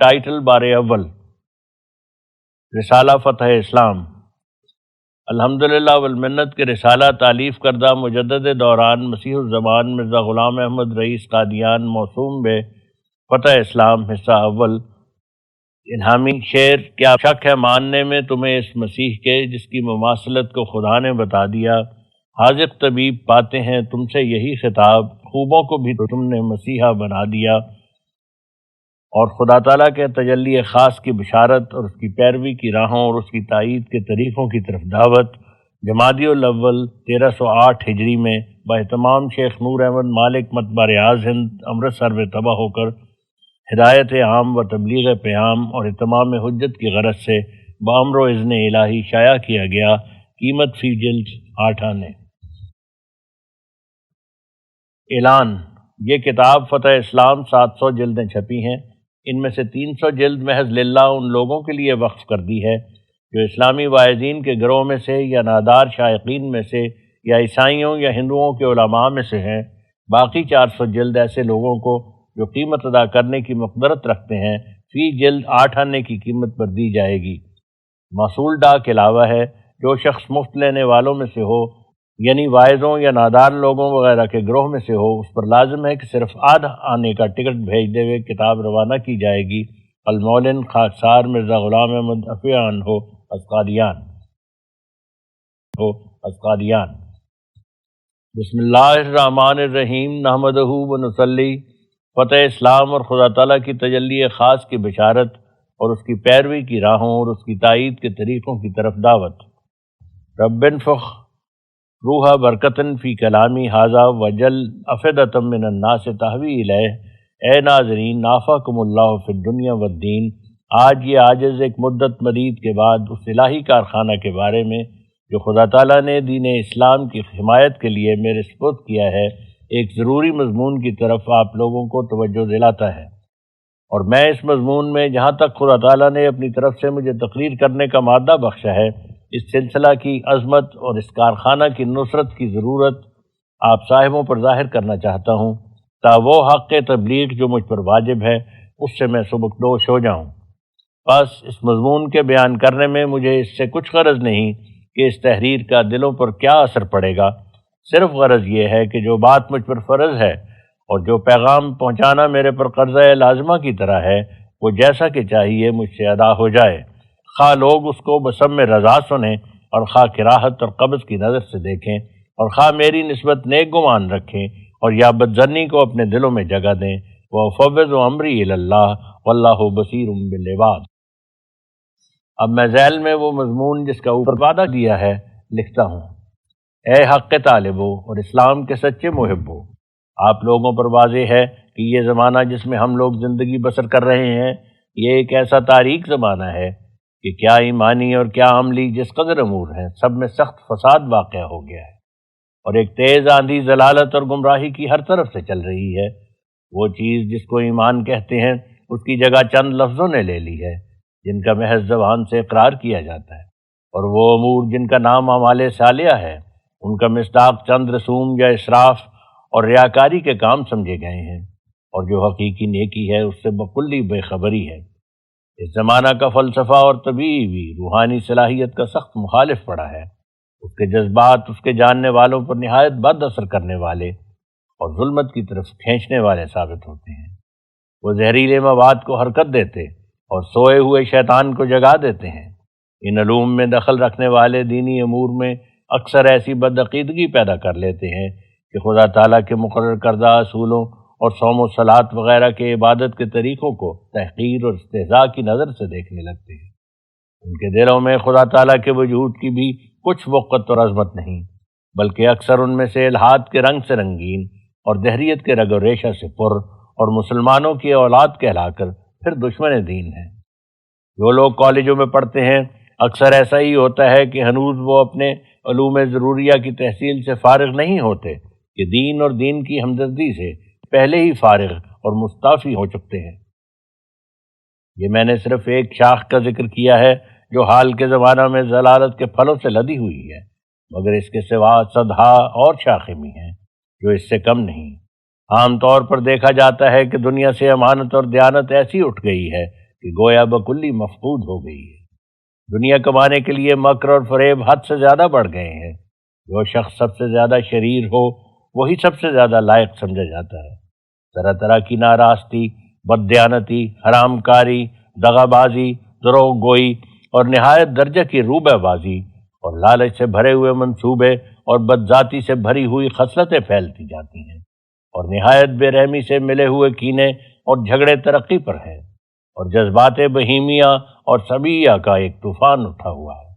Title bar اول رسالہ فتح اسلام۔ الحمدللہ والمنت کے رسالہ تالیف کردہ مجدد دوران مسیح الزمان مرزا غلام احمد رئیس قادیان موسوم بے فتح اسلام حصہ اول۔ الہامی شعر: کیا شک ہے ماننے میں تمہیں اس مسیح کے جس کی مماثلت کو خدا نے بتا دیا، حاذق طبیب پاتے ہیں تم سے یہی خطاب، خوبوں کو بھی تم نے مسیحا بنا دیا۔ اور خدا تعالیٰ کے تجلی خاص کی بشارت اور اس کی پیروی کی راہوں اور اس کی تائید کے طریقوں کی طرف دعوت، جمادی الاول 1308 ہجری میں باہتمام شیخ نور احمد مالک مطبع ریاض ہند امرتسر میں طبع ہو کر ہدایت عام و تبلیغ پیام اور اتمام حجت کی غرض سے بامر و اذن الہی شائع کیا گیا۔ قیمت فی جلد 8 آنے۔ اعلان: یہ کتاب فتح اسلام 700 جلدیں چھپی ہیں، ان میں سے 300 جلد محض للہ ان لوگوں کے لیے وقف کر دی ہے جو اسلامی واعظین کے گروہ میں سے یا نادار شائقین میں سے یا عیسائیوں یا ہندوؤں کے علماء میں سے ہیں۔ باقی 400 جلد ایسے لوگوں کو جو قیمت ادا کرنے کی مقدرت رکھتے ہیں فی جلد 8 آنے کی قیمت پر دی جائے گی۔ موصول ڈاک علاوہ ہے، جو شخص مفت لینے والوں میں سے ہو یعنی واعظوں یا نادار لوگوں وغیرہ کے گروہ میں سے ہو، اس پر لازم ہے کہ صرف آدھ آنے کا ٹکٹ بھیجتے ہوئے کتاب روانہ کی جائے گی۔ المولن خاکسار مرزا غلام احمد عفیان ہو اسقادیان۔ بسم اللہ الرحمن الرحیم، نحمدہ و نصلی۔ فتح اسلام اور خدا تعالیٰ کی تجلی خاص کی بشارت اور اس کی پیروی کی راہوں اور اس کی تائید کے طریقوں کی طرف دعوت۔ رب انفخ روح برکتن فی کلامی ھذا وجل افئدۃ من الناس تہوی الیہ۔ اے ناظرین، نافعکم اللہ فی الدنیا والدین۔ آج یہ عاجز ایک مدت مدید کے بعد اس الہی کارخانہ کے بارے میں جو خدا تعالیٰ نے دین اسلام کی حمایت کے لیے میرے سپرد کیا ہے، ایک ضروری مضمون کی طرف آپ لوگوں کو توجہ دلاتا ہے، اور میں اس مضمون میں جہاں تک خدا تعالیٰ نے اپنی طرف سے مجھے تقریر کرنے کا مادہ بخشا ہے، اس سلسلہ کی عظمت اور اس کارخانہ کی نصرت کی ضرورت آپ صاحبوں پر ظاہر کرنا چاہتا ہوں، تا وہ حق تبلیغ جو مجھ پر واجب ہے اس سے میں سبکدوش ہو جاؤں۔ بس اس مضمون کے بیان کرنے میں مجھے اس سے کچھ غرض نہیں کہ اس تحریر کا دلوں پر کیا اثر پڑے گا، صرف غرض یہ ہے کہ جو بات مجھ پر فرض ہے اور جو پیغام پہنچانا میرے پر قرضہ لازمہ کی طرح ہے، وہ جیسا کہ چاہیے مجھ سے ادا ہو جائے، خواہ لوگ اس کو بسم رضا سنیں اور خواہ کراہت اور قبض کی نظر سے دیکھیں، اور خواہ میری نسبت نیک گمان رکھیں اور یا بدظنی کو اپنے دلوں میں جگہ دیں۔ وَأُفَوِّضُ أَمْرِي إِلَى اللَّهِ وَاللَّهُ بَصِيرٌ بِالْعِبَادِ۔ اب میں ذیل میں وہ مضمون جس کا اوپر وعدہ دیا ہے لکھتا ہوں۔ اے حق طالبو اور اسلام کے سچے محبو، آپ لوگوں پر واضح ہے کہ یہ زمانہ جس میں ہم لوگ زندگی بسر کر رہے ہیں، یہ ایک ایسا تاریک زمانہ ہے کہ کیا ایمانی اور کیا عملی جس قدر امور ہیں سب میں سخت فساد واقع ہو گیا ہے، اور ایک تیز آندھی ضلالت اور گمراہی کی ہر طرف سے چل رہی ہے۔ وہ چیز جس کو ایمان کہتے ہیں اس کی جگہ چند لفظوں نے لے لی ہے جن کا محض زبان سے اقرار کیا جاتا ہے، اور وہ امور جن کا نام اعمال صالحہ ہے ان کا مصداق چند رسوم یا اسراف اور ریاکاری کے کام سمجھے گئے ہیں، اور جو حقیقی نیکی ہے اس سے بکلی بے خبری ہے۔ اس زمانہ کا فلسفہ اور طبیعی بھی روحانی صلاحیت کا سخت مخالف پڑا ہے، اس کے جذبات اس کے جاننے والوں پر نہایت بد اثر کرنے والے اور ظلمت کی طرف کھینچنے والے ثابت ہوتے ہیں۔ وہ زہریلے مواد کو حرکت دیتے اور سوئے ہوئے شیطان کو جگا دیتے ہیں۔ ان علوم میں دخل رکھنے والے دینی امور میں اکثر ایسی بدعقیدگی پیدا کر لیتے ہیں کہ خدا تعالیٰ کے مقرر کردہ اصولوں اور صوم و صلاۃ وغیرہ کے عبادت کے طریقوں کو تحقیر اور استہزاء کی نظر سے دیکھنے لگتے ہیں۔ ان کے دلوں میں خدا تعالیٰ کے وجود کی بھی کچھ وقت اور عظمت نہیں، بلکہ اکثر ان میں سے الحاد کے رنگ سے رنگین اور دہریت کے رگ و ریشہ سے پر اور مسلمانوں کی اولاد کہلا کر پھر دشمن دین ہیں۔ جو لوگ کالجوں میں پڑھتے ہیں اکثر ایسا ہی ہوتا ہے کہ ہنوز وہ اپنے علوم ضروریہ کی تحصیل سے فارغ نہیں ہوتے کہ دین اور دین کی ہمدردی سے پہلے ہی فارغ اور مستعفی ہو چکتے ہیں۔ یہ میں نے صرف ایک شاخ کا ذکر کیا ہے جو حال کے زمانہ میں ضلالت کے پھلوں سے لدی ہوئی ہے، مگر اس کے سوا صدہا اور شاخیں بھی ہیں جو اس سے کم نہیں۔ عام طور پر دیکھا جاتا ہے کہ دنیا سے امانت اور دیانت ایسی اٹھ گئی ہے کہ گویا بکلی مفقود ہو گئی ہے۔ دنیا کمانے کے لیے مکر اور فریب حد سے زیادہ بڑھ گئے ہیں۔ جو شخص سب سے زیادہ شریر ہو وہی سب سے زیادہ لائق سمجھا جاتا ہے۔ طرح طرح کی ناراستی، بددیانتی، حرام کاری، دغا بازی، دروغ گوئی اور نہایت درجہ کی روبہ بازی اور لالچ سے بھرے ہوئے منصوبے اور بدذاتی سے بھری ہوئی خصلتیں پھیلتی جاتی ہیں، اور نہایت بے رحمی سے ملے ہوئے کینے اور جھگڑے ترقی پر ہیں، اور جذبات بہیمیہ اور سبیہ کا ایک طوفان اٹھا ہوا ہے۔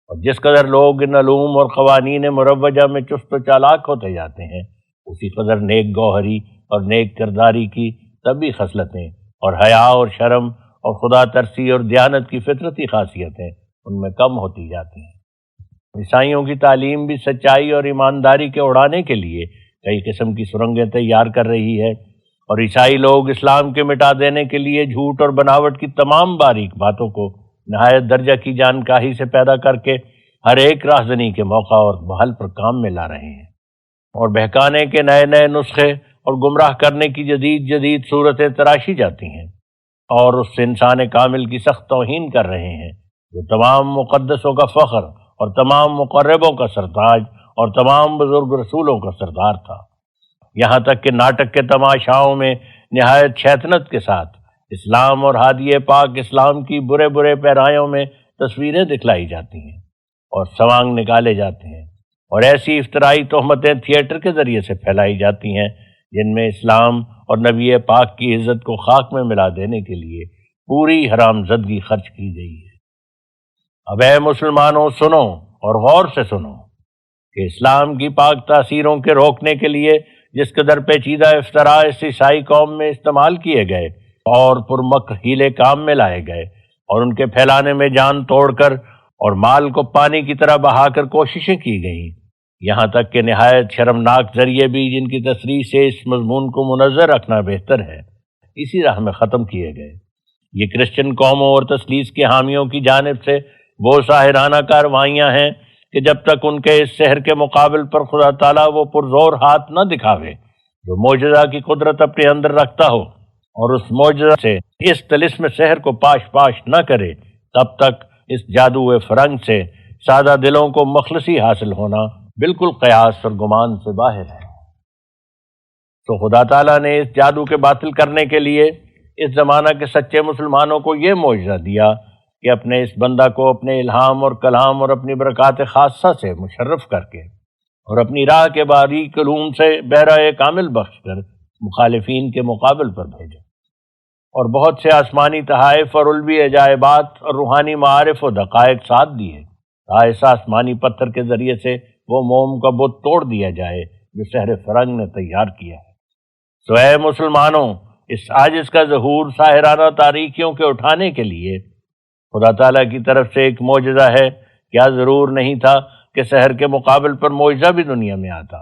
اور جس قدر لوگ ان علوم اور قوانین مروجہ میں چست و چالاک ہوتے جاتے ہیں، اسی قدر نیک گوہری اور نیک کرداری کی طبی خصلتیں اور حیا اور شرم اور خدا ترسی اور دیانت کی فطرتی خاصیتیں ان میں کم ہوتی جاتی ہیں۔ عیسائیوں کی تعلیم بھی سچائی اور ایمانداری کے اڑانے کے لیے کئی قسم کی سرنگیں تیار کر رہی ہے، اور عیسائی لوگ اسلام کے مٹا دینے کے لیے جھوٹ اور بناوٹ کی تمام باریک باتوں کو نہایت درجہ کی جانکاری سے پیدا کر کے ہر ایک راہزنی کے موقع اور محل پر کام میں لا رہے ہیں، اور بہکانے کے نئے نئے نسخے اور گمراہ کرنے کی جدید جدید صورتیں تراشی جاتی ہیں، اور اس سے انسان کامل کی سخت توہین کر رہے ہیں جو تمام مقدسوں کا فخر اور تمام مقربوں کا سرتاج اور تمام بزرگ رسولوں کا سردار تھا۔ یہاں تک کہ ناٹک کے تماشاؤں میں نہایت شیطنت کے ساتھ اسلام اور ہادی پاک اسلام کی برے برے پیرایوں میں تصویریں دکھلائی جاتی ہیں اور سوانگ نکالے جاتے ہیں، اور ایسی افترائی تہمتیں تھیٹر کے ذریعے سے پھیلائی جاتی ہیں جن میں اسلام اور نبی پاک کی عزت کو خاک میں ملا دینے کے لیے پوری حرام زدگی خرچ کی گئی ہے۔ اب اے مسلمانوں سنو اور غور سے سنو کہ اسلام کی پاک تاثیروں کے روکنے کے لیے جس قدر پیچیدہ افطراء اس عیسائی قوم میں استعمال کیے گئے اور پرمکر ہیلے کام میں لائے گئے، اور ان کے پھیلانے میں جان توڑ کر اور مال کو پانی کی طرح بہا کر کوششیں کی گئیں، یہاں تک کہ نہایت شرمناک ذریعے بھی جن کی تصریح سے اس مضمون کو منظر رکھنا بہتر ہے، اسی راہ میں ختم کیے گئے۔ یہ کرسچن قوموں اور تثلیث کے حامیوں کی جانب سے وہ ساحرانہ کاروائیاں ہیں کہ جب تک ان کے اس سحر کے مقابل پر خدا تعالیٰ وہ پرزور ہاتھ نہ دکھاوے جو معجزہ کی قدرت اپنے اندر رکھتا ہو، اور اس معجزہ سے اس طلسم سحر کو پاش پاش نہ کرے، تب تک اس جادو فرنگ سے سادہ دلوں کو مخلصی حاصل ہونا بالکل قیاس اور گمان سے باہر ہے۔ تو خدا تعالیٰ نے اس جادو کے باطل کرنے کے لیے اس زمانہ کے سچے مسلمانوں کو یہ معجزہ دیا کہ اپنے اس بندہ کو اپنے الہام اور کلام اور اپنی برکات خاصہ سے مشرف کر کے اور اپنی راہ کے باریک علوم سے بہرہ کامل بخش کر مخالفین کے مقابل پر بھیجا، اور بہت سے آسمانی تحائف اور علوی عجائبات اور روحانی معارف و دقائق ساتھ دیے تا اس آسمانی پتھر کے ذریعے سے وہ موم کا بت توڑ دیا جائے جو سحر فرنگ نے تیار کیا ہے۔ سو اے مسلمانوں، اس عاجز کا ظہور ساحرانہ تاریکیوں کے اٹھانے کے لیے خدا تعالیٰ کی طرف سے ایک معجزہ ہے۔ کیا ضرور نہیں تھا کہ سحر کے مقابل پر معجزہ بھی دنیا میں آتا؟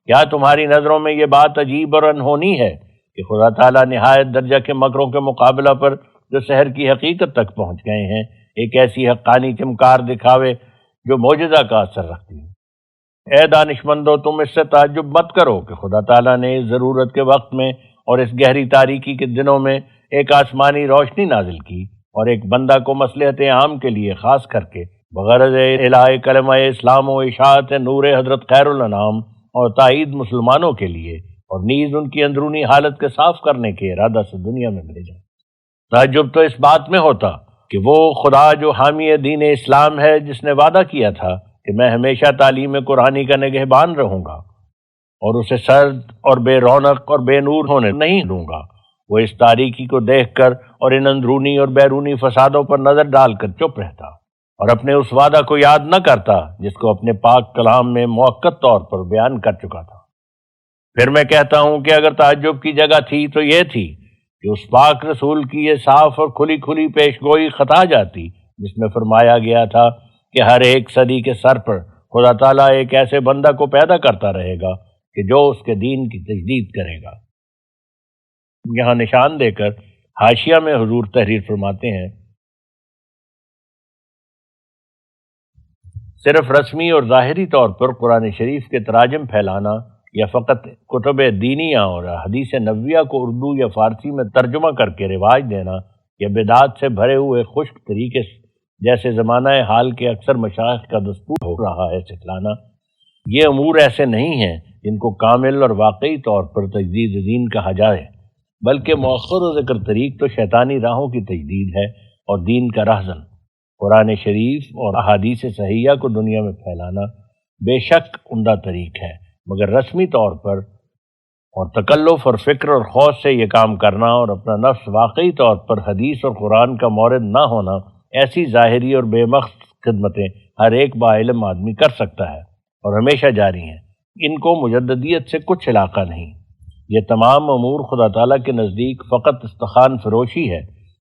کیا تمہاری نظروں میں یہ بات عجیب اور انہونی ہے کہ خدا تعالیٰ نہایت درجہ کے مکروں کے مقابلہ پر جو سحر کی حقیقت تک پہنچ گئے ہیں، ایک ایسی حقانی چمکار دکھاوے جو معجزہ کا اثر رکھتی ہے؟ اے دانشمندو، تم اس سے تعجب مت کرو کہ خدا تعالیٰ نے اس ضرورت کے وقت میں اور اس گہری تاریکی کے دنوں میں ایک آسمانی روشنی نازل کی اور ایک بندہ کو مصلحت عام کے لیے خاص کر کے بغرض الہی کلمہ اسلام و اشاعت نور حضرت خیر الانام اور تائید مسلمانوں کے لیے، اور نیز ان کی اندرونی حالت کے صاف کرنے کے ارادہ سے دنیا میں بھیجا۔ تعجب تو اس بات میں ہوتا کہ وہ خدا جو حامی دین اسلام ہے، جس نے وعدہ کیا تھا کہ میں ہمیشہ تعلیم قرآنی کا نگہبان رہوں گا اور اسے سرد اور بے رونق اور بے نور ہونے نہیں دوں گا، وہ اس تاریکی کو دیکھ کر اور ان اندرونی اور بیرونی فسادوں پر نظر ڈال کر چپ رہتا اور اپنے اس وعدہ کو یاد نہ کرتا جس کو اپنے پاک کلام میں موقت طور پر بیان کر چکا تھا۔ پھر میں کہتا ہوں کہ اگر تعجب کی جگہ تھی تو یہ تھی کہ اس پاک رسول کی یہ صاف اور کھلی کھلی پیشگوئی خطا جاتی جس میں فرمایا گیا تھا کہ ہر ایک صدی کے سر پر خدا تعالیٰ ایک ایسے بندہ کو پیدا کرتا رہے گا کہ جو اس کے دین کی تجدید کرے گا۔ یہاں نشان دے کر حاشیہ میں حضور تحریر فرماتے ہیں، صرف رسمی اور ظاہری طور پر قرآن شریف کے تراجم پھیلانا یا فقط کتب دینیہ اور حدیث نبویہ کو اردو یا فارسی میں ترجمہ کر کے رواج دینا یا بدعات سے بھرے ہوئے خشک طریقے جیسے زمانہ حال کے اکثر مشائخ کا دستور ہو رہا ہے سکھلانا، یہ امور ایسے نہیں ہیں جن کو کامل اور واقعی طور پر تجدید دین کہا جائے، بلکہ مؤخر و ذکر طریق تو شیطانی راہوں کی تجدید ہے اور دین کا رہزن۔ قرآن شریف اور احادیث صحیحہ کو دنیا میں پھیلانا بے شک عمدہ طریق ہے، مگر رسمی طور پر اور تکلف اور فکر اور خوف سے یہ کام کرنا اور اپنا نفس واقعی طور پر حدیث اور قرآن کا مورد نہ ہونا، ایسی ظاہری اور بے مقصد خدمتیں ہر ایک باعلم آدمی کر سکتا ہے اور ہمیشہ جاری ہیں، ان کو مجددیت سے کچھ علاقہ نہیں۔ یہ تمام امور خدا تعالیٰ کے نزدیک فقط استخوان فروشی ہے،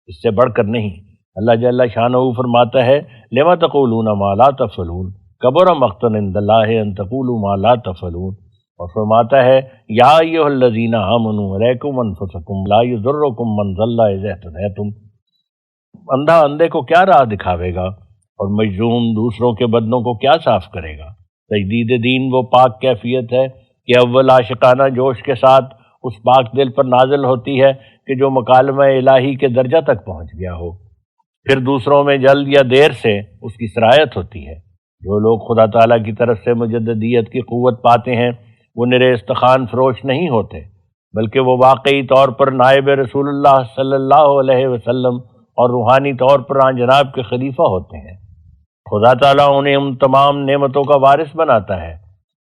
اس سے بڑھ کر نہیں۔ اللہ جل شانہ فرماتا ہے لما تقولون ما لا تفعلون کبر مقتا عند اللہ ان تقولوا ما لا تفعلون، اور فرماتا ہے یا ایھا الذین آمنوا علیکم انفسکم لا یضرکم من ضل اذا اہتدیتم۔ اندھا اندھے کو کیا راہ دکھاوے گا اور مجذوم دوسروں کے بدنوں کو کیا صاف کرے گا؟ تجدید دین وہ پاک کیفیت ہے کہ اول عاشقانہ جوش کے ساتھ اس پاک دل پر نازل ہوتی ہے کہ جو مکالمہ الہی کے درجہ تک پہنچ گیا ہو، پھر دوسروں میں جلد یا دیر سے اس کی سرایت ہوتی ہے۔ جو لوگ خدا تعالیٰ کی طرف سے مجددیت کی قوت پاتے ہیں وہ نرے استخوان فروش نہیں ہوتے، بلکہ وہ واقعی طور پر نائب رسول اللہ صلی اللہ علیہ وسلم اور روحانی طور پر آن جناب کے خلیفہ ہوتے ہیں۔ خدا تعالیٰ انہیں ان تمام نعمتوں کا وارث بناتا ہے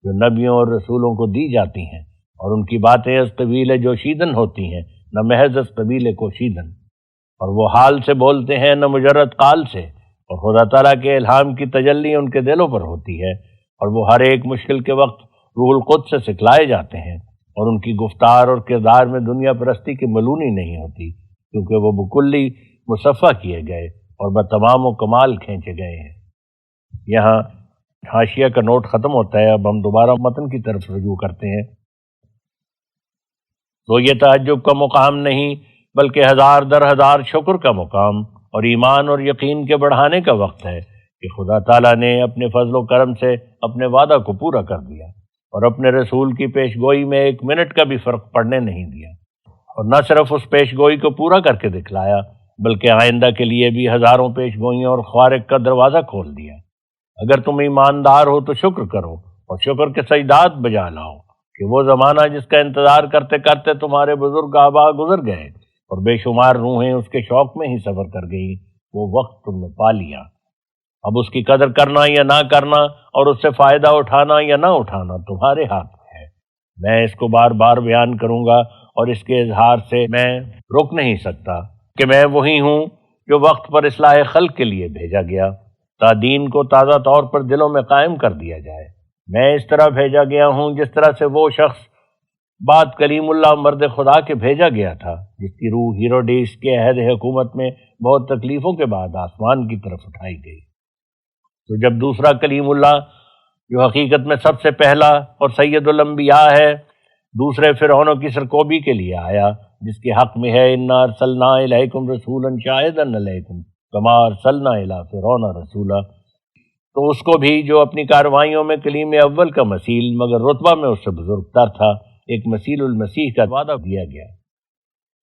جو نبیوں اور رسولوں کو دی جاتی ہیں، اور ان کی باتیں از قبیل جوشیدن ہوتی ہیں نہ محض از قبیل کوشیدن، اور وہ حال سے بولتے ہیں نہ مجرد قال سے، اور خدا تعالیٰ کے الہام کی تجلی ان کے دلوں پر ہوتی ہے، اور وہ ہر ایک مشکل کے وقت روح القدس سے سکھلائے جاتے ہیں، اور ان کی گفتار اور کردار میں دنیا پرستی کی ملونی نہیں ہوتی، کیونکہ وہ بکلی مصفح کیے گئے اور بتمام و کمال کھینچے گئے ہیں۔ یہاں حاشیہ کا نوٹ ختم ہوتا ہے، اب ہم دوبارہ متن کی طرف رجوع کرتے ہیں۔ تو یہ تعجب کا مقام نہیں بلکہ ہزار در ہزار شکر کا مقام اور ایمان اور یقین کے بڑھانے کا وقت ہے کہ خدا تعالیٰ نے اپنے فضل و کرم سے اپنے وعدہ کو پورا کر دیا اور اپنے رسول کی پیش گوئی میں ایک منٹ کا بھی فرق پڑنے نہیں دیا، اور نہ صرف اس پیش گوئی کو پورا کر کے دکھلایا بلکہ آئندہ کے لیے بھی ہزاروں پیش گوئیوں اور خوارق کا دروازہ کھول دیا۔ اگر تم ایماندار ہو تو شکر کرو اور شکر کے سجدات بجا لاؤ کہ وہ زمانہ جس کا انتظار کرتے کرتے تمہارے بزرگ آبا گزر گئے اور بے شمار روحیں اس کے شوق میں ہی سفر کر گئیں، وہ وقت تم نے پا لیا۔ اب اس کی قدر کرنا یا نہ کرنا اور اس سے فائدہ اٹھانا یا نہ اٹھانا تمہارے ہاتھ میں ہے۔ میں اس کو بار بار بیان کروں گا اور اس کے اظہار سے میں رک نہیں سکتا کہ میں وہی ہوں جو وقت پر اصلاح خلق کے لیے بھیجا گیا تا دین کو تازہ طور پر دلوں میں قائم کر دیا جائے۔ میں اس طرح بھیجا گیا ہوں جس طرح سے وہ شخص بعد کلیم اللہ مرد خدا کے بھیجا گیا تھا جس کی روح ہیروڈیس کے عہد حکومت میں بہت تکلیفوں کے بعد آسمان کی طرف اٹھائی گئی۔ تو جب دوسرا کلیم اللہ جو حقیقت میں سب سے پہلا اور سید الانبیاء ہے دوسرے فرعونوں کی سرکوبی کے لیے آیا جس کے حق میں ہے انا ارسلنا الیکم رسولا شاہدا علیکم کما ارسلنا الی فرعون رسولا، تو اس کو بھی جو اپنی کارروائیوں میں کلیم اول کا مثیل مگر رتبہ میں اس سے بزرگ تر تھا ایک مثیل المسیح کا وعدہ دیا گیا،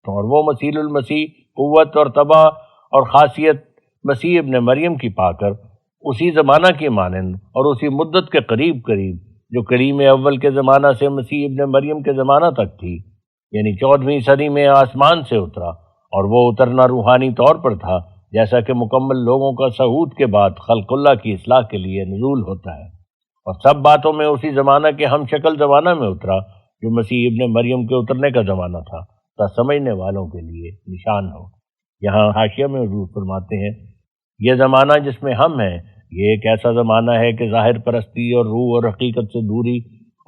اور وہ مثیل المسیح قوت اور طبع اور خاصیت مسیح ابن مریم کی پا کر اسی زمانہ کی مانند اور اسی مدت کے قریب قریب جو کلیم اول کے زمانہ سے مسیح ابن مریم کے زمانہ تک تھی، یعنی 14ویں صدی میں آسمان سے اترا، اور وہ اترنا روحانی طور پر تھا جیسا کہ مکمل لوگوں کا صعود کے بعد خلق اللہ کی اصلاح کے لیے نزول ہوتا ہے، اور سب باتوں میں اسی زمانہ کے ہم شکل زمانہ میں اترا جو مسیح ابن مریم کے اترنے کا زمانہ تھا تا سمجھنے والوں کے لیے نشان ہو۔ یہاں حاشیہ میں حضور فرماتے ہیں یہ زمانہ جس میں ہم ہیں یہ ایک ایسا زمانہ ہے کہ ظاہر پرستی اور روح اور حقیقت سے دوری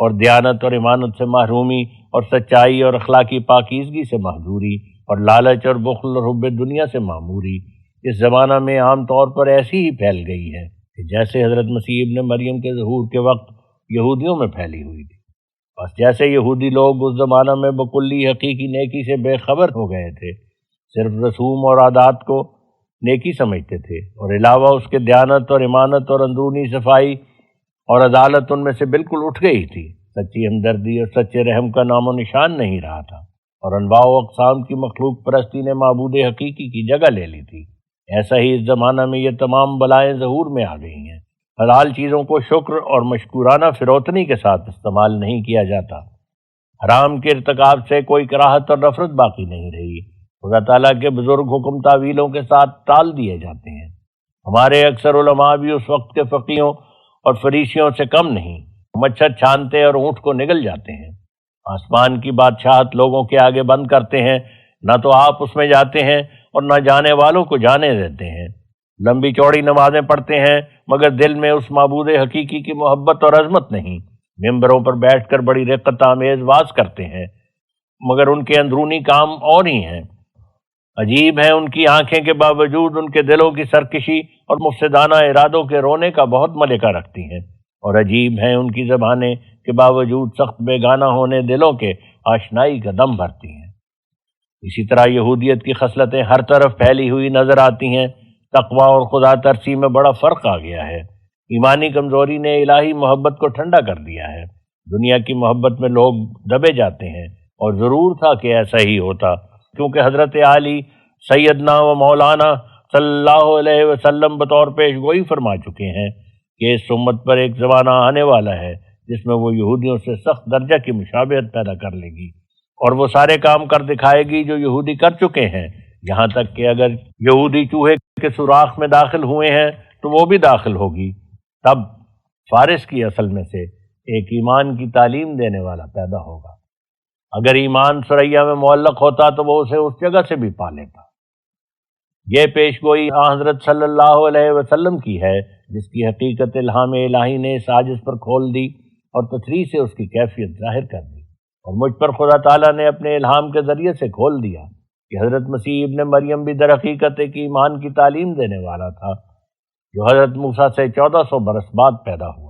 اور دیانت اور ایمانت سے محرومی اور سچائی اور اخلاقی پاکیزگی سے محجوری اور لالچ اور بخل اور حب دنیا سے معموری اس زمانہ میں عام طور پر ایسی ہی پھیل گئی ہے کہ جیسے حضرت مسیح ابن مریم کے ظہور کے وقت یہودیوں میں پھیلی ہوئی تھی۔ بس جیسے یہودی لوگ اس زمانہ میں بکلی حقیقی نیکی سے بے خبر ہو گئے تھے، صرف رسوم اور عادات کو نیکی سمجھتے تھے، اور علاوہ اس کے دیانت اور ایمانت اور اندرونی صفائی اور عدالت ان میں سے بالکل اٹھ گئی تھی، سچی ہمدردی اور سچے رحم کا نام و نشان نہیں رہا تھا۔ اور انواع و اقسام کی مخلوق پرستی نے معبود حقیقی کی جگہ لے لی تھی۔ ایسا ہی اس زمانہ میں یہ تمام بلائیں ظہور میں آ گئی ہیں۔ حلال چیزوں کو شکر اور مشکورانہ فروتنی کے ساتھ استعمال نہیں کیا جاتا۔ حرام کے ارتکاب سے کوئی کراہت اور نفرت باقی نہیں رہی۔ خدا تعالیٰ کے بزرگ حکم تعویلوں کے ساتھ ٹال دیے جاتے ہیں۔ ہمارے اکثر علماء بھی اس وقت کے فقیہوں اور فریسیوں سے کم نہیں، مچھر چھانتے اور اونٹ کو نگل جاتے ہیں۔ آسمان کی بادشاہت لوگوں کے آگے بند کرتے ہیں، نہ تو آپ اس میں جاتے ہیں اور نہ جانے والوں کو جانے دیتے ہیں۔ لمبی چوڑی نمازیں پڑھتے ہیں مگر دل میں اس معبود حقیقی کی محبت اور عظمت نہیں۔ ممبروں پر بیٹھ کر بڑی رقت آمیز واز کرتے ہیں مگر ان کے اندرونی کام اور ہی ہیں۔ عجیب ہیں ان کی آنکھیں کے باوجود ان کے دلوں کی سرکشی اور مفسدانہ ارادوں کے رونے کا بہت ملکہ رکھتی ہیں، اور عجیب ہیں ان کی زبانیں کے باوجود سخت بیگانہ ہونے دلوں کے آشنائی کا دم بھرتی ہیں۔ اسی طرح یہودیت کی خصلتیں ہر طرف پھیلی ہوئی نظر آتی ہیں۔ تقویٰ اور خدا ترسی میں بڑا فرق آ گیا ہے۔ ایمانی کمزوری نے الہی محبت کو ٹھنڈا کر دیا ہے۔ دنیا کی محبت میں لوگ دبے جاتے ہیں، اور ضرور تھا کہ ایسا ہی ہوتا، کیونکہ حضرت علی سیدنا و مولانا صلی اللہ علیہ وسلم بطور پیش گوئی فرما چکے ہیں کہ اس امت پر ایک زمانہ آنے والا ہے جس میں وہ یہودیوں سے سخت درجہ کی مشابہت پیدا کر لے گی، اور وہ سارے کام کر دکھائے گی جو یہودی کر چکے ہیں، یہاں تک کہ اگر یہودی چوہے کے سوراخ میں داخل ہوئے ہیں تو وہ بھی داخل ہوگی۔ تب فارس کی اصل میں سے ایک ایمان کی تعلیم دینے والا پیدا ہوگا۔ اگر ایمان ثریا میں معلق ہوتا تو وہ اسے اس جگہ سے بھی پا لیتا۔ یہ پیش گوئی حضرت صلی اللہ علیہ وسلم کی ہے جس کی حقیقت الہام الہی نے اس عاجز پر کھول دی اور تصریح سے اس کی کیفیت ظاہر کر دی، اور مجھ پر خدا تعالیٰ نے اپنے الہام کے ذریعے سے کھول دیا کہ حضرت مسیح ابن مریم بھی در حقیقت ایک ایمان کی تعلیم دینے والا تھا جو حضرت موسیٰ سے 1400 برس بعد پیدا ہوا۔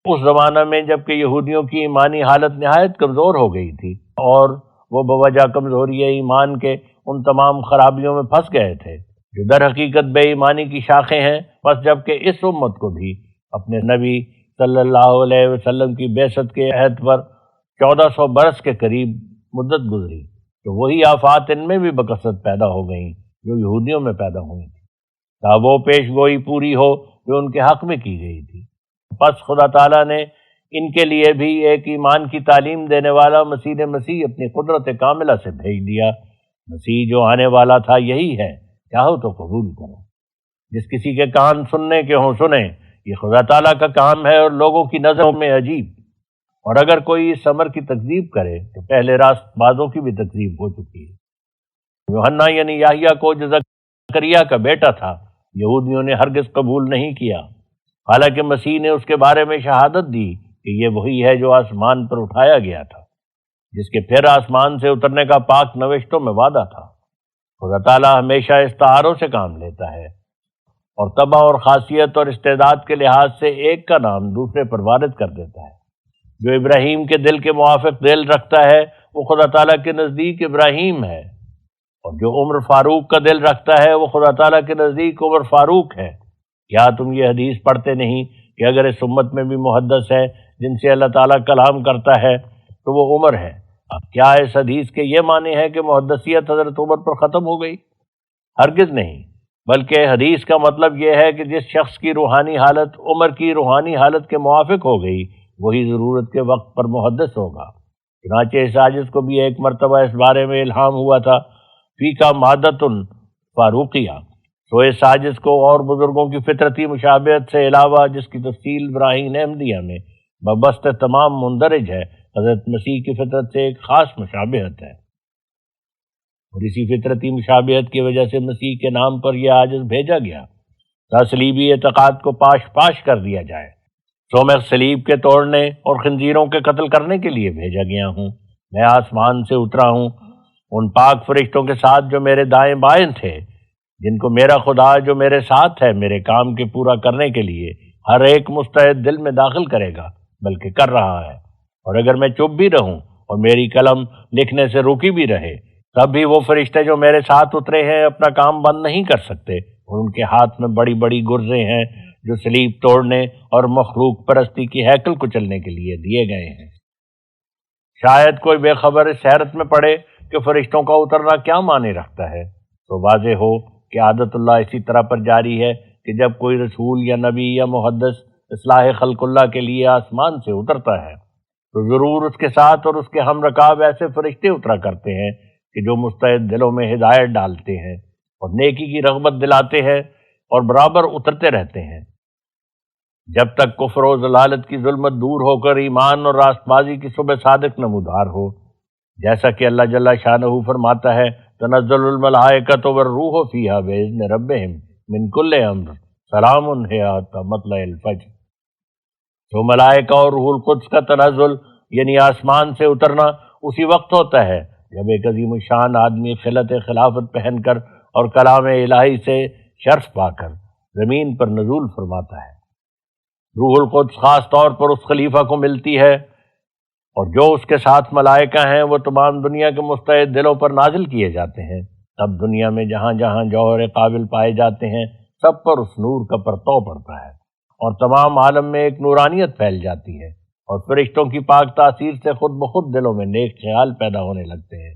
اس زمانہ میں جبکہ یہودیوں کی ایمانی حالت نہایت کمزور ہو گئی تھی اور وہ بوجہ کمزوری ایمان کے ان تمام خرابیوں میں پھنس گئے تھے جو در حقیقت بے ایمانی کی شاخیں ہیں، بس جبکہ اس امت کو بھی اپنے نبی صلی اللہ علیہ وسلم کی بعثت کے عہد پر 1400 برس کے قریب مدت گزری تو وہی آفات ان میں بھی بکثرت پیدا ہو گئیں جو یہودیوں میں پیدا ہوئی تھی، تا وہ پیش گوئی پوری ہو جو ان کے حق میں کی گئی تھی۔ پس خدا تعالیٰ نے ان کے لیے بھی ایک ایمان کی تعلیم دینے والا مسیح اپنی قدرت کاملہ سے بھیج دیا۔ مسیح جو آنے والا تھا یہی ہے، چاہو تو قبول کرو۔ جس کسی کے کان سننے کے ہوں سنیں، یہ خدا تعالیٰ کا کام ہے اور لوگوں کی نظروں میں عجیب۔ اور اگر کوئی اس امر کی تکذیب کرے تو پہلے راست بازوں کی بھی تکذیب ہو چکی ہے۔ یوحنا یعنی یحییٰ کو جو زکریا کا بیٹا تھا یہودیوں نے ہرگز قبول نہیں کیا، حالانکہ مسیح نے اس کے بارے میں شہادت دی کہ یہ وہی ہے جو آسمان پر اٹھایا گیا تھا، جس کے پھر آسمان سے اترنے کا پاک نوشتوں میں وعدہ تھا۔ خدا تعالیٰ ہمیشہ استعاروں سے کام لیتا ہے اور طبع اور خاصیت اور استعداد کے لحاظ سے ایک کا نام دوسرے پر وارد کر دیتا ہے۔ جو ابراہیم کے دل کے موافق دل رکھتا ہے وہ خدا تعالیٰ کے نزدیک ابراہیم ہے، اور جو عمر فاروق کا دل رکھتا ہے وہ خدا تعالیٰ کے نزدیک عمر فاروق ہے۔ کیا تم یہ حدیث پڑھتے نہیں کہ اگر اس امت میں بھی محدث ہے جن سے اللہ تعالیٰ کلام کرتا ہے تو وہ عمر ہے؟ اب کیا اس حدیث کے یہ معنی ہے کہ محدثیت حضرت عمر پر ختم ہو گئی؟ ہرگز نہیں، بلکہ حدیث کا مطلب یہ ہے کہ جس شخص کی روحانی حالت عمر کی روحانی حالت کے موافق ہو گئی وہی ضرورت کے وقت پر محدث ہوگا۔ چنانچہ اس عاجز کو بھی ایک مرتبہ اس بارے میں الہام ہوا تھا، فیکا مادۃ فاروقیہ، سو اس عاجز کو اور بزرگوں کی فطرتی مشابہت سے علاوہ جس کی تفصیل براہین احمدیہ میں ببست تمام مندرج ہے، حضرت مسیح کی فطرت سے ایک خاص مشابہت ہے، اور اسی فطرتی مشابہت کی وجہ سے مسیح کے نام پر یہ عاجز بھیجا گیا تا صلیبی اعتقاد کو پاش پاش کر دیا جائے۔ سو میں صلیب کے توڑنے اور خنزیروں کے قتل کرنے کے لیے بھیجا گیا ہوں۔ میں آسمان سے اترا ہوں ان پاک فرشتوں کے ساتھ جو میرے دائیں بائیں تھے، جن کو میرا خدا جو میرے ساتھ ہے میرے کام کے پورا کرنے کے لیے ہر ایک مستعد دل میں داخل کرے گا، بلکہ کر رہا ہے۔ اور اگر میں چپ بھی رہوں اور میری قلم لکھنے سے رکی بھی رہے تب بھی وہ فرشتے جو میرے ساتھ اترے ہیں اپنا کام بند نہیں کر سکتے، اور ان کے ہاتھ میں بڑی بڑی گرزیں ہیں جو صلیب توڑنے اور مخلوق پرستی کی ہیکل کچلنے کے لیے دیے گئے ہیں۔ شاید کوئی بے خبر اس حیرت میں پڑے کہ فرشتوں کا اترنا کیا معنی رکھتا ہے، تو واضح ہو کہ عادت اللہ اسی طرح پر جاری ہے کہ جب کوئی رسول یا نبی یا محدث اصلاح خلق اللہ کے لیے آسمان سے اترتا ہے تو ضرور اس کے ساتھ اور اس کے ہم رکاب ایسے فرشتے اترا کرتے ہیں کہ جو مستعد دلوں میں ہدایت ڈالتے ہیں اور نیکی کی رغبت دلاتے ہیں اور برابر اترتے رہتے ہیں جب تک کفر و ضلالت کی ظلمت دور ہو کر ایمان اور راست بازی کی صبح صادق نمودار ہو، جیسا کہ اللہ جل شانہ فرماتا ہے تنزل الملائکۃ والروح فیہا بإذن ربہم من کل امر سلام ہی حتی مطلع الفجر۔ تو ملائکہ اور روح القدس کا تنزل یعنی آسمان سے اترنا اسی وقت ہوتا ہے جب ایک عظیم الشان آدمی خلعت خلافت پہن کر اور کلام الہی سے شرف پا کر زمین پر نزول فرماتا ہے۔ روح القدس خاص طور پر اس خلیفہ کو ملتی ہے اور جو اس کے ساتھ ملائکہ ہیں وہ تمام دنیا کے مستعد دلوں پر نازل کیے جاتے ہیں۔ تب دنیا میں جہاں جہاں جوہر قابل پائے جاتے ہیں سب پر اس نور کا پرتو پڑتا ہے اور تمام عالم میں ایک نورانیت پھیل جاتی ہے اور فرشتوں کی پاک تاثیر سے خود بخود دلوں میں نیک خیال پیدا ہونے لگتے ہیں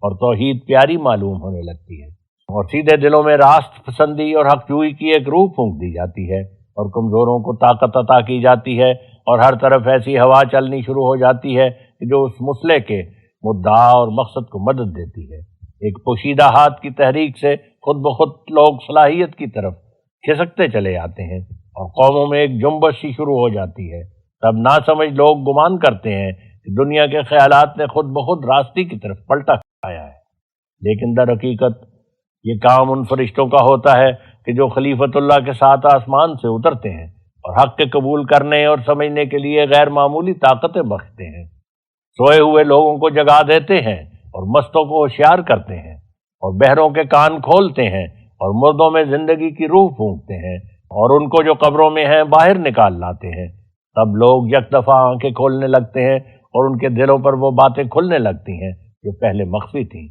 اور توحید پیاری معلوم ہونے لگتی ہے اور سیدھے دلوں میں راست پسندی اور حق جوئی کی ایک روح پھونک دی جاتی ہے اور کمزوروں کو طاقت عطا کی جاتی ہے اور ہر طرف ایسی ہوا چلنی شروع ہو جاتی ہے کہ جو اس مسئلے کے مدعا اور مقصد کو مدد دیتی ہے۔ ایک پوشیدہ ہاتھ کی تحریک سے خود بخود لوگ صلاحیت کی طرف کھسکتے چلے آتے ہیں اور قوموں میں ایک جنبش سی شروع ہو جاتی ہے۔ تب ناسمجھ لوگ گمان کرتے ہیں کہ دنیا کے خیالات نے خود بخود راستی کی طرف پلٹا کھایا ہے، لیکن در حقیقت یہ کام ان فرشتوں کا ہوتا ہے کہ جو خلیفۃ اللہ کے ساتھ آسمان سے اترتے ہیں اور حق کے قبول کرنے اور سمجھنے کے لیے غیر معمولی طاقتیں بخشتے ہیں، سوئے ہوئے لوگوں کو جگا دیتے ہیں اور مستوں کو ہوشیار کرتے ہیں اور بہروں کے کان کھولتے ہیں اور مردوں میں زندگی کی روح پھونکتے ہیں اور ان کو جو قبروں میں ہیں باہر نکال لاتے ہیں۔ تب لوگ یک دفعہ آنکھیں کھولنے لگتے ہیں اور ان کے دلوں پر وہ باتیں کھلنے لگتی ہیں جو پہلے مخفی تھیں،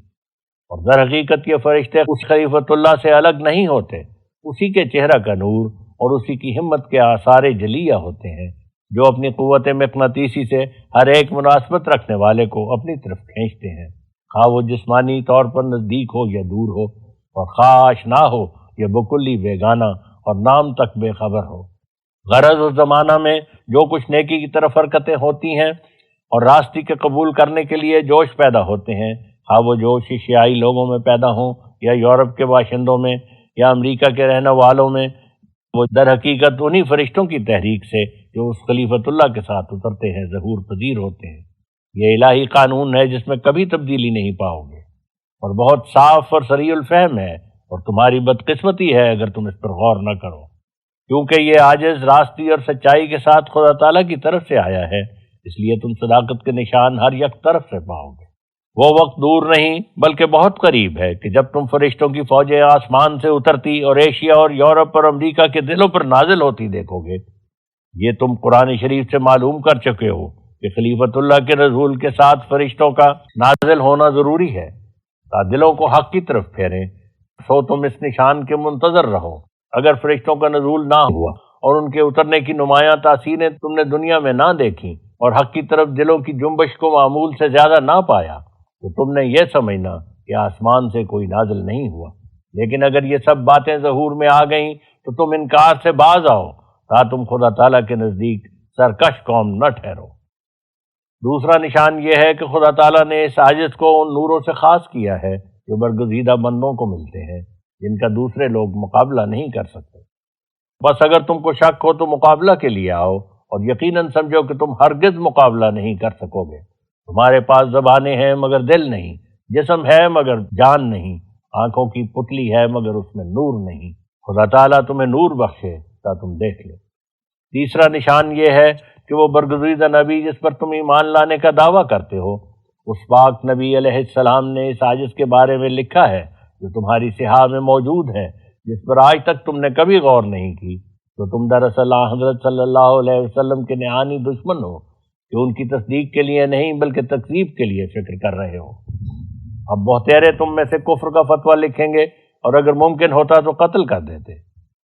اور در حقیقت یہ فرشتے اس خلیفۃ اللہ سے الگ نہیں ہوتے، اسی کے چہرہ کا نور اور اسی کی ہمت کے آثار جلیہ ہوتے ہیں جو اپنی قوت مقناطیسی سے ہر ایک مناسبت رکھنے والے کو اپنی طرف کھینچتے ہیں، خواہ وہ جسمانی طور پر نزدیک ہو یا دور ہو، اور خواہ آشنا ہو یا بکلی بیگانہ اور نام تک بے خبر ہو۔ غرض اس زمانہ میں جو کچھ نیکی کی طرف حرکتیں ہوتی ہیں اور راستی کے قبول کرنے کے لیے جوش پیدا ہوتے ہیں، خواہ وہ جوش ایشیائی لوگوں میں پیدا ہوں یا یورپ کے باشندوں میں یا امریکہ کے رہنے والوں میں، وہ در حقیقت انہی فرشتوں کی تحریک سے جو اس خلیفۃ اللہ کے ساتھ اترتے ہیں ظہور پذیر ہوتے ہیں۔ یہ الہی قانون ہے جس میں کبھی تبدیلی نہیں پاؤ گے اور بہت صاف اور صریح الفہم ہے، اور تمہاری بدقسمتی ہے اگر تم اس پر غور نہ کرو، کیونکہ یہ عاجز راستی اور سچائی کے ساتھ خدا تعالیٰ کی طرف سے آیا ہے، اس لیے تم صداقت کے نشان ہر یک طرف سے پاؤ گے۔ وہ وقت دور نہیں بلکہ بہت قریب ہے کہ جب تم فرشتوں کی فوجیں آسمان سے اترتی اور ایشیا اور یورپ اور امریکہ کے دلوں پر نازل ہوتی دیکھو گے۔ یہ تم قرآن شریف سے معلوم کر چکے ہو کہ خلیفۃ اللہ کے رسول کے ساتھ فرشتوں کا نازل ہونا ضروری ہے تا دلوں کو حق کی طرف پھیریں، سو تم اس نشان کے منتظر رہو۔ اگر فرشتوں کا نزول نہ ہوا اور ان کے اترنے کی نمایاں تاثیریں تم نے دنیا میں نہ دیکھیں اور حق کی طرف دلوں کی جنبش کو معمول سے زیادہ نہ پایا تو تم نے یہ سمجھنا کہ آسمان سے کوئی نازل نہیں ہوا، لیکن اگر یہ سب باتیں ظہور میں آ گئیں تو تم انکار سے باز آؤ تا تم خدا تعالیٰ کے نزدیک سرکش قوم نہ ٹھہرو۔ دوسرا نشان یہ ہے کہ خدا تعالیٰ نے اس عاجز کو ان نوروں سے خاص کیا ہے جو برگزیدہ بندوں کو ملتے ہیں، جن کا دوسرے لوگ مقابلہ نہیں کر سکتے۔ بس اگر تم کو شک ہو تو مقابلہ کے لیے آؤ اور یقیناً سمجھو کہ تم ہرگز مقابلہ نہیں کر سکو گے۔ تمہارے پاس زبانیں ہیں مگر دل نہیں، جسم ہے مگر جان نہیں، آنکھوں کی پتلی ہے مگر اس میں نور نہیں۔ خدا تعالیٰ تمہیں نور بخشے تا تم دیکھ لو۔ تیسرا نشان یہ ہے کہ وہ برگزیدہ نبی جس پر تم ایمان لانے کا دعویٰ کرتے ہو، اس پاک نبی علیہ السلام نے اس عاجز کے بارے میں لکھا ہے جو تمہاری صحاح میں موجود ہے، جس پر آج تک تم نے کبھی غور نہیں کی، تو تم دراصل حضرت صلی اللہ علیہ وسلم کے نہانی دشمن ہو کہ ان کی تصدیق کے لیے نہیں بلکہ تکذیب کے لیے فکر کر رہے ہو۔ اب بہتیرے تم میں سے کفر کا فتویٰ لکھیں گے اور اگر ممکن ہوتا تو قتل کر دیتے،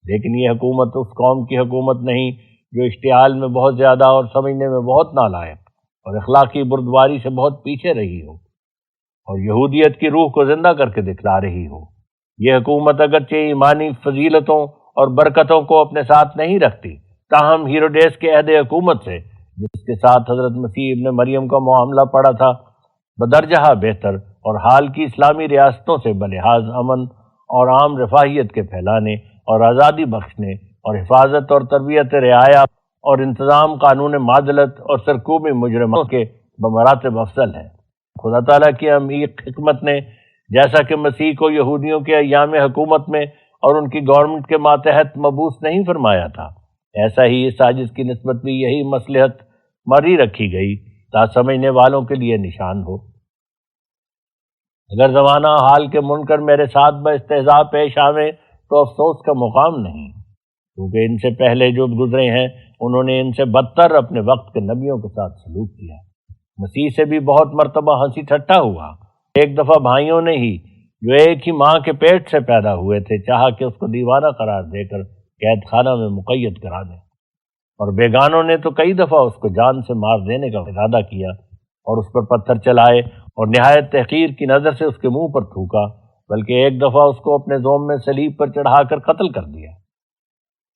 لیکن یہ حکومت اس قوم کی حکومت نہیں جو اشتعال میں بہت زیادہ اور سمجھنے میں بہت نالائق اور اخلاقی بردباری سے بہت پیچھے رہی ہو اور یہودیت کی روح کو زندہ کر کے دکھلا رہی ہو۔ یہ حکومت اگرچہ ایمانی فضیلتوں اور برکتوں کو اپنے ساتھ نہیں رکھتی، تاہم ہیروڈیس کے عہد حکومت سے جس کے ساتھ حضرت مسیح ابن مریم کا معاملہ پڑا تھا، بدرجہ بہتر اور حال کی اسلامی ریاستوں سے بلحاظ امن اور عام رفاہیت کے پھیلانے اور آزادی بخشنے اور حفاظت اور تربیت رعایا اور انتظام قانون معادلت اور سرکوب مجرموں کے بمراتب افضل ہے۔ خدا تعالیٰ کی عمیق حکمت نے جیسا کہ مسیح کو یہودیوں کے ایام حکومت میں اور ان کی گورنمنٹ کے ماتحت مبعوث نہیں فرمایا تھا، ایسا ہی اس سازش کی نسبت بھی یہی مصلحت مری رکھی گئی تا سمجھنے والوں کے لیے نشان ہو۔ اگر زمانہ حال کے منکر میرے ساتھ باستہزاء پیش آویں تو افسوس کا مقام نہیں، کیونکہ ان سے پہلے جو گزرے ہیں انہوں نے ان سے بدتر اپنے وقت کے نبیوں کے ساتھ سلوک کیا۔ مسیح سے بھی بہت مرتبہ ہنسی ٹھٹا ہوا۔ ایک دفعہ بھائیوں نے ہی جو ایک ہی ماں کے پیٹ سے پیدا ہوئے تھے چاہا کہ اس کو دیوانہ قرار دے کر قید خانہ میں مقید کرا دیں، اور بیگانوں نے تو کئی دفعہ اس کو جان سے مار دینے کا ارادہ کیا اور اس پر پتھر چلائے اور نہایت تحقیر کی نظر سے اس کے منہ پر تھوکا، بلکہ ایک دفعہ اس کو اپنے زوم میں صلیب پر چڑھا کر قتل کر دیا۔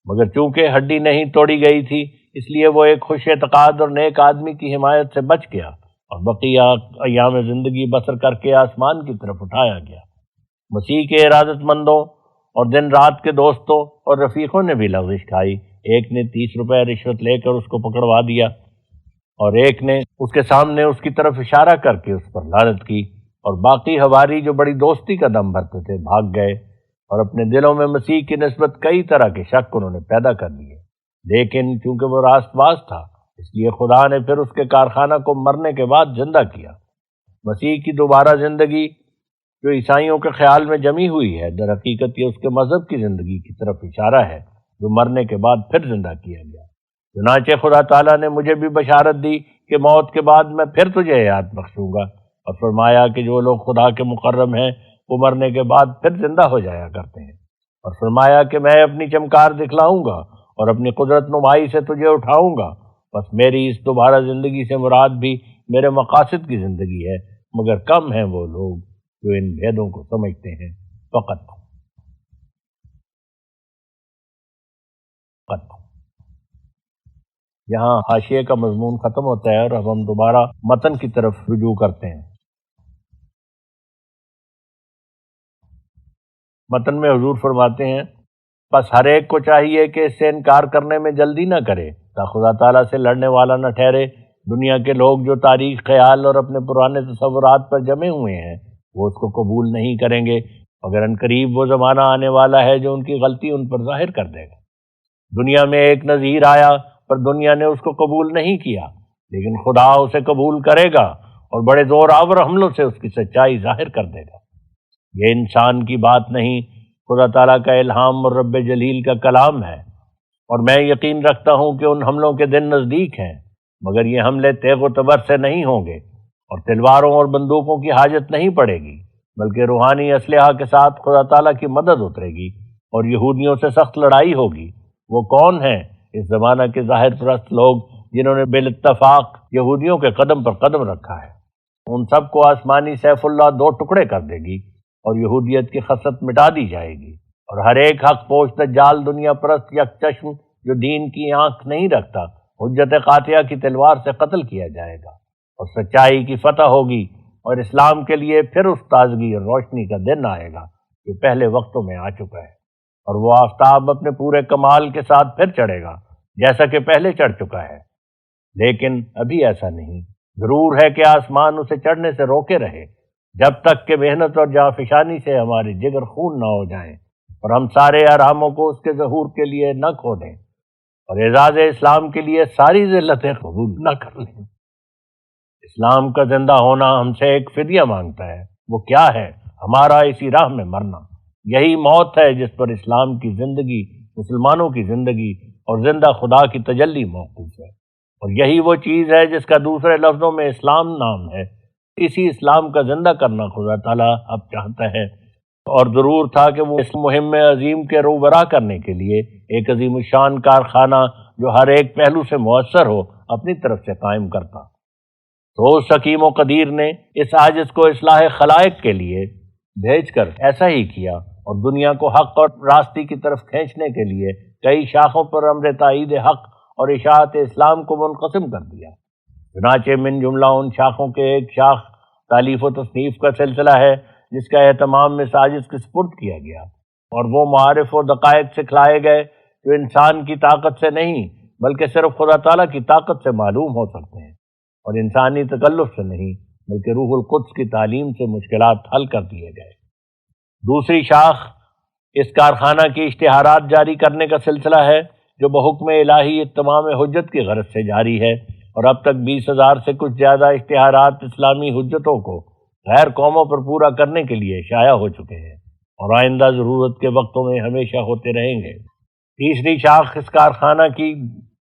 مگر چونکہ ہڈی نہیں توڑی گئی تھی اس لیے وہ ایک خوش اعتقاد اور نیک آدمی کی حمایت سے بچ گیا اور بقیہ ایام زندگی بسر کر کے آسمان کی طرف اٹھایا گیا۔ مسیح کے ارادت مندوں اور دن رات کے دوستوں اور رفیقوں نے بھی لغزش کھائی۔ ایک نے 30 روپے رشوت لے کر اس کو پکڑوا دیا اور ایک نے اس کے سامنے اس کی طرف اشارہ کر کے اس پر لعنت کی، اور باقی حواری جو بڑی دوستی کا دم بھرتے تھے بھاگ گئے اور اپنے دلوں میں مسیح کی نسبت کئی طرح کے شک انہوں نے پیدا کر دیے۔ لیکن چونکہ وہ راست باز تھا اس لیے خدا نے پھر اس کے کارخانہ کو مرنے کے بعد زندہ کیا۔ مسیح کی دوبارہ زندگی جو عیسائیوں کے خیال میں جمی ہوئی ہے، در حقیقت یہ اس کے مذہب کی زندگی کی طرف اشارہ ہے جو مرنے کے بعد پھر زندہ کیا گیا۔ چنانچہ خدا تعالیٰ نے مجھے بھی بشارت دی کہ موت کے بعد میں پھر تجھے حیات بخشوں گا، اور فرمایا کہ جو لوگ خدا کے مقرب ہیں وہ مرنے کے بعد پھر زندہ ہو جایا کرتے ہیں، اور فرمایا کہ میں اپنی چمکار دکھلاؤں گا اور اپنی قدرت نمائی سے تجھے اٹھاؤں گا۔ بس میری اس دوبارہ زندگی سے مراد بھی میرے مقاصد کی زندگی ہے، مگر کم ہیں وہ لوگ جو ان بھیدوں کو سمجھتے ہیں۔ فقط یہاں حاشیے کا مضمون ختم ہوتا ہے اور اب ہم دوبارہ متن کی طرف رجوع کرتے ہیں۔ متن میں حضور فرماتے ہیں، بس ہر ایک کو چاہیے کہ اس سے انکار کرنے میں جلدی نہ کرے تا خدا تعالیٰ سے لڑنے والا نہ ٹھہرے۔ دنیا کے لوگ جو تاریخ خیال اور اپنے پرانے تصورات پر جمے ہوئے ہیں وہ اس کو قبول نہیں کریں گے، مگر عنقریب وہ زمانہ آنے والا ہے جو ان کی غلطی ان پر ظاہر کر دے گا۔ دنیا میں ایک نذیر آیا پر دنیا نے اس کو قبول نہیں کیا، لیکن خدا اسے قبول کرے گا اور بڑے زور آور حملوں سے اس کی سچائی ظاہر کر دے گا۔ یہ انسان کی بات نہیں، خدا تعالیٰ کا الہام اور رب جلیل کا کلام ہے، اور میں یقین رکھتا ہوں کہ ان حملوں کے دن نزدیک ہیں، مگر یہ حملے تیغ و تبر سے نہیں ہوں گے اور تلواروں اور بندوقوں کی حاجت نہیں پڑے گی، بلکہ روحانی اسلحہ کے ساتھ خدا تعالیٰ کی مدد اترے گی اور یہودیوں سے سخت لڑائی ہوگی۔ وہ کون ہیں؟ اس زمانہ کے ظاہر پرست لوگ جنہوں نے بالاتفاق یہودیوں کے قدم پر قدم رکھا ہے۔ ان سب کو آسمانی سیف اللہ 2 ٹکڑے کر دے گی اور یہودیت کی خصلت مٹا دی جائے گی، اور ہر ایک حق پوش دجال دنیا پرست یک چشم جو دین کی آنکھ نہیں رکھتا حجت قاطعہ کی تلوار سے قتل کیا جائے گا، اور سچائی کی فتح ہوگی، اور اسلام کے لیے پھر اس تازگی اور روشنی کا دن آئے گا جو پہلے وقتوں میں آ چکا ہے، اور وہ آفتاب اپنے پورے کمال کے ساتھ پھر چڑھے گا جیسا کہ پہلے چڑھ چکا ہے۔ لیکن ابھی ایسا نہیں، ضرور ہے کہ آسمان اسے چڑھنے سے روکے رہے جب تک کہ محنت اور جانفشانی سے ہمارے جگر خون نہ ہو جائیں اور ہم سارے آراموں کو اس کے ظہور کے لیے نہ کھو دیں اور اعزاز اسلام کے لیے ساری ذلتیں قبول نہ کر لیں۔ اسلام کا زندہ ہونا ہم سے ایک فدیہ مانگتا ہے۔ وہ کیا ہے؟ ہمارا اسی راہ میں مرنا۔ یہی موت ہے جس پر اسلام کی زندگی، مسلمانوں کی زندگی اور زندہ خدا کی تجلی موقوف ہے، اور یہی وہ چیز ہے جس کا دوسرے لفظوں میں اسلام نام ہے۔ اسی اسلام کا زندہ کرنا خدا تعالیٰ اب چاہتا ہے، اور ضرور تھا کہ وہ اس مہم عظیم کے روبرا کرنے کے لیے ایک عظیم الشان کارخانہ جو ہر ایک پہلو سے مؤثر ہو اپنی طرف سے قائم کرتا۔ تو اس حکیم و قدیر نے اس عاجز کو اصلاح خلائق کے لیے بھیج کر ایسا ہی کیا، اور دنیا کو حق اور راستی کی طرف کھینچنے کے لیے کئی شاخوں پر امر تائید حق اور اشاعت اسلام کو منقسم کر دیا۔ چنانچہ من جملہ ان شاخوں کے ایک شاخ تالیف و تصنیف کا سلسلہ ہے جس کا اہتمام اس عاجز کے سپرد کیا گیا، اور وہ معارف و دقائق سکھلائے گئے جو انسان کی طاقت سے نہیں بلکہ صرف خدا تعالیٰ کی طاقت سے معلوم ہو سکتے ہیں، اور انسانی تکلف سے نہیں بلکہ روح القدس کی تعلیم سے مشکلات حل کر دیے گئے۔ دوسری شاخ اس کارخانہ کی اشتہارات جاری کرنے کا سلسلہ ہے جو بحکم الہی اتمام حجت کی غرض سے جاری ہے، اور اب تک 20,000 سے کچھ زیادہ اشتہارات اسلامی حجتوں کو غیر قوموں پر پورا کرنے کے لیے شائع ہو چکے ہیں، اور آئندہ ضرورت کے وقتوں میں ہمیشہ ہوتے رہیں گے۔ تیسری شاخ اس کارخانہ کی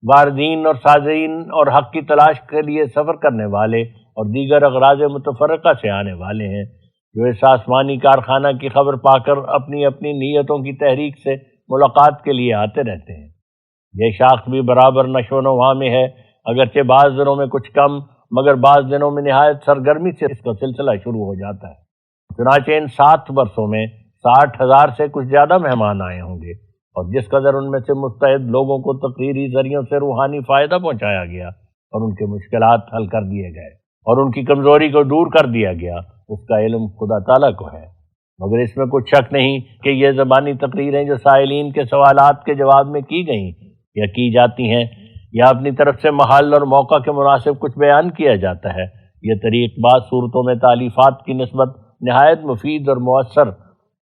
واردین اور صادرین اور حق کی تلاش کے لیے سفر کرنے والے اور دیگر اغراض متفرقہ سے آنے والے ہیں، جو اس آسمانی کارخانہ کی خبر پا کر اپنی اپنی نیتوں کی تحریک سے ملاقات کے لیے آتے رہتے ہیں۔ یہ شاخ بھی برابر نشو و نما میں ہے، اگرچہ بعض دنوں میں کچھ کم، مگر بعض دنوں میں نہایت سرگرمی سے اس کا سلسلہ شروع ہو جاتا ہے۔ چنانچہ ان 7 برسوں میں 60,000 سے کچھ زیادہ مہمان آئے ہوں گے، اور جس قدر ان میں سے مستعد لوگوں کو تقریری ذریعوں سے روحانی فائدہ پہنچایا گیا اور ان کے مشکلات حل کر دیے گئے اور ان کی کمزوری کو دور کر دیا گیا، اس کا علم خدا تعالیٰ کو ہے۔ مگر اس میں کچھ شک نہیں کہ یہ زبانی تقریریں جو سائلین کے سوالات کے جواب میں کی گئیں یا کی جاتی ہیں، یا اپنی طرف سے محل اور موقع کے مناسب کچھ بیان کیا جاتا ہے، یہ طریق بعض صورتوں میں تالیفات کی نسبت نہایت مفید اور مؤثر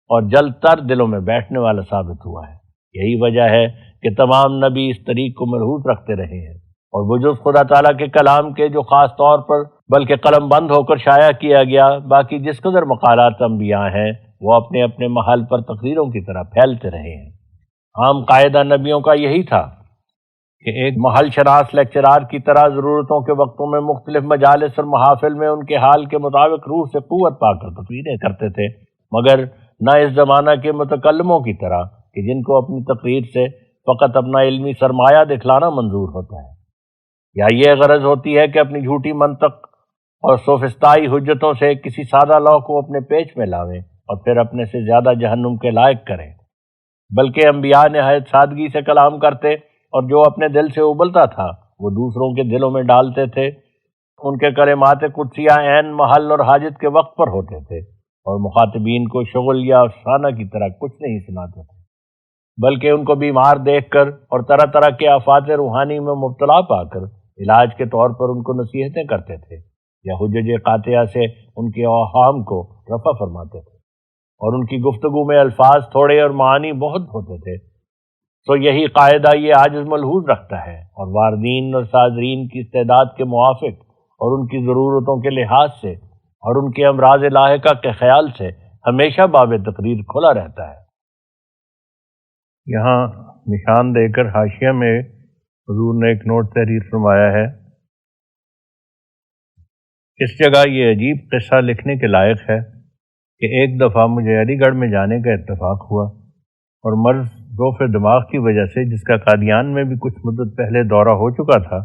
اور جلد تر دلوں میں بیٹھنے والا ثابت ہوا ہے۔ یہی وجہ ہے کہ تمام نبی اس طریق کو ملحوظ رکھتے رہے ہیں، اور بجز خدا تعالیٰ کے کلام کے جو خاص طور پر بلکہ قلم بند ہو کر شائع کیا گیا، باقی جس قدر مقالات انبیاء ہیں وہ اپنے اپنے محل پر تقریروں کی طرح پھیلتے رہے ہیں۔ عام قاعدہ نبیوں کا یہی تھا کہ ایک محل شناس لیکچرار کی طرح ضرورتوں کے وقتوں میں مختلف مجالس اور محافل میں ان کے حال کے مطابق روح سے قوت پا کر تقریریں کرتے تھے، مگر نہ اس زمانہ کے متکلموں کی طرح کہ جن کو اپنی تقریر سے فقط اپنا علمی سرمایہ دکھلانا منظور ہوتا ہے، یا یہ غرض ہوتی ہے کہ اپنی جھوٹی منطق اور سوفسطائی حجتوں سے کسی سادہ لوح کو اپنے پیچ میں لاویں اور پھر اپنے سے زیادہ جہنم کے لائق کریں۔ بلکہ انبیاء نہایت سادگی سے کلام کرتے، اور جو اپنے دل سے ابلتا تھا وہ دوسروں کے دلوں میں ڈالتے تھے۔ ان کے کلمات قدسیہ عین محل اور حاجت کے وقت پر ہوتے تھے، اور مخاطبین کو شغل یا افسانہ کی طرح کچھ نہیں سناتے تھے، بلکہ ان کو بیمار دیکھ کر اور طرح طرح کے آفات روحانی میں مبتلا پا کر علاج کے طور پر ان کو نصیحتیں کرتے تھے، یا حجج قاطعہ سے ان کے اوہام کو رفع فرماتے تھے، اور ان کی گفتگو میں الفاظ تھوڑے اور معانی بہت ہوتے تھے۔ تو یہی قاعدہ یہ عاجز ملحوظ رکھتا ہے، اور واردین اور صادرین کی استعداد کے موافق اور ان کی ضرورتوں کے لحاظ سے اور ان کے امراض لاحقہ کے خیال سے ہمیشہ باب تقریر کھلا رہتا ہے۔ یہاں نشان دے کر حاشیہ میں حضور نے ایک نوٹ تحریر فرمایا ہے۔ اس جگہ یہ عجیب قصہ لکھنے کے لائق ہے کہ ایک دفعہ مجھے علی گڑھ میں جانے کا اتفاق ہوا، اور مرض ضعف دماغ کی وجہ سے، جس کا قادیان میں بھی کچھ مدت پہلے دورہ ہو چکا تھا،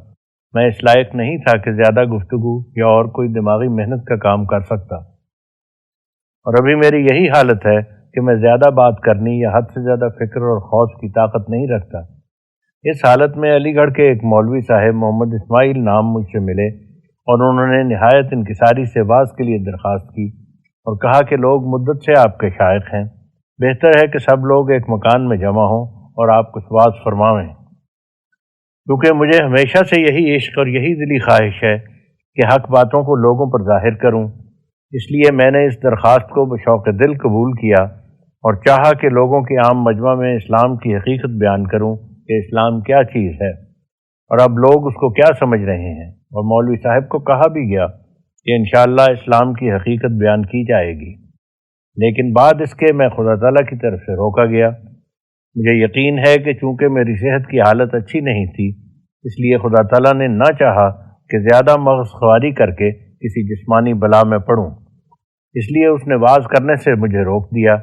میں اس لائق نہیں تھا کہ زیادہ گفتگو یا اور کوئی دماغی محنت کا کام کر سکتا، اور ابھی میری یہی حالت ہے کہ میں زیادہ بات کرنی یا حد سے زیادہ فکر اور خوض کی طاقت نہیں رکھتا۔ اس حالت میں علی گڑھ کے ایک مولوی صاحب محمد اسماعیل نام مجھ سے ملے، اور انہوں نے نہایت انکساری سے واعظ کے لیے درخواست کی اور کہا کہ لوگ مدت سے آپ کے شائق ہیں، بہتر ہے کہ سب لوگ ایک مکان میں جمع ہوں اور آپ کچھ واعظ فرمائیں۔ کیونکہ مجھے ہمیشہ سے یہی عشق اور یہی دلی خواہش ہے کہ حق باتوں کو لوگوں پر ظاہر کروں، اس لیے میں نے اس درخواست کو بشوق دل قبول کیا اور چاہا کہ لوگوں کے عام مجمع میں اسلام کی حقیقت بیان کروں کہ اسلام کیا چیز ہے اور اب لوگ اس کو کیا سمجھ رہے ہیں، اور مولوی صاحب کو کہا بھی گیا کہ انشاءاللہ اسلام کی حقیقت بیان کی جائے گی، لیکن بعد اس کے میں خدا تعالیٰ کی طرف سے روکا گیا۔ مجھے یقین ہے کہ چونکہ میری صحت کی حالت اچھی نہیں تھی، اس لیے خدا تعالیٰ نے نہ چاہا کہ زیادہ مغز خواری کر کے کسی جسمانی بلا میں پڑوں، اس لیے اس نے واعظ کرنے سے مجھے روک دیا۔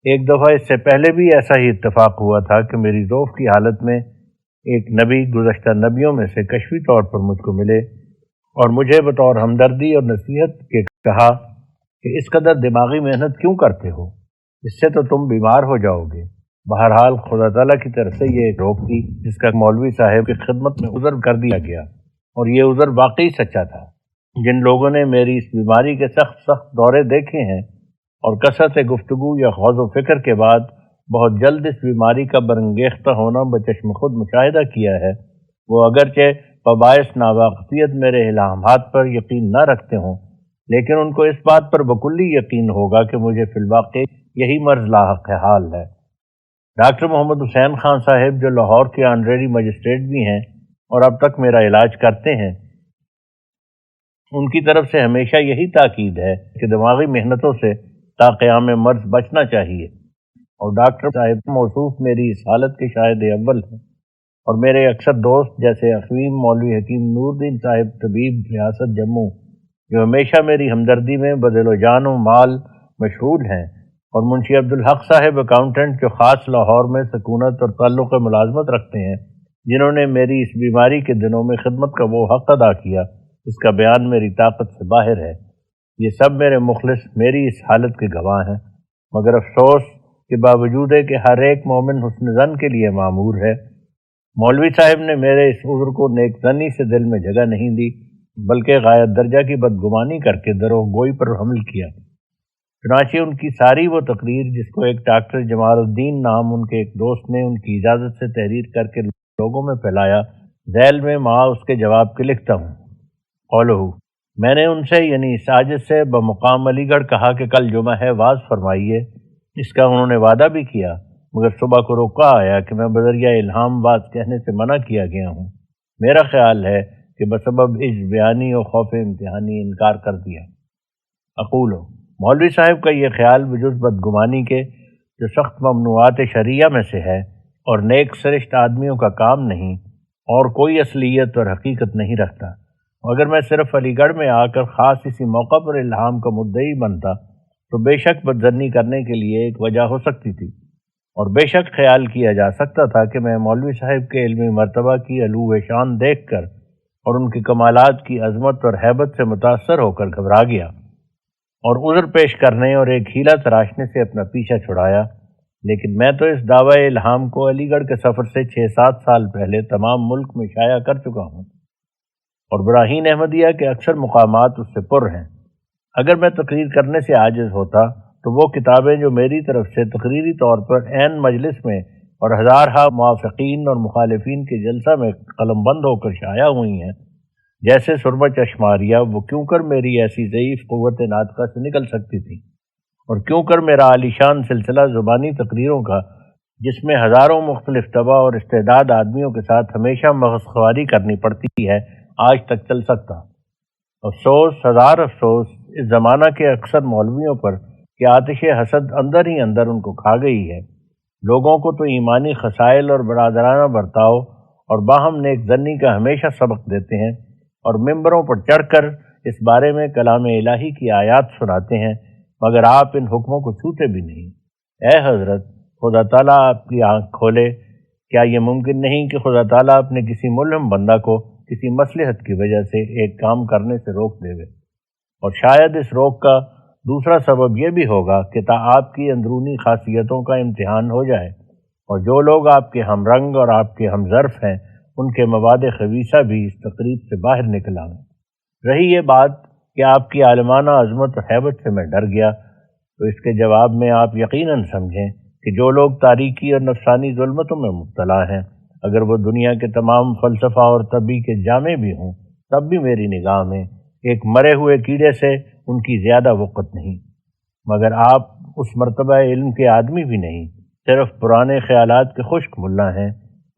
ایک دفعہ اس سے پہلے بھی ایسا ہی اتفاق ہوا تھا کہ میری ضعف کی حالت میں ایک نبی گزشتہ نبیوں میں سے کشفی طور پر مجھ کو ملے اور مجھے بطور ہمدردی اور نصیحت کے کہا کہ اس قدر دماغی محنت کیوں کرتے ہو، اس سے تو تم بیمار ہو جاؤ گے۔ بہرحال خدا تعالیٰ کی طرف سے یہ ایک روک تھی جس کا مولوی صاحب کی خدمت میں عذر کر دیا گیا، اور یہ عذر واقعی سچا تھا۔ جن لوگوں نے میری اس بیماری کے سخت دورے دیکھے ہیں اور کثرت گفتگو یا غور و فکر کے بعد بہت جلد اس بیماری کا برانگیختہ ہونا بچشم خود مشاہدہ کیا ہے، وہ اگرچہ بباعث ناواقفیت میرے الہامات پر یقین نہ رکھتے ہوں، لیکن ان کو اس بات پر بکلی یقین ہوگا کہ مجھے فی الواقع یہی مرض لاحق حال ہے۔ ڈاکٹر محمد حسین خان صاحب جو لاہور کے آنریری مجسٹریٹ بھی ہیں اور اب تک میرا علاج کرتے ہیں، ان کی طرف سے ہمیشہ یہی تاکید ہے کہ دماغی محنتوں سے تا قیام مرض بچنا چاہیے، اور ڈاکٹر صاحب موصوف میری اس حالت کے شاہد اول ہیں، اور میرے اکثر دوست جیسے اخویم مولوی حکیم نور الدین صاحب طبیب ریاست جموں جو ہمیشہ میری ہمدردی میں بدل و جان و مال مشغول ہیں، اور منشی عبدالحق صاحب اکاؤنٹنٹ جو خاص لاہور میں سکونت اور تعلق ملازمت رکھتے ہیں، جنہوں نے میری اس بیماری کے دنوں میں خدمت کا وہ حق ادا کیا اس کا بیان میری طاقت سے باہر ہے۔ یہ سب میرے مخلص میری اس حالت کے گواہ ہیں، مگر افسوس کہ باوجود ہے کہ ہر ایک مومن حسن ظن کے لیے معمور ہے، مولوی صاحب نے میرے اس عذر کو نیک ظنی سے دل میں جگہ نہیں دی، بلکہ غایت درجہ کی بدگمانی کر کے دروغ گوئی پر حمل کیا۔ چنانچہ ان کی ساری وہ تقریر جس کو ایک ڈاکٹر جمال الدین نام ان کے ایک دوست نے ان کی اجازت سے تحریر کر کے لوگوں میں پھیلایا، ذیل میں ماں اس کے جواب کے لکھتا ہوں۔ قولہ، میں نے ان سے یعنی ساجد سے بمقام علی گڑھ کہا کہ کل جمعہ ہے، واز فرمائیے۔ اس کا انہوں نے وعدہ بھی کیا، مگر صبح کو روکا آیا کہ میں بذریعہ الہام واز کہنے سے منع کیا گیا ہوں۔ میرا خیال ہے کہ بسبب عجز بیانی اور خوف امتحانی انکار کر دیا۔ اقول، مولوی صاحب کا یہ خیال بجز بدگمانی کے جو سخت ممنوعات شرعیہ میں سے ہے اور نیک سرشت آدمیوں کا کام نہیں، اور کوئی اصلیت اور حقیقت نہیں رکھتا۔ اگر میں صرف علی گڑھ میں آ کر خاص اسی موقع پر الہام کا مدعی بنتا تو بے شک بدظنی کرنے کے لیے ایک وجہ ہو سکتی تھی، اور بے شک خیال کیا جا سکتا تھا کہ میں مولوی صاحب کے علمی مرتبہ کی علو شان دیکھ کر اور ان کے کمالات کی عظمت اور ہیبت سے متاثر ہو کر گھبرا گیا اور عذر پیش کرنے اور ایک ہیلا تراشنے سے اپنا پیچھا چھڑایا۔ لیکن میں تو اس دعوی الہام کو علی گڑھ کے سفر سے 6-7 سال پہلے تمام ملک میں شائع کر چکا ہوں، اور براہین احمدیہ کے اکثر مقامات اس سے پر ہیں۔ اگر میں تقریر کرنے سے عاجز ہوتا تو وہ کتابیں جو میری طرف سے تقریری طور پر عین مجلس میں اور ہزارہا موافقین اور مخالفین کے جلسہ میں قلم بند ہو کر شائع ہوئی ہیں، جیسے سرمہ چشماریہ، وہ کیوں کر میری ایسی ضعیف قوت ناطقہ سے نکل سکتی تھی، اور کیوں کر میرا عالیشان سلسلہ زبانی تقریروں کا جس میں ہزاروں مختلف طبع اور استعداد آدمیوں کے ساتھ ہمیشہ مغز خواری کرنی پڑتی ہے، آج تک چل سکتا۔ افسوس، ہزار افسوس اس زمانہ کے اکثر مولویوں پر کہ آتش حسد اندر ہی اندر ان کو کھا گئی ہے۔ لوگوں کو تو ایمانی خصائل اور برادرانہ برتاؤ اور باہم نیک ظنی کا ہمیشہ سبق دیتے ہیں، اور ممبروں پر چڑھ کر اس بارے میں کلام الہی کی آیات سناتے ہیں، مگر آپ ان حکموں کو چھوتے بھی نہیں۔ اے حضرت، خدا تعالیٰ آپ کی آنکھ کھولے۔ کیا یہ ممکن نہیں کہ خدا تعالیٰ اپنے کسی ملہم بندہ کو کسی مصلحت کی وجہ سے ایک کام کرنے سے روک دے گے، اور شاید اس روک کا دوسرا سبب یہ بھی ہوگا کہ تا آپ کی اندرونی خاصیتوں کا امتحان ہو جائے، اور جو لوگ آپ کے ہم رنگ اور آپ کے ہم ظرف ہیں ان کے مواد خبیثہ بھی اس تقریب سے باہر نکل آئیں۔ رہی یہ بات کہ آپ کی عالمانہ عظمت اور ہیبت سے میں ڈر گیا، تو اس کے جواب میں آپ یقیناً سمجھیں کہ جو لوگ تاریکی اور نفسانی ظلمتوں میں مبتلا ہیں، اگر وہ دنیا کے تمام فلسفہ اور طبی کے جامع بھی ہوں، تب بھی میری نگاہ میں ایک مرے ہوئے کیڑے سے ان کی زیادہ وقت نہیں۔ مگر آپ اس مرتبہ علم کے آدمی بھی نہیں، صرف پرانے خیالات کے خشک ملا ہیں،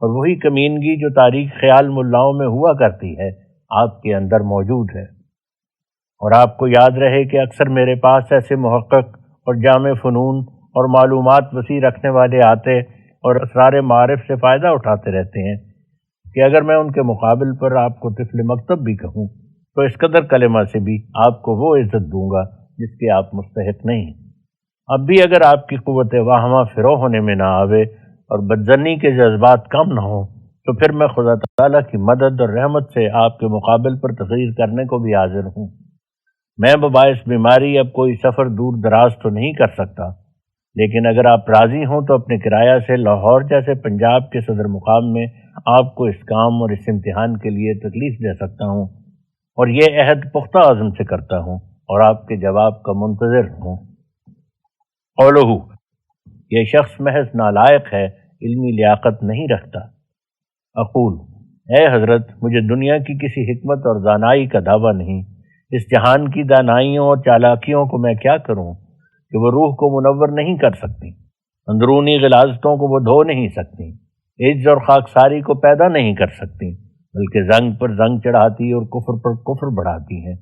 اور وہی کمینگی جو تاریخ خیال ملاؤں میں ہوا کرتی ہے آپ کے اندر موجود ہے۔ اور آپ کو یاد رہے کہ اکثر میرے پاس ایسے محقق اور جامع فنون اور معلومات وسیع رکھنے والے آتے اور اسرار معارف سے فائدہ اٹھاتے رہتے ہیں کہ اگر میں ان کے مقابل پر آپ کو طفل مکتب بھی کہوں تو اس قدر کلمہ سے بھی آپ کو وہ عزت دوں گا جس کے آپ مستحق نہیں۔ اب بھی اگر آپ کی قوت واہمہ فروغ ہونے میں نہ آوے اور بدظنی کے جذبات کم نہ ہوں تو پھر میں خدا تعالیٰ کی مدد اور رحمت سے آپ کے مقابل پر تقریر کرنے کو بھی حاضر ہوں۔ میں بباعث بیماری اب کوئی سفر دور دراز تو نہیں کر سکتا، لیکن اگر آپ راضی ہوں تو اپنے کرایہ سے لاہور جیسے پنجاب کے صدر مقام میں آپ کو اس کام اور اس امتحان کے لیے تکلیف دے سکتا ہوں، اور یہ عہد پختہ عزم سے کرتا ہوں اور آپ کے جواب کا منتظر ہوں۔ قولہ، یہ شخص محض نالائق ہے، علمی لیاقت نہیں رکھتا۔ اقول، اے حضرت، مجھے دنیا کی کسی حکمت اور دانائی کا دعویٰ نہیں، اس جہان کی دانائیوں اور چالاکیوں کو میں کیا کروں کہ وہ روح کو منور نہیں کر سکتی، اندرونی غلاظتوں کو وہ دھو نہیں سکتی، عجز اور خاکساری کو پیدا نہیں کر سکتی، بلکہ زنگ پر زنگ چڑھاتی اور کفر پر کفر بڑھاتی ہیں۔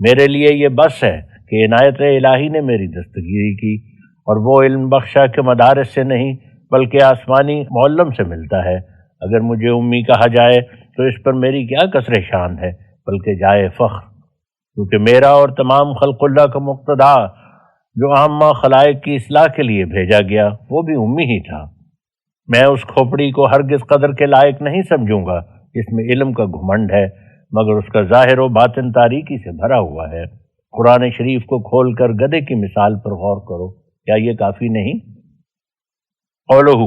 میرے لیے یہ بس ہے کہ عنایت الہی نے میری دستگیری کی، اور وہ علم بخشا کہ مدارس سے نہیں بلکہ آسمانی معلم سے ملتا ہے۔ اگر مجھے امی کہا جائے تو اس پر میری کیا کثر شان ہے، بلکہ جائے فخر، کیونکہ میرا اور تمام خلق اللہ کا مقتدا جو عامہ خلائق کی اصلاح کے لیے بھیجا گیا وہ بھی امی ہی تھا۔ میں اس کھوپڑی کو ہرگز قدر کے لائق نہیں سمجھوں گا جس میں علم کا گھمنڈ ہے، مگر اس کا ظاہر و باطن تاریکی سے بھرا ہوا ہے۔ قرآن شریف کو کھول کر گدھے کی مثال پر غور کرو، کیا یہ کافی نہیں؟ قولہ،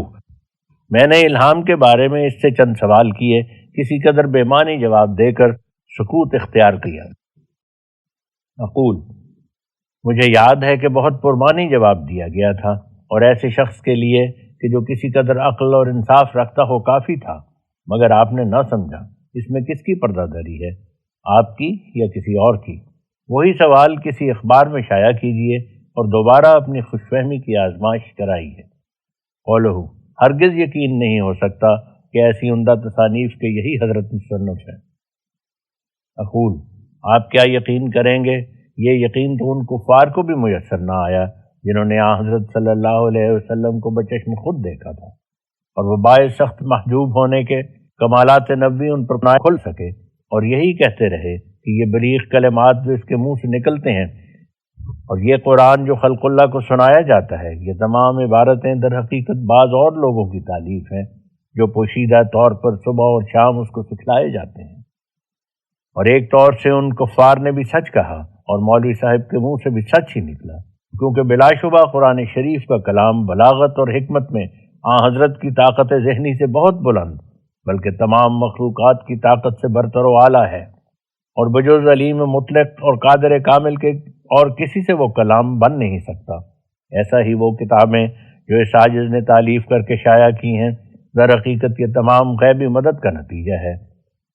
میں نے الہام کے بارے میں اس سے چند سوال کیے، کسی قدر بے معنی جواب دے کر سکوت اختیار کیا۔ اقول، مجھے یاد ہے کہ بہت پرمانی جواب دیا گیا تھا، اور ایسے شخص کے لیے کہ جو کسی قدر عقل اور انصاف رکھتا ہو کافی تھا، مگر آپ نے نہ سمجھا۔ اس میں کس کی پردہ داری ہے، آپ کی یا کسی اور کی؟ وہی سوال کسی اخبار میں شائع کیجیے اور دوبارہ اپنی خوش فہمی کی آزمائش کرائیے۔ قولہ، ہرگز یقین نہیں ہو سکتا کہ ایسی عمدہ تصانیف کے یہی حضرت مصنف ہے۔ اقول، آپ کیا یقین کریں گے، یہ یقین تو ان کفار کو بھی میسر نہ آیا جنہوں نے حضرت صلی اللہ علیہ وسلم کو بچشم خود دیکھا تھا، اور وہ باعث سخت محجوب ہونے کے کمالات نبوی ان پر نہ کھل سکے، اور یہی کہتے رہے کہ یہ بلیغ کلمات جو اس کے منہ سے نکلتے ہیں اور یہ قرآن جو خلق اللہ کو سنایا جاتا ہے، یہ تمام عبارتیں در حقیقت بعض اور لوگوں کی تالیف ہیں جو پوشیدہ طور پر صبح اور شام اس کو سکھلائے جاتے ہیں۔ اور ایک طور سے ان کفار نے بھی سچ کہا اور مولوی صاحب کے منہ سے بھی سچ ہی نکلا، کیونکہ بلا شبہ قرآن شریف کا کلام بلاغت اور حکمت میں حضرت کی طاقت ذہنی سے بہت بلند، بلکہ تمام مخلوقات کی طاقت سے برتر و اعلیٰ ہے، اور بجز علیم مطلق اور قادر کامل کے اور کسی سے وہ کلام بن نہیں سکتا۔ ایسا ہی وہ کتابیں جو اس عاجز نے تالیف کر کے شائع کی ہیں، در حقیقت یہ تمام غیبی مدد کا نتیجہ ہے،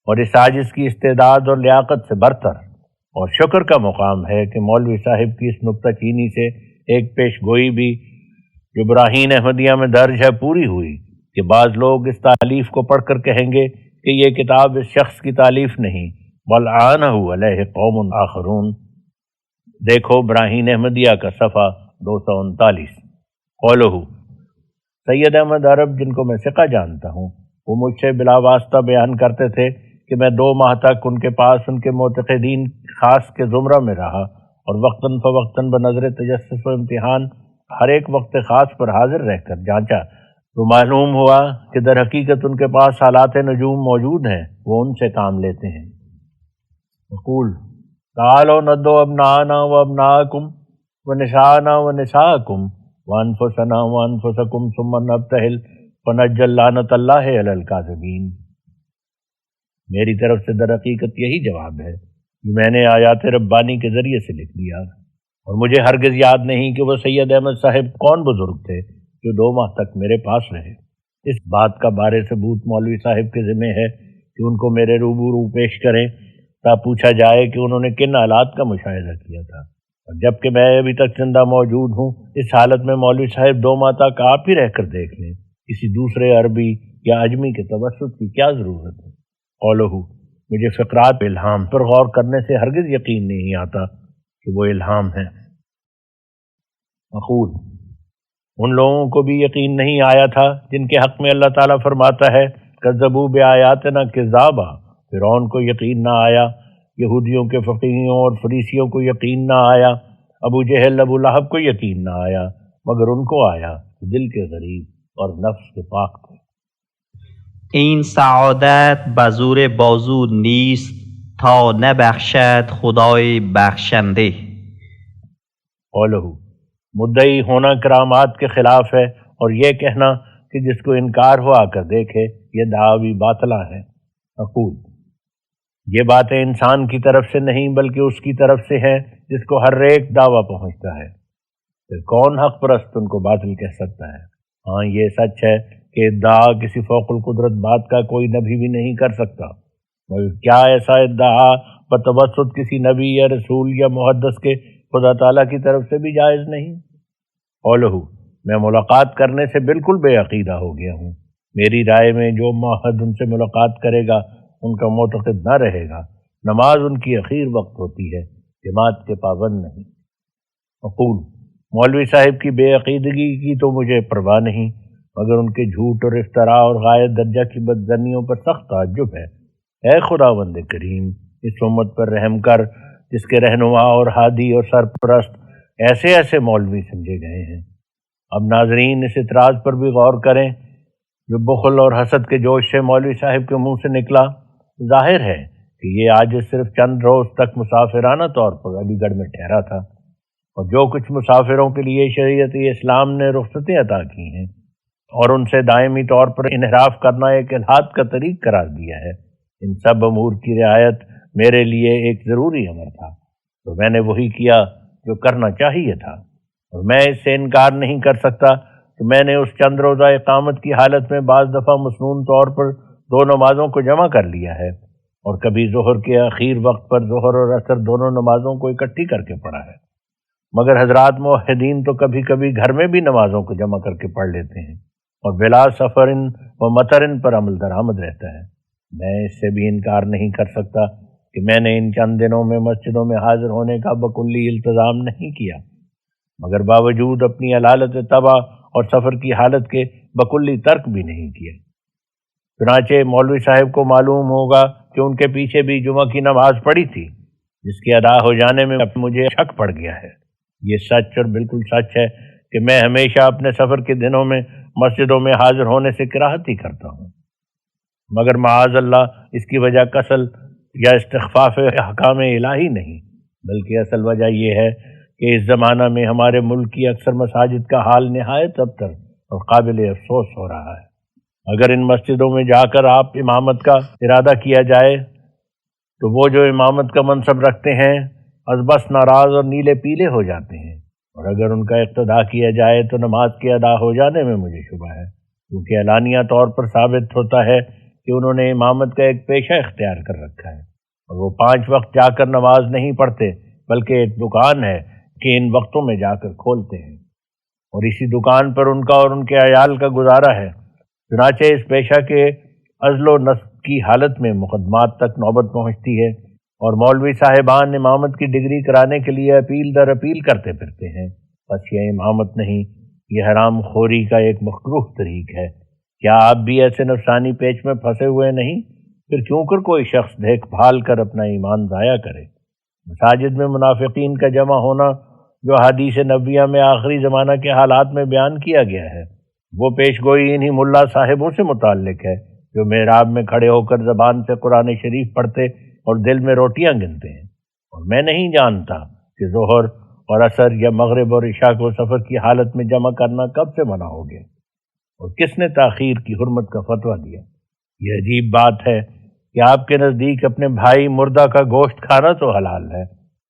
اور اس عاجز کی استعداد اور لیاقت سے برتر اور شکر کا مقام ہے کہ مولوی صاحب کی اس نکتہ چینی سے ایک پیش گوئی بھی جو براہین احمدیہ میں درج ہے پوری ہوئی، کہ بعض لوگ اس تالیف کو پڑھ کر کہیں گے کہ یہ کتاب اس شخص کی تالیف نہیں بل آنہ علیہ قوم آخرون۔ دیکھو براہین احمدیہ کا صفحہ 239۔ قولہ، سید احمد عرب جن کو میں ثقہ جانتا ہوں، وہ مجھ سے بلا واسطہ بیان کرتے تھے کہ میں 2 ماہ تک ان کے پاس ان کے معتقدین خاص کے زمرہ میں رہا، اور وقتاً فوقتاً بنظر تجسس و امتحان ہر ایک وقت خاص پر حاضر رہ کر جانچا، تو معلوم ہوا کہ در حقیقت ان کے پاس حالات نجوم موجود ہیں، وہ ان سے کام لیتے ہیں۔ اقول، تعالوا ندعو ابناءنا وابناءکم ونساءنا ونساءکم وانفسنا وانفسکم ثم نبتہل فنجعل لعنۃ اللہ علی الکاذبین۔ میری طرف سے در حقیقت یہی جواب ہے جو میں نے آیات ربانی کے ذریعے سے لکھ دیا، اور مجھے ہرگز یاد نہیں کہ وہ سید احمد صاحب کون بزرگ تھے جو 2 ماہ تک میرے پاس رہے۔ اس بات کا بارے ثبوت مولوی صاحب کے ذمہ ہے کہ ان کو میرے روبرو پیش کریں تا پوچھا جائے کہ انہوں نے کن حالات کا مشاہدہ کیا تھا، اور جب کہ میں ابھی تک زندہ موجود ہوں، اس حالت میں مولوی صاحب 2 ماہ تک آپ ہی رہ کر دیکھ لیں، کسی دوسرے عربی یا عجمی کے توسط کی کیا ضرورت ہے۔ قولہ، مجھے فقرات الہام پر غور کرنے سے ہرگز یقین نہیں آتا کہ وہ الہام ہیں۔ اقول، ان لوگوں کو بھی یقین نہیں آیا تھا جن کے حق میں اللہ تعالیٰ فرماتا ہے کذبوا بآیاتنا کذابا، فرعون کو یقین نہ آیا، یہودیوں کے فقیہوں اور فریسیوں کو یقین نہ آیا، ابو جہل ابو لہب کو یقین نہ آیا، مگر ان کو آیا دل کے غریب اور نفس کے پاک تھے۔ این سعادت بزور بازو نیست تا نبخشد خدای بخشنده۔ قولہ، مدعی ہونا کرامات کے خلاف ہے، اور یہ کہنا کہ جس کو انکار ہو آ کر دیکھے یہ دعوی باطلہ ہے۔ اقول، یہ باتیں انسان کی طرف سے نہیں بلکہ اس کی طرف سے ہیں جس کو ہر ایک دعویٰ پہنچتا ہے، پھر کون حق پرست ان کو باطل کہہ سکتا ہے؟ ہاں یہ سچ ہے کہ ادعا کسی فوق القدرت بات کا کوئی نبی بھی نہیں کر سکتا، مگر کیا ایسا ادعا بتوسط کسی نبی یا رسول یا محدث کے خدا تعالیٰ کی طرف سے بھی جائز نہیں؟ قولہ، میں ملاقات کرنے سے بالکل بے عقیدہ ہو گیا ہوں۔ میری رائے میں جو معاہد ان سے ملاقات کرے گا ان کا معتقد نہ رہے گا۔ نماز ان کی اخیر وقت ہوتی ہے، جماعت کے پابند نہیں۔ اقول، مولوی صاحب کی بے عقیدگی کی تو مجھے پرواہ نہیں، مگر ان کے جھوٹ اور افتراء اور غائب درجہ کی بدظنیوں پر سخت تعجب ہے۔ اے خداوند کریم، اس امت پر رحم کر جس کے رہنما اور ہادی اور سرپرست ایسے ایسے مولوی سمجھے گئے ہیں۔ اب ناظرین اس اعتراض پر بھی غور کریں جو بخل اور حسد کے جوش سے مولوی صاحب کے منہ سے نکلا۔ ظاہر ہے کہ یہ آج صرف چند روز تک مسافرانہ طور پر علی گڑھ میں ٹھہرا تھا، اور جو کچھ مسافروں کے لیے شریعت اسلام نے رخصتیں عطا کی ہیں اور ان سے دائمی طور پر انحراف کرنا ایک الحاد کا طریق قرار دیا ہے، ان سب امور کی رعایت میرے لیے ایک ضروری امر تھا، تو میں نے وہی کیا جو کرنا چاہیے تھا، اور میں اس سے انکار نہیں کر سکتا کہ میں نے اس چند روزہ اقامت کی حالت میں بعض دفعہ مسنون طور پر 2 نمازوں کو جمع کر لیا ہے، اور کبھی ظہر کے اخیر وقت پر ظہر اور عصر دونوں نمازوں کو اکٹھی کر کے پڑھا ہے، مگر حضرات موحدین تو کبھی کبھی گھر میں بھی نمازوں کو جمع کر کے پڑھ لیتے ہیں، اور بلا سفرن و مطرن پر عمل درآمد رہتا ہے۔ میں اس سے بھی انکار نہیں کر سکتا کہ میں نے ان چند دنوں میں مسجدوں میں حاضر ہونے کا بکلی التزام نہیں کیا، مگر باوجود اپنی علالت طبع اور سفر کی حالت کے بکلی ترک بھی نہیں کیا۔ چنانچہ مولوی صاحب کو معلوم ہوگا کہ ان کے پیچھے بھی جمعہ کی نماز پڑھی تھی، جس کے ادا ہو جانے میں مجھے شک پڑ گیا ہے۔ یہ سچ اور بالکل سچ ہے کہ میں ہمیشہ اپنے سفر کے دنوں میں مسجدوں میں حاضر ہونے سے کراہت ہی کرتا ہوں، مگر معاذ اللہ اس کی وجہ کسل یا استخفاف احکام الہی نہیں، بلکہ اصل وجہ یہ ہے کہ اس زمانہ میں ہمارے ملک کی اکثر مساجد کا حال نہایت ابتر اور قابل افسوس ہو رہا ہے۔ اگر ان مسجدوں میں جا کر آپ امامت کا ارادہ کیا جائے تو وہ جو امامت کا منصب رکھتے ہیں از بس ناراض اور نیلے پیلے ہو جاتے ہیں، اور اگر ان کا اقتداء کیا جائے تو نماز کے ادا ہو جانے میں مجھے شبہ ہے، کیونکہ اعلانیہ طور پر ثابت ہوتا ہے کہ انہوں نے امامت کا ایک پیشہ اختیار کر رکھا ہے، اور وہ 5 وقت جا کر نماز نہیں پڑھتے بلکہ ایک دکان ہے کہ ان وقتوں میں جا کر کھولتے ہیں، اور اسی دکان پر ان کا اور ان کے عیال کا گزارا ہے۔ چنانچہ اس پیشہ کے عزل و نصب کی حالت میں مقدمات تک نوبت پہنچتی ہے، اور مولوی صاحبان امامت کی ڈگری کرانے کے لیے اپیل در اپیل کرتے پھرتے ہیں۔ بس یہ امامت نہیں، یہ حرام خوری کا ایک مکروہ طریق ہے۔ کیا آپ بھی ایسے نفسانی پیچ میں پھنسے ہوئے نہیں؟ پھر کیوں کر کوئی شخص دیکھ بھال کر اپنا ایمان ضائع کرے؟ مساجد میں منافقین کا جمع ہونا جو حدیث نبویہ میں آخری زمانہ کے حالات میں بیان کیا گیا ہے، وہ پیش گوئی انہی ملا صاحبوں سے متعلق ہے جو محراب میں کھڑے ہو کر زبان سے قرآن شریف پڑھتے اور دل میں روٹیاں گنتے ہیں، اور میں نہیں جانتا کہ ظہر اور عصر یا مغرب اور عشاء کو سفر کی حالت میں جمع کرنا کب سے منع ہو گیا، اور کس نے تاخیر کی حرمت کا فتویٰ دیا۔ یہ عجیب بات ہے کہ آپ کے نزدیک اپنے بھائی مردہ کا گوشت کھانا تو حلال ہے،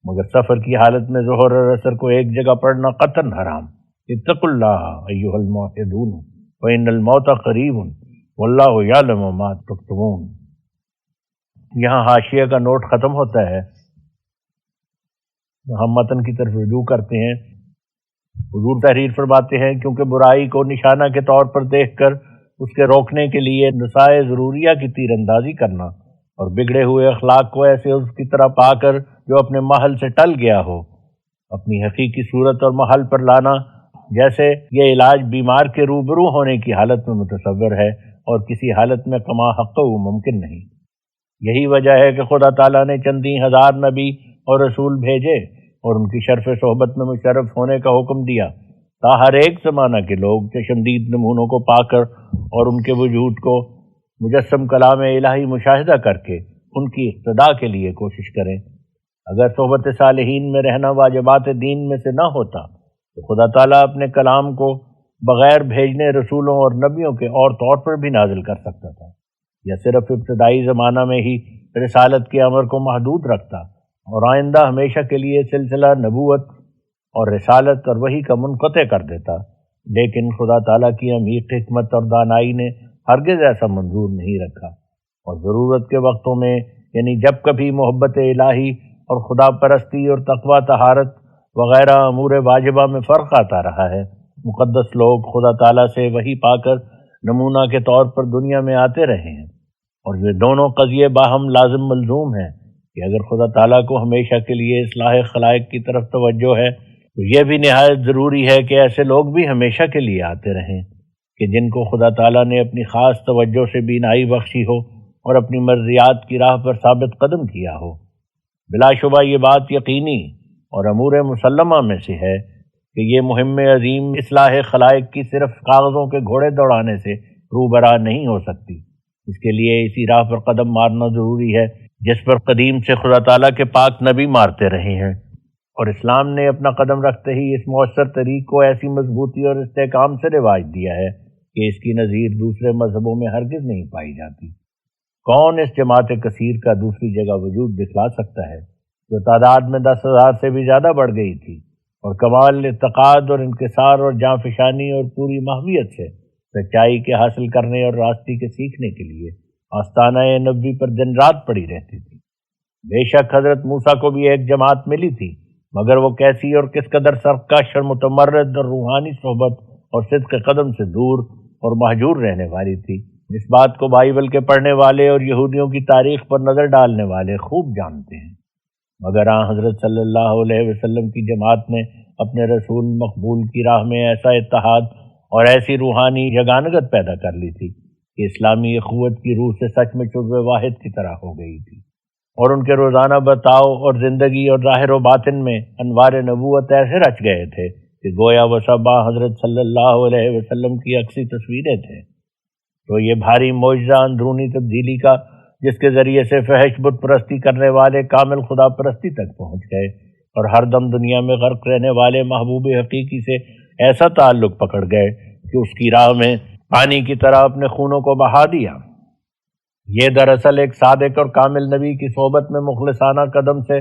مگر سفر کی حالت میں ظہر اور عصر کو ایک جگہ پڑھنا قطعاً حرام۔ اتقوا اللہ ایھا الموحدون فإن الموت قریب واللہ یعلم ما تکتمون۔ یہاں حاشیہ کا نوٹ ختم ہوتا ہے، ہم متن کی طرف رجوع کرتے ہیں۔ حضور تحریر فرماتے ہیں کیونکہ برائی کو نشانہ کے طور پر دیکھ کر اس کے روکنے کے لیے نسائے ضروریہ کی تیر اندازی کرنا، اور بگڑے ہوئے اخلاق کو ایسے اس کی طرح پا کر جو اپنے محل سے ٹل گیا ہو اپنی حقیقی صورت اور محل پر لانا، جیسے یہ علاج بیمار کے روبرو ہونے کی حالت میں متصور ہے اور کسی حالت میں کما حقہ ممکن نہیں۔ یہی وجہ ہے کہ خدا تعالیٰ نے چندی ہزار نبی اور رسول بھیجے اور ان کی شرف صحبت میں مشرف ہونے کا حکم دیا، تا ہر ایک زمانہ کے لوگ چشمدید نمونوں کو پا کر اور ان کے وجود کو مجسم کلام الہی مشاہدہ کر کے ان کی اقتداء کے لیے کوشش کریں۔ اگر صحبت صالحین میں رہنا واجبات دین میں سے نہ ہوتا تو خدا تعالیٰ اپنے کلام کو بغیر بھیجنے رسولوں اور نبیوں کے اور طور پر بھی نازل کر سکتا تھا، یا صرف ابتدائی زمانہ میں ہی رسالت کے امر کو محدود رکھتا اور آئندہ ہمیشہ کے لیے سلسلہ نبوت اور رسالت اور وحی کا منقطع کر دیتا۔ لیکن خدا تعالیٰ کی عمیق حکمت اور دانائی نے ہرگز ایسا منظور نہیں رکھا، اور ضرورت کے وقتوں میں، یعنی جب کبھی محبت الہی اور خدا پرستی اور تقوی طہارت وغیرہ امور واجبہ میں فرق آتا رہا ہے، مقدس لوگ خدا تعالیٰ سے وحی پا کر نمونہ کے طور پر دنیا میں آتے رہے ہیں، اور یہ دونوں قضیے باہم لازم ملزوم ہیں کہ اگر خدا تعالیٰ کو ہمیشہ کے لیے اصلاح خلائق کی طرف توجہ ہے تو یہ بھی نہایت ضروری ہے کہ ایسے لوگ بھی ہمیشہ کے لیے آتے رہیں کہ جن کو خدا تعالیٰ نے اپنی خاص توجہ سے بینائی بخشی ہو اور اپنی مرضیات کی راہ پر ثابت قدم کیا ہو۔ بلا شبہ یہ بات یقینی اور امور مسلمہ میں سے ہے کہ یہ مہم عظیم اصلاح خلائق کی صرف کاغذوں کے گھوڑے دوڑانے سے روبرا نہیں ہو سکتی۔ اس کے لیے اسی راہ پر قدم مارنا ضروری ہے جس پر قدیم سے خدا تعالیٰ کے پاک نبی مارتے رہے ہیں، اور اسلام نے اپنا قدم رکھتے ہی اس مؤثر طریق کو ایسی مضبوطی اور استحکام سے رواج دیا ہے کہ اس کی نظیر دوسرے مذہبوں میں ہرگز نہیں پائی جاتی۔ کون اس جماعت کثیر کا دوسری جگہ وجود دکھلا سکتا ہے جو تعداد میں 10,000 سے بھی زیادہ بڑھ گئی تھی، اور کمال اعتقاد اور انکسار اور جانفشانی اور پوری محویت سے سچائی کے حاصل کرنے اور راستی کے سیکھنے کے لیے آستانہ نبوی پر دن رات پڑی رہتی تھی۔ بے شک حضرت موسیٰ کو بھی ایک جماعت ملی تھی، مگر وہ کیسی اور کس قدر سرکش اور متمرد اور روحانی صحبت اور صدق قدم سے دور اور محجور رہنے والی تھی۔ اس بات کو بائبل کے پڑھنے والے اور یہودیوں کی تاریخ پر نظر ڈالنے والے خوب جانتے ہیں، مگر حضرت صلی اللہ علیہ وسلم کی جماعت نے اپنے رسول مقبول کی راہ میں ایسا اتحاد اور ایسی روحانی یگانگت پیدا کر لی تھی کہ اسلامی اخوت کی روح سے سچ میں جزو واحد کی طرح ہو گئی تھی، اور ان کے روزانہ بتاؤ اور زندگی اور ظاہر و باطن میں انوار نبوت ایسے رچ گئے تھے کہ گویا وہ سب حضرت صلی اللہ علیہ وسلم کی عکسی تصویریں تھے۔ تو یہ بھاری معجزہ اندرونی تبدیلی کا، جس کے ذریعے سے فحش بت پرستی کرنے والے کامل خدا پرستی تک پہنچ گئے اور ہر دم دنیا میں غرق رہنے والے محبوب حقیقی سے ایسا تعلق پکڑ گئے کہ اس کی راہ میں پانی کی طرح اپنے خونوں کو بہا دیا۔ یہ دراصل ایک صادق اور کامل نبی کی صحبت میں مخلصانہ قدم سے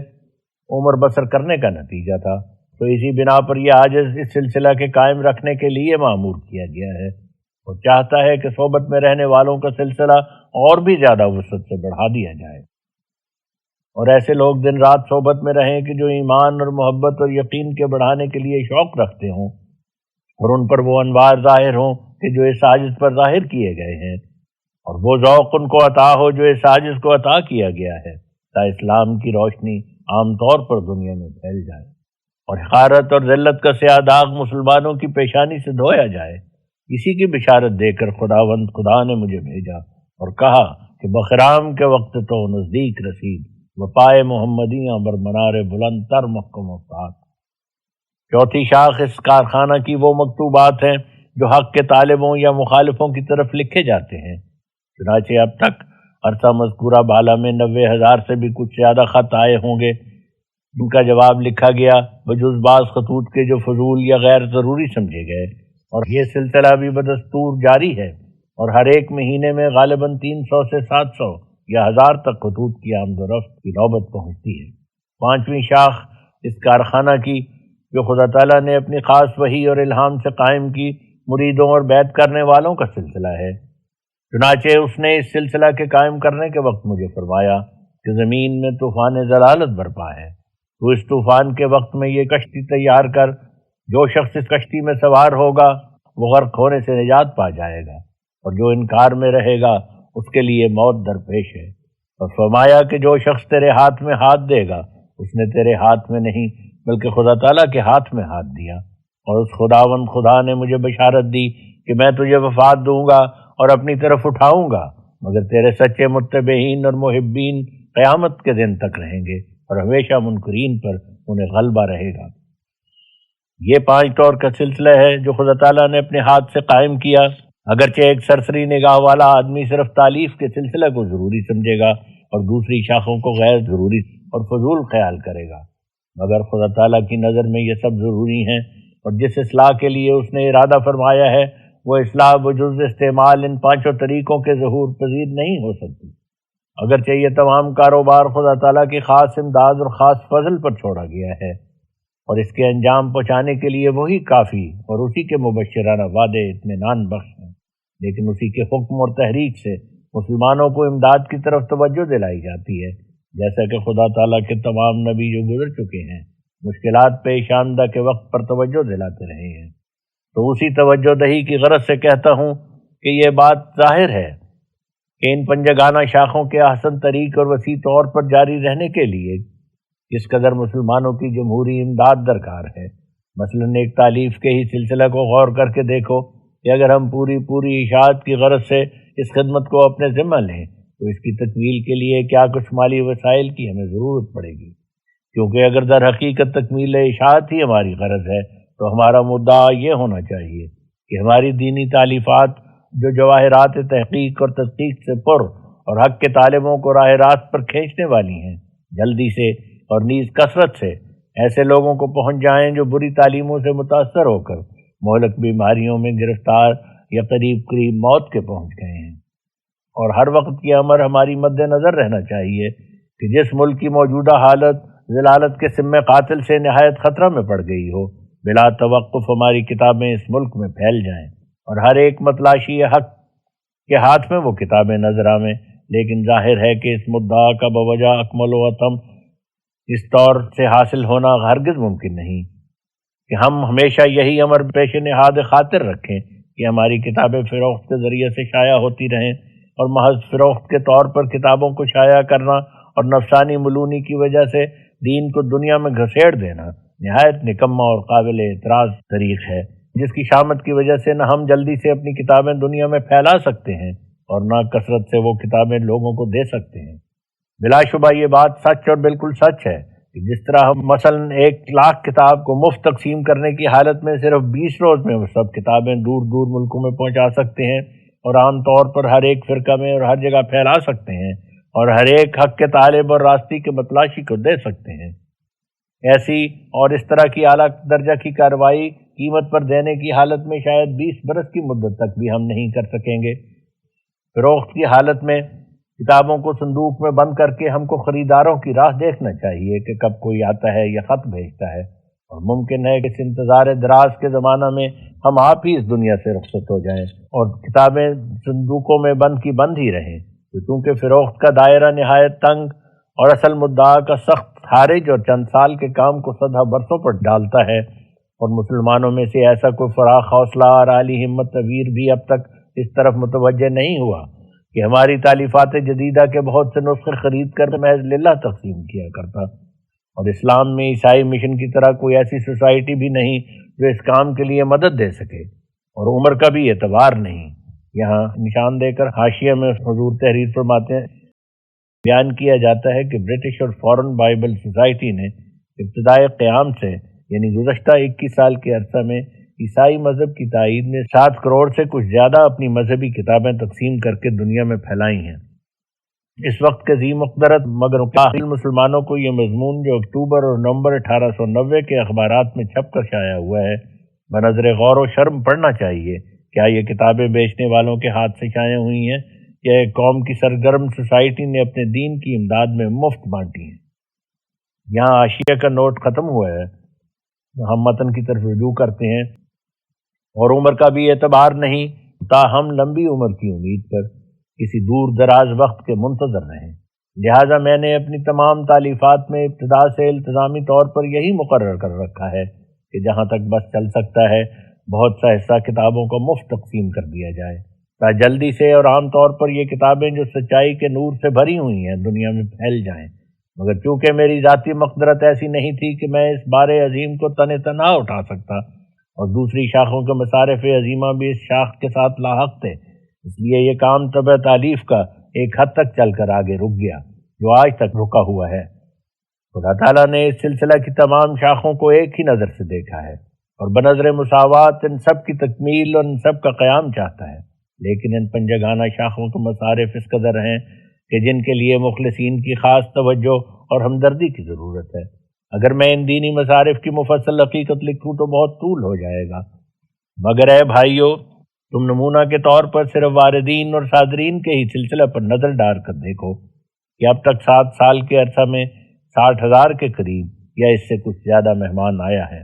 عمر بسر کرنے کا نتیجہ تھا۔ تو اسی بنا پر یہ عاجز اس سلسلہ کے قائم رکھنے کے لیے معمور کیا گیا ہے، اور چاہتا ہے کہ صحبت میں رہنے والوں کا سلسلہ اور بھی زیادہ وسعت سے بڑھا دیا جائے، اور ایسے لوگ دن رات صحبت میں رہیں کہ جو ایمان اور محبت اور یقین کے بڑھانے کے لیے شوق رکھتے ہوں، اور ان پر وہ انوار ظاہر ہوں کہ جو اس عاجز پر ظاہر کیے گئے ہیں، اور وہ ذوق ان کو عطا ہو جو اس عاجز کو عطا کیا گیا ہے، تا اسلام کی روشنی عام طور پر دنیا میں پھیل جائے اور حقارت اور ذلت کا سیاہ داغ مسلمانوں کی پیشانی سے دھویا جائے۔ اسی کی بشارت دے کر خداوند خدا نے مجھے بھیجا اور کہا کہ بخرام کے وقت تو نزدیک رسید، وپائے محمدیاں بر منار بلند تر محکم افات۔ چوتھی شاخ اس کارخانہ کی وہ مکتوبات ہیں جو حق کے طالبوں یا مخالفوں کی طرف لکھے جاتے ہیں۔ چنانچہ اب تک عرصہ مذکورہ بالا میں 90,000 سے بھی کچھ زیادہ خط آئے ہوں گے، ان کا جواب لکھا گیا بجز بعض خطوط کے جو فضول یا غیر ضروری سمجھے گئے، اور یہ سلسلہ بھی بدستور جاری ہے، اور ہر ایک مہینے میں غالباً 300 سے 700 یا 1000 تک خطوط کی آمد و رفت کی نوبت پہنچتی ہے۔ پانچویں شاخ اس کارخانہ کی جو خدا تعالیٰ نے اپنی خاص وحی اور الہام سے قائم کی مریدوں اور بیعت کرنے والوں کا سلسلہ ہے۔ چنانچہ اس نے اس سلسلہ کے قائم کرنے کے وقت مجھے فرمایا کہ زمین میں طوفان ضلالت برپا ہے، تو اس طوفان کے وقت میں یہ کشتی تیار کر، جو شخص اس کشتی میں سوار ہوگا وہ غرق ہونے سے نجات پا جائے گا، اور جو انکار میں رہے گا اس کے لیے موت درپیش ہے۔ اور فرمایا کہ جو شخص تیرے ہاتھ میں ہاتھ دے گا اس نے تیرے ہاتھ میں نہیں بلکہ خدا تعالیٰ کے ہاتھ میں ہاتھ دیا، اور اس خداوند خدا نے مجھے بشارت دی کہ میں تجھے وفات دوں گا اور اپنی طرف اٹھاؤں گا، مگر تیرے سچے متبعین اور محبین قیامت کے دن تک رہیں گے، اور ہمیشہ منکرین پر انہیں غلبہ رہے گا۔ یہ 5 طور کا سلسلہ ہے جو خدا تعالیٰ نے اپنے ہاتھ سے قائم کیا، اگرچہ ایک سرسری نگاہ والا آدمی صرف تالیف کے سلسلہ کو ضروری سمجھے گا اور دوسری شاخوں کو غیر ضروری اور فضول خیال کرے گا، مگر خدا تعالیٰ کی نظر میں یہ سب ضروری ہیں، اور جس اصلاح کے لیے اس نے ارادہ فرمایا ہے وہ اصلاح بجز استعمال ان پانچوں طریقوں کے ظہور پذیر نہیں ہو سکتی۔ اگرچہ یہ تمام کاروبار خدا تعالیٰ کی خاص امداد اور خاص فضل پر چھوڑا گیا ہے، اور اس کے انجام پہنچانے کے لیے وہی کافی اور اسی کے مبشرانہ وعدے اطمینان بخش ہیں، لیکن اسی کے حکم اور تحریک سے مسلمانوں کو امداد کی طرف توجہ دلائی جاتی ہے، جیسا کہ خدا تعالیٰ کے تمام نبی جو گزر چکے ہیں مشکلات پیش آمدہ کے وقت پر توجہ دلاتے رہے ہیں۔ تو اسی توجہ دہی کی غرض سے کہتا ہوں کہ یہ بات ظاہر ہے کہ ان پنجگانہ شاخوں کے احسن طریق اور وسیع طور پر جاری رہنے کے لیے کس قدر مسلمانوں کی جمہوری امداد درکار ہے۔ مثلاً ایک تالیف کے ہی سلسلہ کو غور کر کے دیکھو کہ اگر ہم پوری اشاعت کی غرض سے اس خدمت کو اپنے ذمہ لیں تو اس کی تکمیل کے لیے کیا کچھ مالی وسائل کی ہمیں ضرورت پڑے گی، کیونکہ اگر در حقیقت تکمیل اشاعت ہی ہماری غرض ہے تو ہمارا مدعا یہ ہونا چاہیے کہ ہماری دینی تالیفات جو جواہرات تحقیق اور تدقیق سے پر اور حق کے طالبوں کو راہ راست پر کھینچنے والی ہیں، جلدی سے اور نیز کثرت سے ایسے لوگوں کو پہنچ جائیں جو بری تعلیموں سے متاثر ہو کر مہلک بیماریوں میں گرفتار یا قریب موت کے پہنچ گئے ہیں۔ اور ہر وقت یہ امر ہماری مد نظر رہنا چاہیے کہ جس ملک کی موجودہ حالت ذلالت کے سم قاتل سے نہایت خطرہ میں پڑ گئی ہو، بلا توقف ہماری کتابیں اس ملک میں پھیل جائیں اور ہر ایک متلاشی حق کے ہاتھ میں وہ کتابیں نظر آویں، لیکن ظاہر ہے کہ اس مدعا کا بوجہ اکمل و اتم اس طور سے حاصل ہونا ہرگز ممکن نہیں کہ ہم ہمیشہ یہی امر پیش نہاد خاطر رکھیں کہ ہماری کتابیں فروخت کے ذریعے سے شائع ہوتی رہیں، اور محض فروخت کے طور پر کتابوں کو شائع کرنا اور نفسانی ملونی کی وجہ سے دین کو دنیا میں گھسیڑ دینا نہایت نکما اور قابل اعتراض طریق ہے، جس کی شامت کی وجہ سے نہ ہم جلدی سے اپنی کتابیں دنیا میں پھیلا سکتے ہیں اور نہ کثرت سے وہ کتابیں لوگوں کو دے سکتے ہیں۔ بلا شبہ یہ بات سچ اور بالکل سچ ہے کہ جس طرح ہم مثلاً 1,00,000 کتاب کو مفت تقسیم کرنے کی حالت میں صرف 20 روز میں وہ سب کتابیں دور دور ملکوں میں پہنچا سکتے ہیں اور عام طور پر ہر ایک فرقہ میں اور ہر جگہ پھیلا سکتے ہیں اور ہر ایک حق کے طالب اور راستی کے متلاشی کو دے سکتے ہیں، ایسی اور اس طرح کی اعلیٰ درجہ کی کارروائی قیمت پر دینے کی حالت میں شاید 20 برس کی مدت تک بھی ہم نہیں کر سکیں گے۔ فروخت کی حالت میں کتابوں کو صندوق میں بند کر کے ہم کو خریداروں کی راہ دیکھنا چاہیے کہ کب کوئی آتا ہے یا خط بھیجتا ہے، اور ممکن ہے کہ اس انتظار دراز کے زمانہ میں ہم آپ ہی اس دنیا سے رخصت ہو جائیں اور کتابیں صندوقوں میں بند کی بند ہی رہیں، کیونکہ فروخت کا دائرہ نہایت تنگ اور اصل مدعا کا سخت خارج اور چند سال کے کام کو 100 برسوں پر ڈالتا ہے، اور مسلمانوں میں سے ایسا کوئی فراخ حوصلہ اور عالی ہمت تبیر بھی اب تک اس طرف متوجہ نہیں ہوا کہ ہماری تالیفات جدیدہ کے بہت سے نسخے خرید کر محض للہ تقسیم کیا کرتا، اور اسلام میں عیسائی مشن کی طرح کوئی ایسی سوسائٹی بھی نہیں جو اس کام کے لیے مدد دے سکے، اور عمر کا بھی اعتبار نہیں۔ یہاں نشان دے کر حاشیہ میں حضور تحریر فرماتے ہیں، بیان کیا جاتا ہے کہ برٹش اور فورن بائبل سوسائٹی نے ابتدائے قیام سے یعنی گزشتہ 21 سال کے عرصہ میں عیسائی مذہب کی تائید میں 7 کروڑ سے کچھ زیادہ اپنی مذہبی کتابیں تقسیم کر کے دنیا میں پھیلائی ہیں۔ اس وقت کے ذی مقدرت مگر کاہل مسلمانوں کو یہ مضمون جو اکتوبر اور نومبر 1890 کے اخبارات میں چھپ کر شائع ہوا ہے بنظر غور و شرم پڑھنا چاہیے۔ کیا یہ کتابیں بیچنے والوں کے ہاتھ سے شائع ہوئی ہیں یا ایک قوم کی سرگرم سوسائٹی نے اپنے دین کی امداد میں مفت بانٹی ہیں؟ یہاں حاشیہ کا نوٹ ختم ہوا ہے، ہم متن کی طرف رجوع کرتے ہیں۔ اور عمر کا بھی اعتبار نہیں، تاہم لمبی عمر کی امید پر کسی دور دراز وقت کے منتظر رہیں، لہٰذا میں نے اپنی تمام تالیفات میں ابتدا سے التزامی طور پر یہی مقرر کر رکھا ہے کہ جہاں تک بس چل سکتا ہے بہت سا حصہ کتابوں کو مفت تقسیم کر دیا جائے، تاکہ جلدی سے اور عام طور پر یہ کتابیں جو سچائی کے نور سے بھری ہوئی ہیں دنیا میں پھیل جائیں۔ مگر چونکہ میری ذاتی مقدرت ایسی نہیں تھی کہ میں اس بار عظیم کو تن تنہا اٹھا سکتا، اور دوسری شاخوں کے مصارف عظیمہ بھی اس شاخ کے ساتھ لاحق تھے، اس لیے یہ کام طبع تالیف کا ایک حد تک چل کر آگے رک گیا جو آج تک رکا ہوا ہے۔ خدا تعالیٰ نے اس سلسلہ کی تمام شاخوں کو ایک ہی نظر سے دیکھا ہے اور بنظر مساوات ان سب کی تکمیل اور ان سب کا قیام چاہتا ہے۔ لیکن ان پنجگانہ شاخوں کے مصارف اس قدر ہیں کہ جن کے لیے مخلصین کی خاص توجہ اور ہمدردی کی ضرورت ہے۔ اگر میں ان دینی مصارف کی مفصل حقیقت لکھوں تو بہت طول ہو جائے گا، مگر اے بھائیو، تم نمونہ کے طور پر صرف واردین اور صادرین کے ہی سلسلہ پر نظر ڈال کر دیکھو کہ اب تک 7 سال کے عرصہ میں 60,000 کے قریب یا اس سے کچھ زیادہ مہمان آیا ہے۔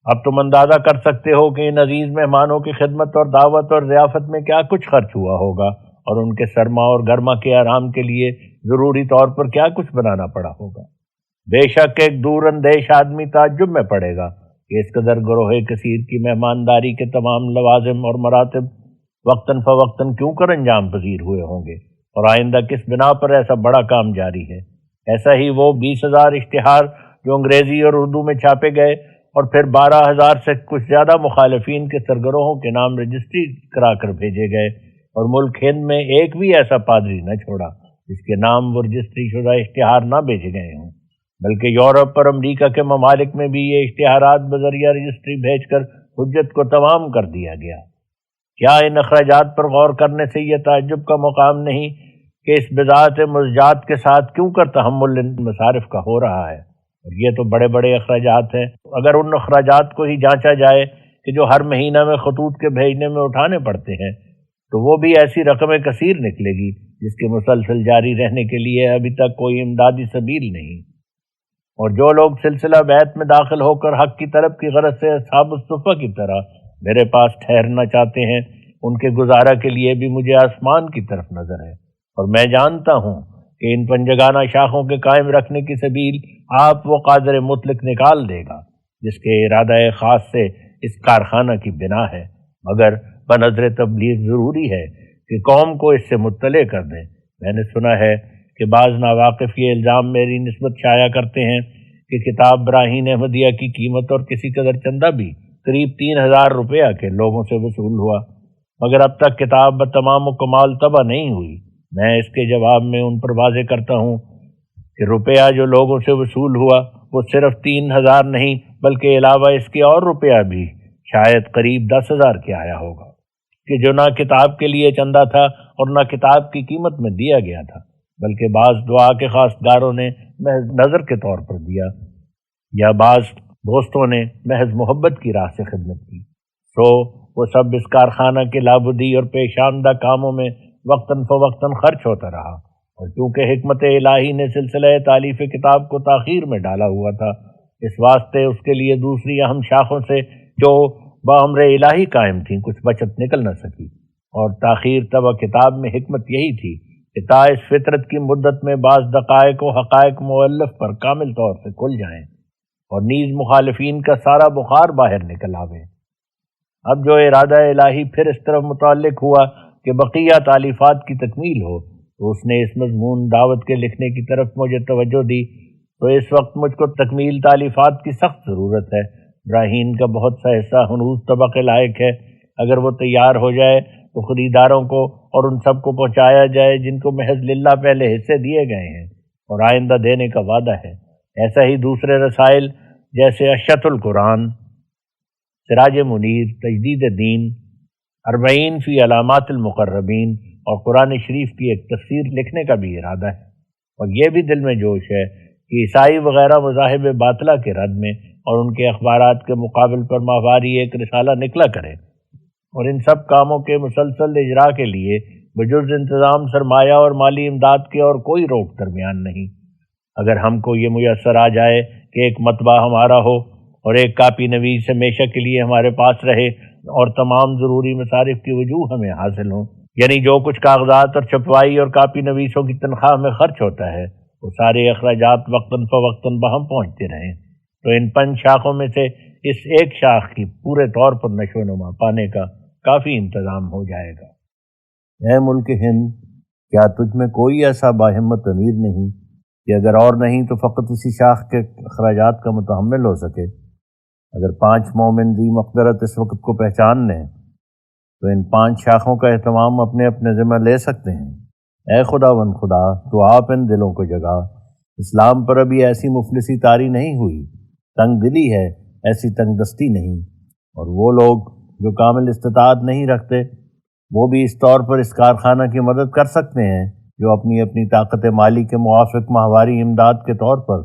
اب تم اندازہ کر سکتے ہو کہ ان عزیز مہمانوں کی خدمت اور دعوت اور ضیافت میں کیا کچھ خرچ ہوا ہوگا، اور ان کے سرما اور گرما کے آرام کے لیے ضروری طور پر کیا کچھ بنانا پڑا ہوگا۔ بے شک ایک دور اندیش آدمی تعجب میں پڑے گا کہ اس قدر گروہ کثیر کی مہمانداری کے تمام لوازم اور مراتب وقتاً فوقتاً کیوں کر انجام پذیر ہوئے ہوں گے، اور آئندہ کس بنا پر ایسا بڑا کام جاری ہے۔ ایسا ہی وہ 20,000 اشتہار جو انگریزی اور اردو میں چھاپے گئے اور پھر 12,000 سے کچھ زیادہ مخالفین کے سرگروہوں کے نام رجسٹری کرا کر بھیجے گئے، اور ملک ہند میں ایک بھی ایسا پادری نہ چھوڑا جس کے نام وہ رجسٹری شدہ اشتہار نہ بھیجے گئے ہوں، بلکہ یورپ اور امریکہ کے ممالک میں بھی یہ اشتہارات بذریعہ رجسٹری بھیج کر حجت کو تمام کر دیا گیا۔ کیا ان اخراجات پر غور کرنے سے یہ تعجب کا مقام نہیں کہ اس بذات مزجات کے ساتھ کیوں کر تحمل ان مصارف کا ہو رہا ہے؟ اور یہ تو بڑے بڑے اخراجات ہیں۔ اگر ان اخراجات کو ہی جانچا جائے کہ جو ہر مہینہ میں خطوط کے بھیجنے میں اٹھانے پڑتے ہیں، تو وہ بھی ایسی رقم کثیر نکلے گی جس کے مسلسل جاری رہنے کے لیے ابھی تک کوئی امدادی سبیل نہیں۔ اور جو لوگ سلسلہ بیعت میں داخل ہو کر حق کی طلب کی غرض سے اصحاب الصفہ کی طرح میرے پاس ٹھہرنا چاہتے ہیں، ان کے گزارا کے لیے بھی مجھے آسمان کی طرف نظر ہے، اور میں جانتا ہوں کہ ان پنجگانہ شاخوں کے قائم رکھنے کی سبیل آپ وہ قادر مطلق نکال دے گا جس کے ارادہ خاص سے اس کارخانہ کی بنا ہے، مگر بنظر تبلیغ ضروری ہے کہ قوم کو اس سے مطلع کر دیں۔ میں نے سنا ہے کہ بعض ناواقف یہ الزام میری نسبت شائع کرتے ہیں کہ کتاب براہین احمدیہ کی قیمت اور کسی قدر چندہ بھی قریب 3,000 روپیہ کے لوگوں سے وصول ہوا، مگر اب تک کتاب بتمام و کمال طبع نہیں ہوئی۔ میں اس کے جواب میں ان پر واضح کرتا ہوں کہ روپیہ جو لوگوں سے وصول ہوا وہ صرف 3,000 نہیں بلکہ علاوہ اس کے اور روپیہ بھی شاید قریب 10,000 کے آیا ہوگا، کہ جو نہ کتاب کے لیے چندہ تھا اور نہ کتاب کی قیمت میں دیا گیا تھا، بلکہ بعض دعا کے خواستگاروں نے محض نظر کے طور پر دیا، یا بعض دوستوں نے محض محبت کی راہ سے خدمت کی۔ سو وہ سب اس کارخانہ کے لابدی اور پیش آمدہ کاموں میں وقتاً فوقتاً خرچ ہوتا رہا، اور چونکہ حکمت الہی نے سلسلہ تالیف کتاب کو تاخیر میں ڈالا ہوا تھا، اس واسطے اس کے لیے دوسری اہم شاخوں سے جو بامر الہی قائم تھیں کچھ بچت نکل نہ سکی، اور تاخیر طبع کتاب میں حکمت یہی تھی کہ تا اس فطرت کی مدت میں بعض دقائق و حقائق مؤلف پر کامل طور سے کھل جائیں اور نیز مخالفین کا سارا بخار باہر نکل آوے۔ اب جو ارادہ الہی پھر اس طرف متعلق ہوا کہ بقیہ تالیفات کی تکمیل ہو، تو اس نے اس مضمون دعوت کے لکھنے کی طرف مجھے توجہ دی، تو اس وقت مجھ کو تکمیل تالیفات کی سخت ضرورت ہے۔ براہین کا بہت سا حصہ ہنوز طبق لائق ہے، اگر وہ تیار ہو جائے تو خریداروں کو اور ان سب کو پہنچایا جائے جن کو محض للہ پہلے حصے دیے گئے ہیں اور آئندہ دینے کا وعدہ ہے۔ ایسا ہی دوسرے رسائل جیسے اشت القرآن، سراج منیر، تجدید دین، 40 فی علامات المقربین اور قرآن شریف کی ایک تفسیر لکھنے کا بھی ارادہ ہے، اور یہ بھی دل میں جوش ہے کہ عیسائی وغیرہ مذاہب باطلہ کے رد میں اور ان کے اخبارات کے مقابل پر ماہواری ایک رسالہ نکلا کرے، اور ان سب کاموں کے مسلسل اجرا کے لیے بجز انتظام سرمایہ اور مالی امداد کے اور کوئی روک درمیان نہیں۔ اگر ہم کو یہ میسر آ جائے کہ ایک مطبع ہمارا ہو اور ایک کاپی نویس ہمیشہ کے لیے ہمارے پاس رہے اور تمام ضروری مصارف کی وجوہ ہمیں حاصل ہوں، یعنی جو کچھ کاغذات اور چھپوائی اور کاپی نویسوں کی تنخواہ میں خرچ ہوتا ہے وہ سارے اخراجات وقتاً فوقتاً بہم پہنچتے رہیں، تو ان 5 شاخوں میں سے اس ایک شاخ کی پورے طور پر نشو و نما پانے کا کافی انتظام ہو جائے گا۔ اے ملک ہند، کیا تجھ میں کوئی ایسا باہمت امیر نہیں کہ اگر اور نہیں تو فقط اسی شاخ کے اخراجات کا متحمل ہو سکے؟ اگر 5 مومن ذی مقدرت اس وقت کو پہچان لیں تو ان 5 شاخوں کا اہتمام اپنے اپنے ذمہ لے سکتے ہیں۔ اے خداوند خدا، تو آپ ان دلوں کو جگا۔ اسلام پر ابھی ایسی مفلسی طاری نہیں ہوئی، تنگ دلی ہے، ایسی تنگ دستی نہیں، اور وہ لوگ جو کامل استطاعت نہیں رکھتے وہ بھی اس طور پر اس کارخانہ کی مدد کر سکتے ہیں جو اپنی اپنی طاقت مالی کے موافق ماہواری امداد کے طور پر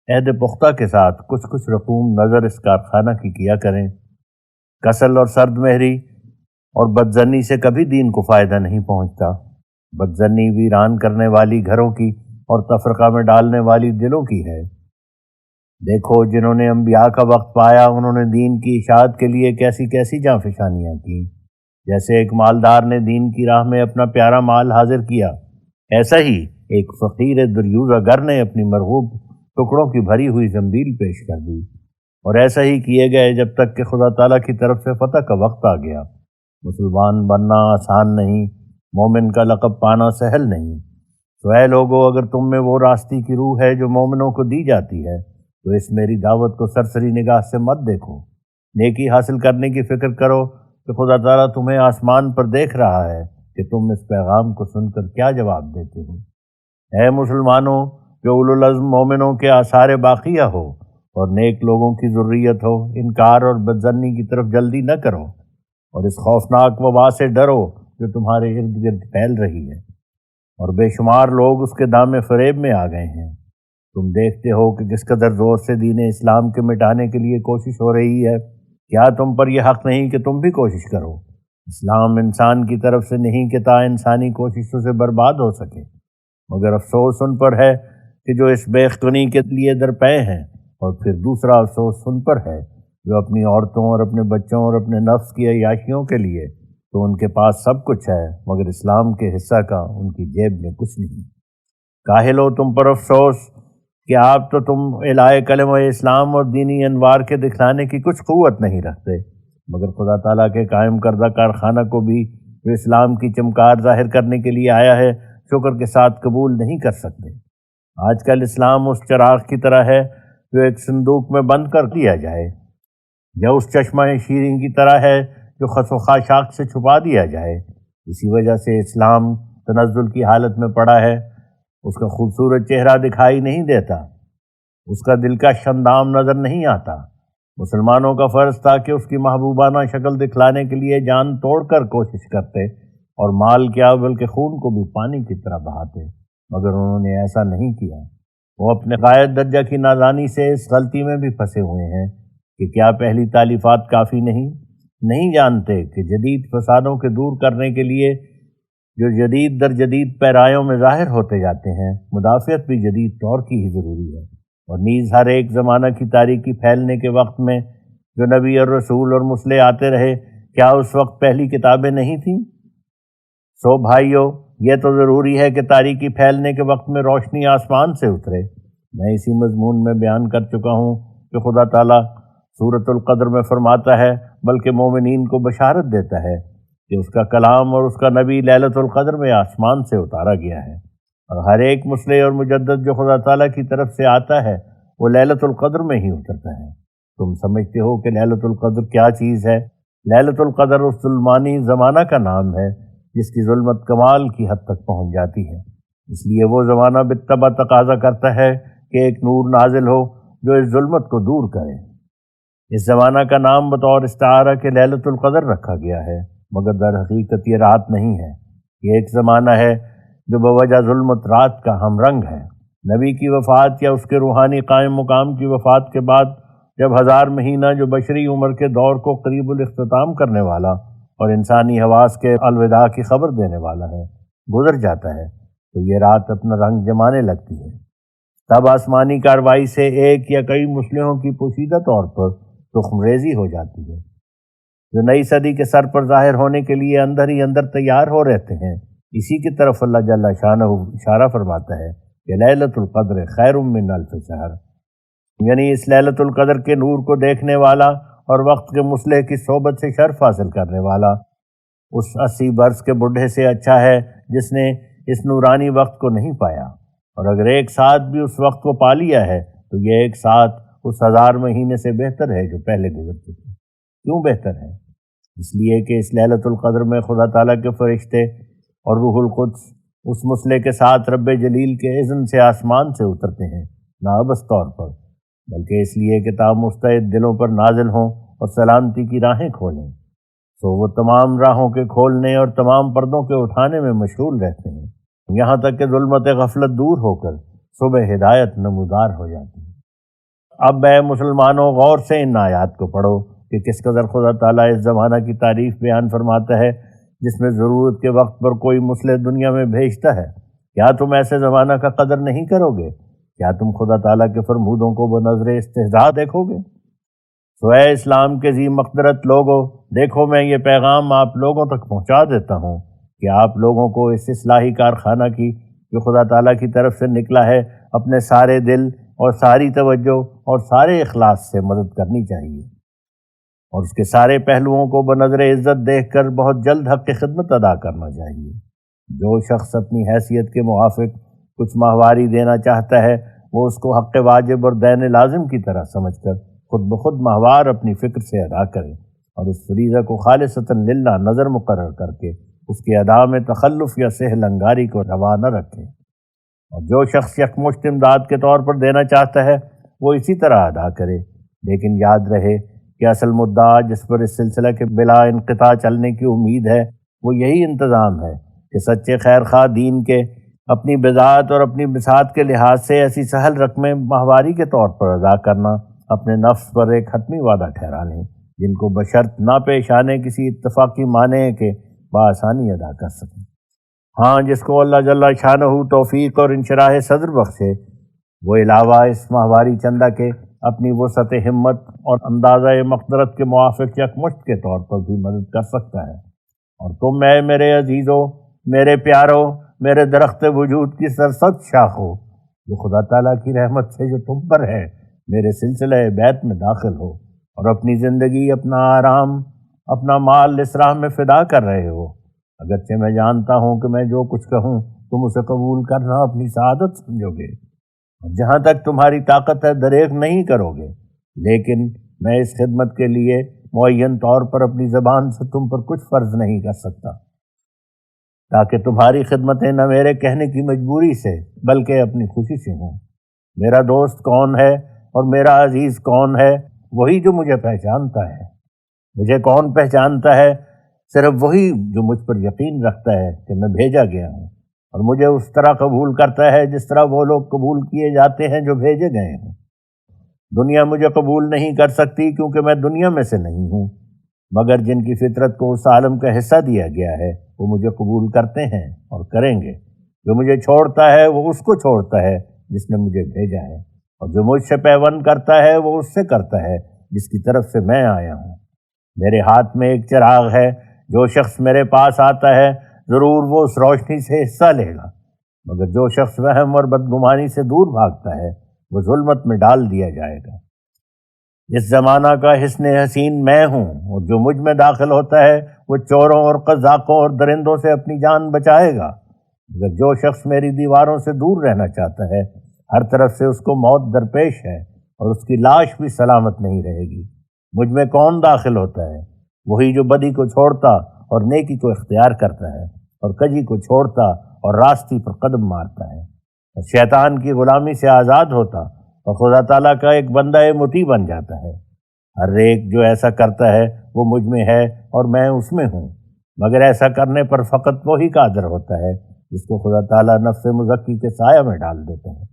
عہد پختہ کے ساتھ کچھ رقوم نظر اس کارخانہ کی کیا کریں۔ کسل اور سرد مہری اور بدظنی سے کبھی دین کو فائدہ نہیں پہنچتا۔ بدظنی ویران کرنے والی گھروں کی اور تفرقہ میں ڈالنے والی دلوں کی ہے۔ دیکھو جنہوں نے انبیاء کا وقت پایا انہوں نے دین کی اشاعت کے لیے کیسی کیسی جانفشانیاں کی۔ جیسے ایک مالدار نے دین کی راہ میں اپنا پیارا مال حاضر کیا، ایسا ہی ایک فقیر دریوزہ گر نے اپنی مرغوب ٹکڑوں کی بھری ہوئی زنبیل پیش کر دی، اور ایسا ہی کیے گئے جب تک کہ خدا تعالیٰ کی طرف سے فتح کا وقت آ گیا۔ مسلمان بننا آسان نہیں، مومن کا لقب پانا سہل نہیں۔ تو اے لوگو، اگر تم میں وہ راستی کی روح ہے جو مومنوں کو دی جاتی ہے تو اس میری دعوت کو سرسری نگاہ سے مت دیکھو۔ نیکی حاصل کرنے کی فکر کرو کہ خدا تعالیٰ تمہیں آسمان پر دیکھ رہا ہے کہ تم اس پیغام کو سن کر کیا جواب دیتے ہو۔ اے مسلمانوں، جو اولوالعزم مومنوں کے آثار باقیہ ہو اور نیک لوگوں کی ذریت ہو، انکار اور بدظنی کی طرف جلدی نہ کرو، اور اس خوفناک وبا سے ڈرو جو تمہارے ارد گرد پھیل رہی ہے، اور بے شمار لوگ اس کے دام فریب میں آ گئے ہیں۔ تم دیکھتے ہو کہ کس قدر زور سے دین اسلام کے مٹانے کے لیے کوشش ہو رہی ہے۔ کیا تم پر یہ حق نہیں کہ تم بھی کوشش کرو؟ اسلام انسان کی طرف سے نہیں کہ تا انسانی کوششوں سے برباد ہو سکے، مگر افسوس ان پر ہے کہ جو اس بے اختنی کے لیے درپے ہیں، اور پھر دوسرا افسوس ان پر ہے جو اپنی عورتوں اور اپنے بچوں اور اپنے نفس کی عیاشیوں کے لیے تو ان کے پاس سب کچھ ہے مگر اسلام کے حصہ کا ان کی جیب میں کچھ نہیں۔ کاہلو، تم پر افسوس کہ آپ تو تم اعلاء کلمہ اسلام اور دینی انوار کے دکھلانے کی کچھ قوت نہیں رکھتے، مگر خدا تعالیٰ کے قائم کردہ کارخانہ کو بھی جو اسلام کی چمکار ظاہر کرنے کے لیے آیا ہے شکر کے ساتھ قبول نہیں کر سکتے۔ آج کل اسلام اس چراغ کی طرح ہے جو ایک صندوق میں بند کر دیا جائے، یا اس چشمہ شیریں کی طرح ہے جو خس و خاشاک سے چھپا دیا جائے۔ اسی وجہ سے اسلام تنزل کی حالت میں پڑا ہے، اس کا خوبصورت چہرہ دکھائی نہیں دیتا، اس کا دلکش اندام نظر نہیں آتا۔ مسلمانوں کا فرض تھا کہ اس کی محبوبانہ شکل دکھلانے کے لیے جان توڑ کر کوشش کرتے، اور مال کیا بلکہ خون کو بھی پانی کی طرح بہاتے، مگر انہوں نے ایسا نہیں کیا۔ وہ اپنے غائب درجہ کی نادانی سے اس غلطی میں بھی پھنسے ہوئے ہیں کہ کیا پہلی تالیفات کافی نہیں جانتے کہ جدید فسادوں کے دور کرنے کے لیے جو جدید در جدید پیرایوں میں ظاہر ہوتے جاتے ہیں، مدافعت بھی جدید طور کی ہی ضروری ہے۔ اور نیز ہر ایک زمانہ کی تاریکی پھیلنے کے وقت میں جو نبی اور رسول اور مسلح آتے رہے، کیا اس وقت پہلی کتابیں نہیں تھیں؟ سو بھائیو، یہ تو ضروری ہے کہ تاریکی پھیلنے کے وقت میں روشنی آسمان سے اترے۔ میں اسی مضمون میں بیان کر چکا ہوں کہ خدا تعالیٰ سورۃ القدر میں فرماتا ہے، بلکہ مومنین کو بشارت دیتا ہے کہ اس کا کلام اور اس کا نبی لیلۃ القدر میں آسمان سے اتارا گیا ہے، اور ہر ایک مصلح اور مجدد جو خدا تعالیٰ کی طرف سے آتا ہے وہ لیلۃ القدر میں ہی اترتا ہے۔ تم سمجھتے ہو کہ لیلۃ القدر کیا چیز ہے؟ لیلۃ القدر اس ظلمانی زمانہ کا نام ہے جس کی ظلمت کمال کی حد تک پہنچ جاتی ہے۔ اس لیے وہ زمانہ بالطبع تقاضا کرتا ہے کہ ایک نور نازل ہو جو اس ظلمت کو دور کرے۔ اس زمانہ کا نام بطور استعارہ کے لیلۃ القدر رکھا گیا ہے، مگر در حقیقت یہ رات نہیں ہے۔ یہ ایک زمانہ ہے جو بوجہ ظلمت رات کا ہم رنگ ہے۔ نبی کی وفات یا اس کے روحانی قائم مقام کی وفات کے بعد جب 1000 مہینہ جو بشری عمر کے دور کو قریب الاختتام کرنے والا اور انسانی حواس کے الوداع کی خبر دینے والا ہے گزر جاتا ہے تو یہ رات اپنا رنگ جمانے لگتی ہے۔ تب آسمانی کارروائی سے ایک یا کئی مصلحوں کی پوشیدہ طور پر تخم ریزی ہو جاتی ہے جو نئی صدی کے سر پر ظاہر ہونے کے لیے اندر ہی اندر تیار ہو رہتے ہیں۔ اسی کی طرف اللہ جل شانہ اشارہ فرماتا ہے کہ لیلۃ القدر خیر من الف شہر، یعنی اس لیلۃ القدر کے نور کو دیکھنے والا اور وقت کے مصلح کی صحبت سے شرف حاصل کرنے والا اس 80 برس کے بڈھے سے اچھا ہے جس نے اس نورانی وقت کو نہیں پایا، اور اگر ایک ساتھ بھی اس وقت کو پا لیا ہے تو یہ ایک ساتھ اس 1000 مہینے سے بہتر ہے جو پہلے گزر چکے۔ کیوں بہتر ہے؟ اس لیے کہ اس لیلۃ القدر میں خدا تعالیٰ کے فرشتے اور روح القدس اس مصلح کے ساتھ رب جلیل کے اذن سے آسمان سے اترتے ہیں، نہ عبث طور پر، بلکہ اس لیے کہ تا مستعد دلوں پر نازل ہوں اور سلامتی کی راہیں کھولیں۔ تو وہ تمام راہوں کے کھولنے اور تمام پردوں کے اٹھانے میں مشغول رہتے ہیں، یہاں تک کہ ظلمت غفلت دور ہو کر صبح ہدایت نمودار ہو جاتی ہے۔ اب اے مسلمانوں، غور سے ان آیات کو پڑھو کہ کس قدر خدا تعالیٰ اس زمانہ کی تعریف بیان فرماتا ہے جس میں ضرورت کے وقت پر کوئی مصلح دنیا میں بھیجتا ہے۔ کیا تم ایسے زمانہ کا قدر نہیں کرو گے؟ کیا تم خدا تعالیٰ کے فرمودوں کو بنظر استہزاء دیکھو گے؟ تو اے اسلام کے ذی مقدرت لوگو، دیکھو میں یہ پیغام آپ لوگوں تک پہنچا دیتا ہوں کہ آپ لوگوں کو اس اصلاحی کارخانہ کی جو خدا تعالیٰ کی طرف سے نکلا ہے اپنے سارے دل اور ساری توجہ اور سارے اخلاص سے مدد کرنی چاہیے، اور اس کے سارے پہلوؤں کو بنظر عزت دیکھ کر بہت جلد حق کی خدمت ادا کرنا چاہیے۔ جو شخص اپنی حیثیت کے موافق کچھ ماہواری دینا چاہتا ہے وہ اس کو حق واجب اور دین لازم کی طرح سمجھ کر خود بخود ماہوار اپنی فکر سے ادا کرے، اور اس فریضہ کو خالصتاً للہ نظر مقرر کر کے اس کے ادا میں تخلف یا سہل انگاری کو روا نہ رکھے۔ اور جو شخص یکمشت امداد کے طور پر دینا چاہتا ہے وہ اسی طرح ادا کرے، لیکن یاد رہے کہ اصل مدعا جس پر اس سلسلہ کے بلا انقطاع چلنے کی امید ہے وہ یہی انتظام ہے کہ سچے خیر خواہ دین کے اپنی بذات اور اپنی بساط کے لحاظ سے ایسی سہل رقمیں ماہواری کے طور پر ادا کرنا اپنے نفس پر ایک حتمی وعدہ ٹھہرا لیں، جن کو بشرط نہ پیش آنے کسی اتفاقی معنی کے بآسانی ادا کر سکیں۔ ہاں، جس کو اللہ جل شانہ توفیق اور انشراح صدر بخشے وہ علاوہ اس ماہواری چندہ کے اپنی وسعت ہمت اور اندازہ مقدرت کے موافق یکمشت کے طور پر بھی مدد کر سکتا ہے۔ اور تم اے میرے عزیزوں، میرے پیاروں، میرے درخت وجود کی سرسبز شاخوں، جو خدا تعالیٰ کی رحمت سے جو تم پر ہے، میرے سلسلہ بیت میں داخل ہو اور اپنی زندگی، اپنا آرام، اپنا مال اس راہ میں فدا کر رہے ہو۔ اگرچہ میں جانتا ہوں کہ میں جو کچھ کہوں تم اسے قبول کرنا اپنی سعادت سمجھو گے، اور جہاں تک تمہاری طاقت ہے دریغ نہیں کرو گے، لیکن میں اس خدمت کے لیے معین طور پر اپنی زبان سے تم پر کچھ فرض نہیں کر سکتا، تاکہ تمہاری خدمتیں نہ میرے کہنے کی مجبوری سے بلکہ اپنی خوشی سے ہوں۔ میرا دوست کون ہے اور میرا عزیز کون ہے؟ وہی جو مجھے پہچانتا ہے۔ مجھے کون پہچانتا ہے؟ صرف وہی جو مجھ پر یقین رکھتا ہے کہ میں بھیجا گیا ہوں، اور مجھے اس طرح قبول کرتا ہے جس طرح وہ لوگ قبول کیے جاتے ہیں جو بھیجے گئے ہیں۔ دنیا مجھے قبول نہیں کر سکتی کیونکہ میں دنیا میں سے نہیں ہوں، مگر جن کی فطرت کو اس عالم کا حصہ دیا گیا ہے وہ مجھے قبول کرتے ہیں اور کریں گے۔ جو مجھے چھوڑتا ہے وہ اس کو چھوڑتا ہے جس نے مجھے بھیجا ہے، اور جو مجھ سے پیوند کرتا ہے وہ اس سے کرتا ہے جس کی طرف سے میں آیا ہوں۔ میرے ہاتھ میں ایک چراغ ہے، جو شخص میرے پاس آتا ہے ضرور وہ اس روشنی سے حصہ لے گا، مگر جو شخص وہم اور بدگمانی سے دور بھاگتا ہے وہ ظلمت میں ڈال دیا جائے گا۔ اس زمانہ کا حسن حسین میں ہوں، اور جو مجھ میں داخل ہوتا ہے وہ چوروں اور قذاقوں اور درندوں سے اپنی جان بچائے گا، مگر جو شخص میری دیواروں سے دور رہنا چاہتا ہے ہر طرف سے اس کو موت درپیش ہے، اور اس کی لاش بھی سلامت نہیں رہے گی۔ مجھ میں کون داخل ہوتا ہے؟ وہی جو بدی کو چھوڑتا اور نیکی کو اختیار کرتا ہے، اور کجی کو چھوڑتا اور راستی پر قدم مارتا ہے، اور شیطان کی غلامی سے آزاد ہوتا اور خدا تعالیٰ کا ایک بندہ مطیع بن جاتا ہے۔ ہر ایک جو ایسا کرتا ہے وہ مجھ میں ہے اور میں اس میں ہوں، مگر ایسا کرنے پر فقط وہی قادر ہوتا ہے جس کو خدا تعالیٰ نفس مزکی کے سایہ میں ڈال دیتا ہے۔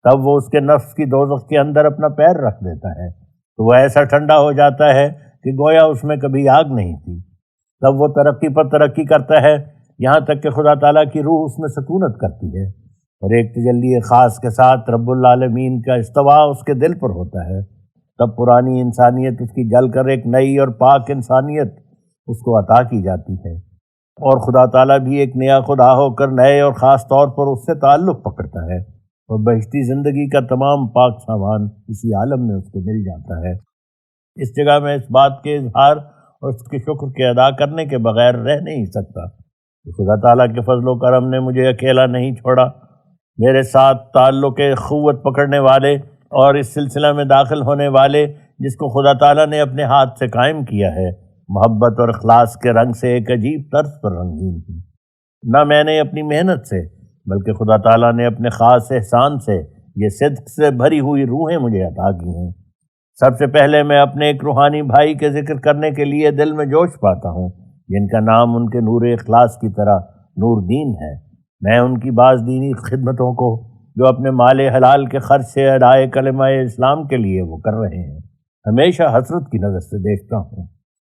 تب وہ اس کے نفس کی دوزخ کے اندر اپنا پیر رکھ دیتا ہے تو وہ ایسا ٹھنڈا ہو جاتا ہے کہ گویا اس میں کبھی آگ نہیں تھی۔ تب وہ ترقی پر ترقی کرتا ہے یہاں تک کہ خدا تعالیٰ کی روح اس میں سکونت کرتی ہے، اور ایک تجلی خاص کے ساتھ رب العالمین کا استواء اس کے دل پر ہوتا ہے۔ تب پرانی انسانیت اس کی جل کر ایک نئی اور پاک انسانیت اس کو عطا کی جاتی ہے، اور خدا تعالیٰ بھی ایک نیا خدا ہو کر نئے اور خاص طور پر اس سے تعلق پکڑتا ہے، اور بہشتی زندگی کا تمام پاک سامان اسی عالم میں اس کو مل جاتا ہے۔ اس جگہ میں اس بات کے اظہار اور اس کے شکر کے ادا کرنے کے بغیر رہ نہیں سکتا کہ خدا تعالیٰ کے فضل و کرم نے مجھے اکیلا نہیں چھوڑا۔ میرے ساتھ تعلق اخوت پکڑنے والے اور اس سلسلہ میں داخل ہونے والے جس کو خدا تعالیٰ نے اپنے ہاتھ سے قائم کیا ہے، محبت اور اخلاص کے رنگ سے ایک عجیب طرز پر رنگین تھی۔ نہ میں نے اپنی محنت سے بلکہ خدا تعالیٰ نے اپنے خاص احسان سے یہ صدق سے بھری ہوئی روحیں مجھے عطا کی ہیں۔ سب سے پہلے میں اپنے ایک روحانی بھائی کے ذکر کرنے کے لیے دل میں جوش پاتا ہوں، جن کا نام ان کے نور اخلاص کی طرح نور دین ہے۔ میں ان کی بعض دینی خدمتوں کو جو اپنے مال حلال کے خرچ سے ادائے کلمہ اسلام کے لیے وہ کر رہے ہیں، ہمیشہ حسرت کی نظر سے دیکھتا ہوں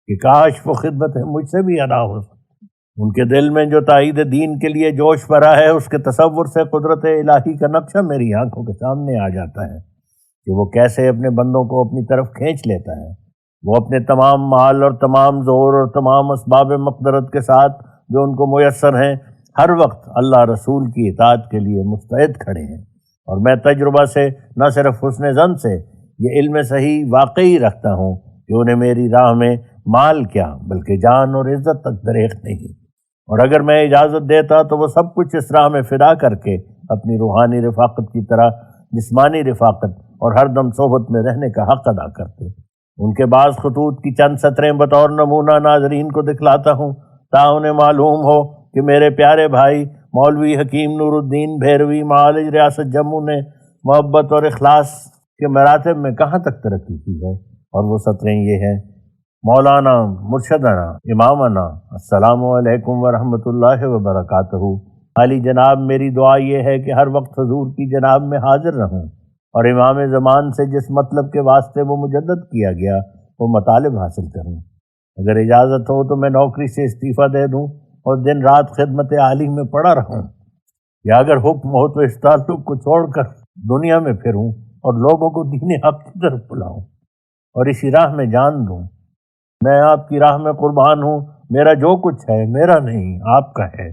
کہ کاش وہ خدمتیں مجھ سے بھی ادا ہو سکتی۔ ان کے دل میں جو تائید دین کے لیے جوش بھرا ہے، اس کے تصور سے قدرت الہی کا نقشہ میری آنکھوں کے سامنے آ جاتا ہے کہ وہ کیسے اپنے بندوں کو اپنی طرف کھینچ لیتا ہے۔ وہ اپنے تمام مال اور تمام زور اور تمام اسباب مقدرت کے ساتھ جو ان کو میسر ہیں، ہر وقت اللہ رسول کی اطاعت کے لیے مستعد کھڑے ہیں، اور میں تجربہ سے نہ صرف حسن ظن سے یہ علم صحیح واقعی رکھتا ہوں کہ انہیں میری راہ میں مال کیا بلکہ جان اور عزت تک دریغ نہیں، اور اگر میں اجازت دیتا تو وہ سب کچھ اس راہ میں فدا کر کے اپنی روحانی رفاقت کی طرح جسمانی رفاقت اور ہر دم صحبت میں رہنے کا حق ادا کرتے۔ ان کے بعض خطوط کی چند سطریں بطور نمونہ ناظرین کو دکھلاتا ہوں تا انہیں معلوم ہو کہ میرے پیارے بھائی مولوی حکیم نور الدین بھیروی معالج ریاست جموں نے محبت اور اخلاص کے مراتب میں کہاں تک ترقی کی ہے، اور وہ سطریں یہ ہیں: مولانا مرشدنا امامنا السلام علیکم ورحمۃ اللہ وبرکاتہ۔ عالی جناب، میری دعا یہ ہے کہ ہر وقت حضور کی جناب میں حاضر رہوں اور امام زمان سے جس مطلب کے واسطے وہ مجدد کیا گیا وہ مطالب حاصل کروں۔ اگر اجازت ہو تو میں نوکری سے استعفیٰ دے دوں اور دن رات خدمت عالی میں پڑا رہوں، یا اگر حکم ہو تو اس تعلق کو چھوڑ کر دنیا میں پھروں اور لوگوں کو دین حق کی طرف بلاؤں اور اسی راہ میں جان دوں۔ میں آپ کی راہ میں قربان ہوں، میرا جو کچھ ہے میرا نہیں، آپ کا ہے۔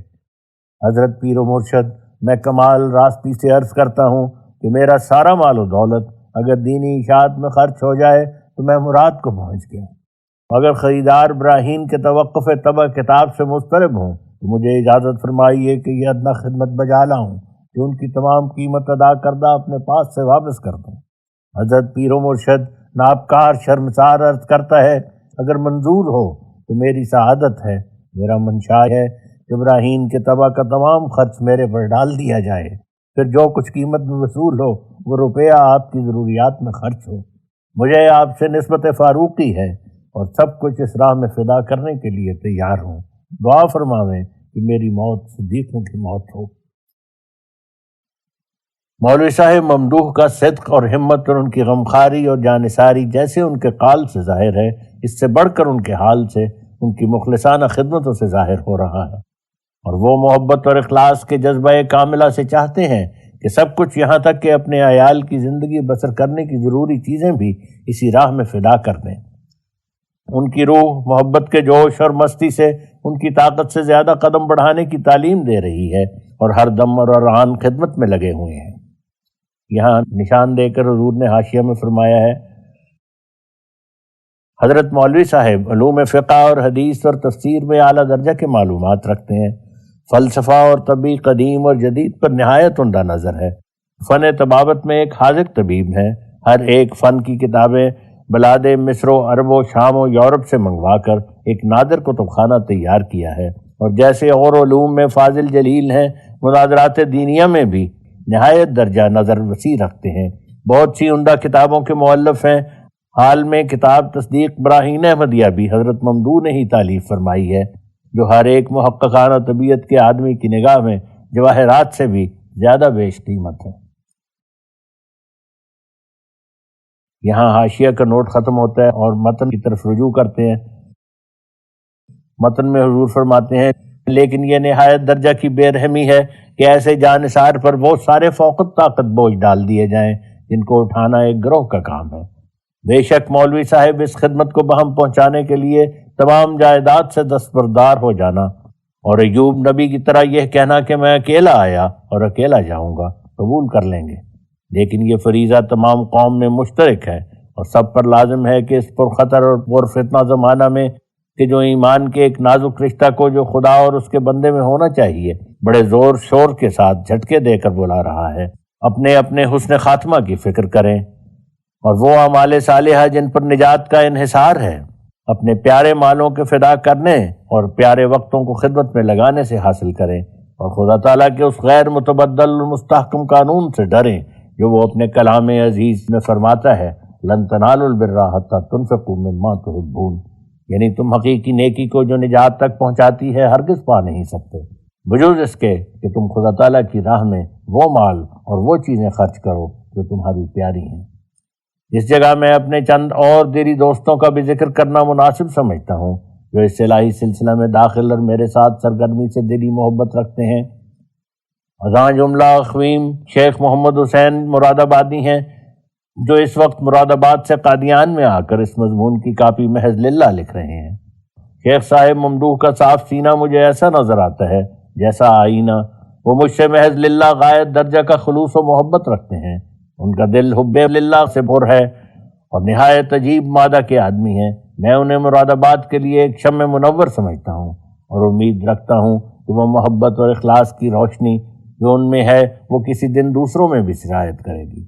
حضرت پیر و مرشد، میں کمال راستی سے عرض کرتا ہوں کہ میرا سارا مال و دولت اگر دینی اشاعت میں خرچ ہو جائے تو میں مراد کو پہنچ گیا۔ اگر خریدار براہین کے توقف طبع کتاب سے مضطرب ہوں تو مجھے اجازت فرمائیے کہ یہ ادنیٰ خدمت بجا لاؤں کہ ان کی تمام قیمت ادا کردہ اپنے پاس سے واپس کر دوں۔ حضرت پیر و مرشد نابکار شرمسار عرض کرتا ہے، اگر منظور ہو تو میری سعادت ہے، میرا منشا ہے کہ ابراہیم کے طبع کا تمام خرچ میرے پر ڈال دیا جائے، پھر جو کچھ قیمت میں وصول ہو وہ روپیہ آپ کی ضروریات میں خرچ ہو۔ مجھے آپ سے نسبت فاروقی ہے اور سب کچھ اس راہ میں فدا کرنے کے لیے تیار ہوں۔ دعا فرماویں کہ میری موت صدیقوں کی موت ہو۔ مولوی صاحب ممدوح کا صدق اور ہمت اور ان کی غمخواری اور جانثاری جیسے ان کے قال سے ظاہر ہے، اس سے بڑھ کر ان کے حال سے، ان کی مخلصانہ خدمتوں سے ظاہر ہو رہا ہے، اور وہ محبت اور اخلاص کے جذبہ کاملہ سے چاہتے ہیں کہ سب کچھ یہاں تک کہ اپنے عیال کی زندگی بسر کرنے کی ضروری چیزیں بھی اسی راہ میں فدا کر دیں۔ ان کی روح محبت کے جوش اور مستی سے ان کی طاقت سے زیادہ قدم بڑھانے کی تعلیم دے رہی ہے اور ہر دم اور آن خدمت میں لگے ہوئے ہیں۔ یہاں نشان دے کر حضور نے حاشیہ میں فرمایا ہے، حضرت مولوی صاحب علوم فقہ اور حدیث اور تفسیر میں اعلیٰ درجہ کے معلومات رکھتے ہیں، فلسفہ اور طبی قدیم اور جدید پر نہایت عمدہ نظر ہے، فن طبابت میں ایک حاذق طبیب ہیں، ہر ایک فن کی کتابیں بلاد مصر و عرب و شام و یورپ سے منگوا کر ایک نادر کتب خانہ تیار کیا ہے، اور جیسے اور علوم میں فاضل جلیل ہیں، مناظرات دینیہ میں بھی نہایت درجہ نظر وسیع رکھتے ہیں، بہت سی عمدہ کتابوں کے مؤلف ہیں۔ حال میں کتاب تصدیق براہین احمدیہ بھی حضرت ممدوح نے ہی تالیف فرمائی ہے، جو ہر ایک محققانہ طبیعت کے آدمی کی نگاہ میں جواہرات سے بھی زیادہ بیش قیمت ہے۔ یہاں حاشیہ کا نوٹ ختم ہوتا ہے اور متن کی طرف رجوع کرتے ہیں۔ متن میں حضور فرماتے ہیں، لیکن یہ نہایت درجہ کی بے رحمی ہے کہ ایسے جانثار پر وہ سارے فوقت طاقت بوجھ ڈال دیے جائیں جن کو اٹھانا ایک گروہ کا کام ہے۔ بے شک مولوی صاحب اس خدمت کو بہم پہنچانے کے لیے تمام جائیداد سے دستبردار ہو جانا اور ایوب نبی کی طرح یہ کہنا کہ میں اکیلا آیا اور اکیلا جاؤں گا قبول کر لیں گے، لیکن یہ فریضہ تمام قوم میں مشترک ہے اور سب پر لازم ہے کہ اس پرخطر اور پرفتنہ زمانہ میں کہ جو ایمان کے ایک نازک رشتہ کو جو خدا اور اس کے بندے میں ہونا چاہیے بڑے زور شور کے ساتھ جھٹکے دے کر بلا رہا ہے، اپنے اپنے حسن خاتمہ کی فکر کریں اور وہ اعمال صالحہ جن پر نجات کا انحصار ہے اپنے پیارے مالوں کے فدا کرنے اور پیارے وقتوں کو خدمت میں لگانے سے حاصل کریں، اور خدا تعالیٰ کے اس غیر متبدل اور مستحکم قانون سے ڈریں جو وہ اپنے کلام عزیز میں فرماتا ہے، لن تنالوا البر حتی تنفقوا مما تحبون، یعنی تم حقیقی نیکی کو جو نجات تک پہنچاتی ہے ہرگز پا نہیں سکتے بجوز اس کے کہ تم خدا تعالیٰ کی راہ میں وہ مال اور وہ چیزیں خرچ کرو جو تمہاری پیاری ہیں۔ اس جگہ میں اپنے چند اور دلی دوستوں کا بھی ذکر کرنا مناسب سمجھتا ہوں جو اس الہی سلسلہ میں داخل اور میرے ساتھ سرگرمی سے دلی محبت رکھتے ہیں۔ اذاں جملہ اخویم شیخ محمد حسین مراد آبادی ہیں، جو اس وقت مراد آباد سے قادیان میں آ کر اس مضمون کی کاپی محض للہ لکھ رہے ہیں۔ شیخ صاحب ممدوح کا صاف سینہ مجھے ایسا نظر آتا ہے جیسا آئینہ، وہ مجھ سے محض للہ غایت درجہ کا خلوص و محبت رکھتے ہیں، ان کا دل حب للہ سے پر ہے اور نہایت عجیب مادہ کے آدمی ہیں۔ میں انہیں مراد آباد کے لیے ایک شمع منور سمجھتا ہوں اور امید رکھتا ہوں کہ وہ محبت اور اخلاص کی روشنی جو ان میں ہے وہ کسی دن دوسروں میں بھی سرایت کرے گی۔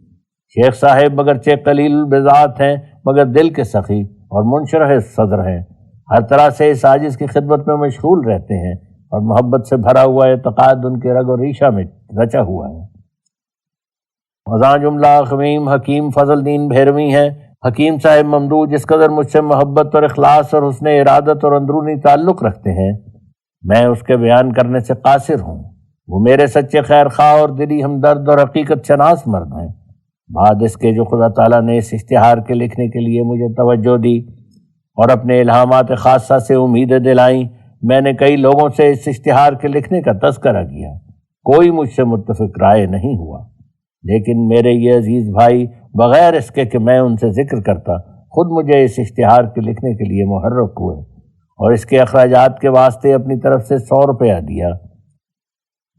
شیخ صاحب اگرچہ قلیل البذات ہیں مگر دل کے سخی اور منشرح صدر ہیں، ہر طرح سے اس عاجز کی خدمت میں مشغول رہتے ہیں اور محبت سے بھرا ہوا اعتقاد ان کے رگ و ریشہ میں رچا ہوا ہے۔ اذاں جملہ اخویم حکیم فضل دین بھیروی ہیں۔ حکیم صاحب ممدوح جس قدر مجھ سے محبت اور اخلاص اور حسن ارادت اور اندرونی تعلق رکھتے ہیں میں اس کے بیان کرنے سے قاصر ہوں۔ وہ میرے سچے خیر خواہ اور دلی ہمدرد اور حقیقت شناس مرد ہیں۔ بعد اس کے جو خدا تعالیٰ نے اس اشتہار کے لکھنے کے لیے مجھے توجہ دی اور اپنے الہامات خاصہ سے امیدیں دلائیں، میں نے کئی لوگوں سے اس اشتہار کے لکھنے کا تذکرہ کیا، کوئی مجھ سے متفق رائے نہیں ہوا، لیکن میرے یہ عزیز بھائی بغیر اس کے کہ میں ان سے ذکر کرتا خود مجھے اس اشتہار کے لکھنے کے لیے محرک ہوئے اور اس کے اخراجات کے واسطے اپنی طرف سے 100 روپیہ دیا۔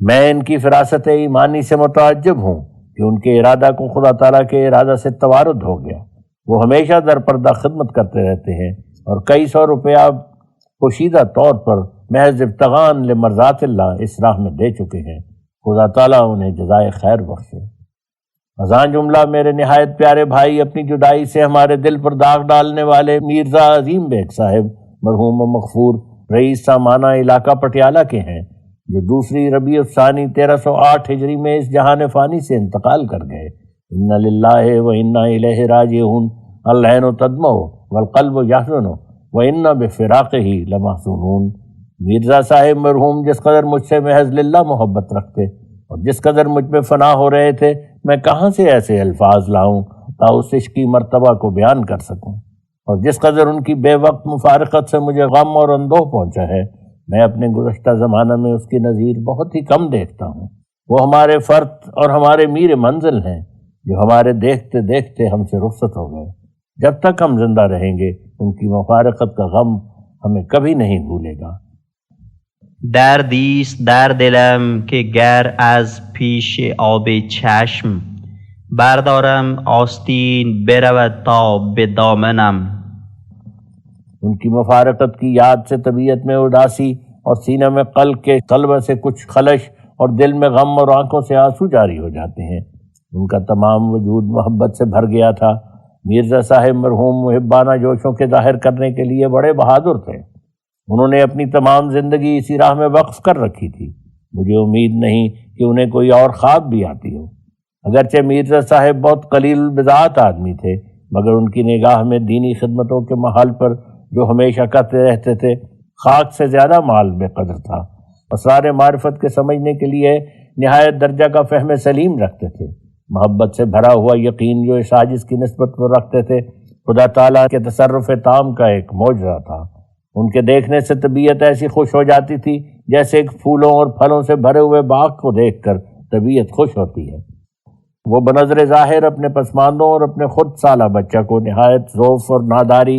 میں ان کی فراست ایمانی سے متعجب ہوں کہ ان کے ارادہ کو خدا تعالیٰ کے ارادہ سے توارد ہو گیا۔ وہ ہمیشہ در پردہ خدمت کرتے رہتے ہیں اور کئی 100 روپیہ پوشیدہ طور پر محض ابتغاء لمرضات اللہ اس راہ میں دے چکے ہیں، خدا تعالیٰ انہیں جزائے خیر بخشے۔ اذاں جملہ میرے نہایت پیارے بھائی اپنی جدائی سے ہمارے دل پر داغ ڈالنے والے میرزا عظیم بیگ صاحب مرحوم و مغفور رئیس سامانہ علاقہ پٹیالہ کے ہیں، جو دوسری ربیع الثانی 1308 ہجری میں اس جہان فانی سے انتقال کر گئے۔ انا للہ و انا الیہ راجعون، العین تدمع والقلب یحزن و انا بفراقہ لمحزونون۔ میرزا صاحب مرحوم جس قدر مجھ سے محض للہ محبت رکھتے اور جس قدر مجھ پہ فنا ہو رہے تھے، میں کہاں سے ایسے الفاظ لاؤں تا اس عشقی مرتبہ کو بیان کر سکوں، اور جس قدر ان کی بے وقت مفارقت سے مجھے غم اور اندوہ پہنچا ہے میں اپنے گزشتہ زمانہ میں اس کی نظیر بہت ہی کم دیکھتا ہوں۔ وہ ہمارے فرد اور ہمارے میر منزل ہیں جو ہمارے دیکھتے دیکھتے ہم سے رخصت ہو گئے۔ جب تک ہم زندہ رہیں گے ان کی مفارقت کا غم ہمیں کبھی نہیں بھولے گا۔ دردیست در دلم که گر از پیش آب چشم بردارم آستین برود تا به دامنم۔ ان کی مفارقت کی یاد سے طبیعت میں اداسی اور سینہ میں قلب کے قلب سے کچھ خلش اور دل میں غم اور آنکھوں سے آنسو جاری ہو جاتے ہیں۔ ان کا تمام وجود محبت سے بھر گیا تھا۔ میرزا صاحب مرحوم محبانہ جوشوں کے ظاہر کرنے کے لیے بڑے بہادر تھے۔ انہوں نے اپنی تمام زندگی اسی راہ میں وقف کر رکھی تھی۔ مجھے امید نہیں کہ انہیں کوئی اور خواب بھی آتی ہو۔ اگرچہ میرزا صاحب بہت قلیل البذات آدمی تھے مگر ان کی نگاہ میں دینی خدمتوں کے محل پر جو ہمیشہ کرتے رہتے تھے خاک سے زیادہ مال بے قدر تھا۔ اسرار معرفت کے سمجھنے کے لیے نہایت درجہ کا فہم سلیم رکھتے تھے۔ محبت سے بھرا ہوا یقین جو اس عاجز کی نسبت پر رکھتے تھے خدا تعالیٰ کے تصرف تام کا ایک معجزہ تھا۔ ان کے دیکھنے سے طبیعت ایسی خوش ہو جاتی تھی جیسے ایک پھولوں اور پھلوں سے بھرے ہوئے باغ کو دیکھ کر طبیعت خوش ہوتی ہے۔ وہ بنظر ظاہر اپنے پسماندوں اور اپنے خود سالہ بچہ کو نہایت ضعف اور ناداری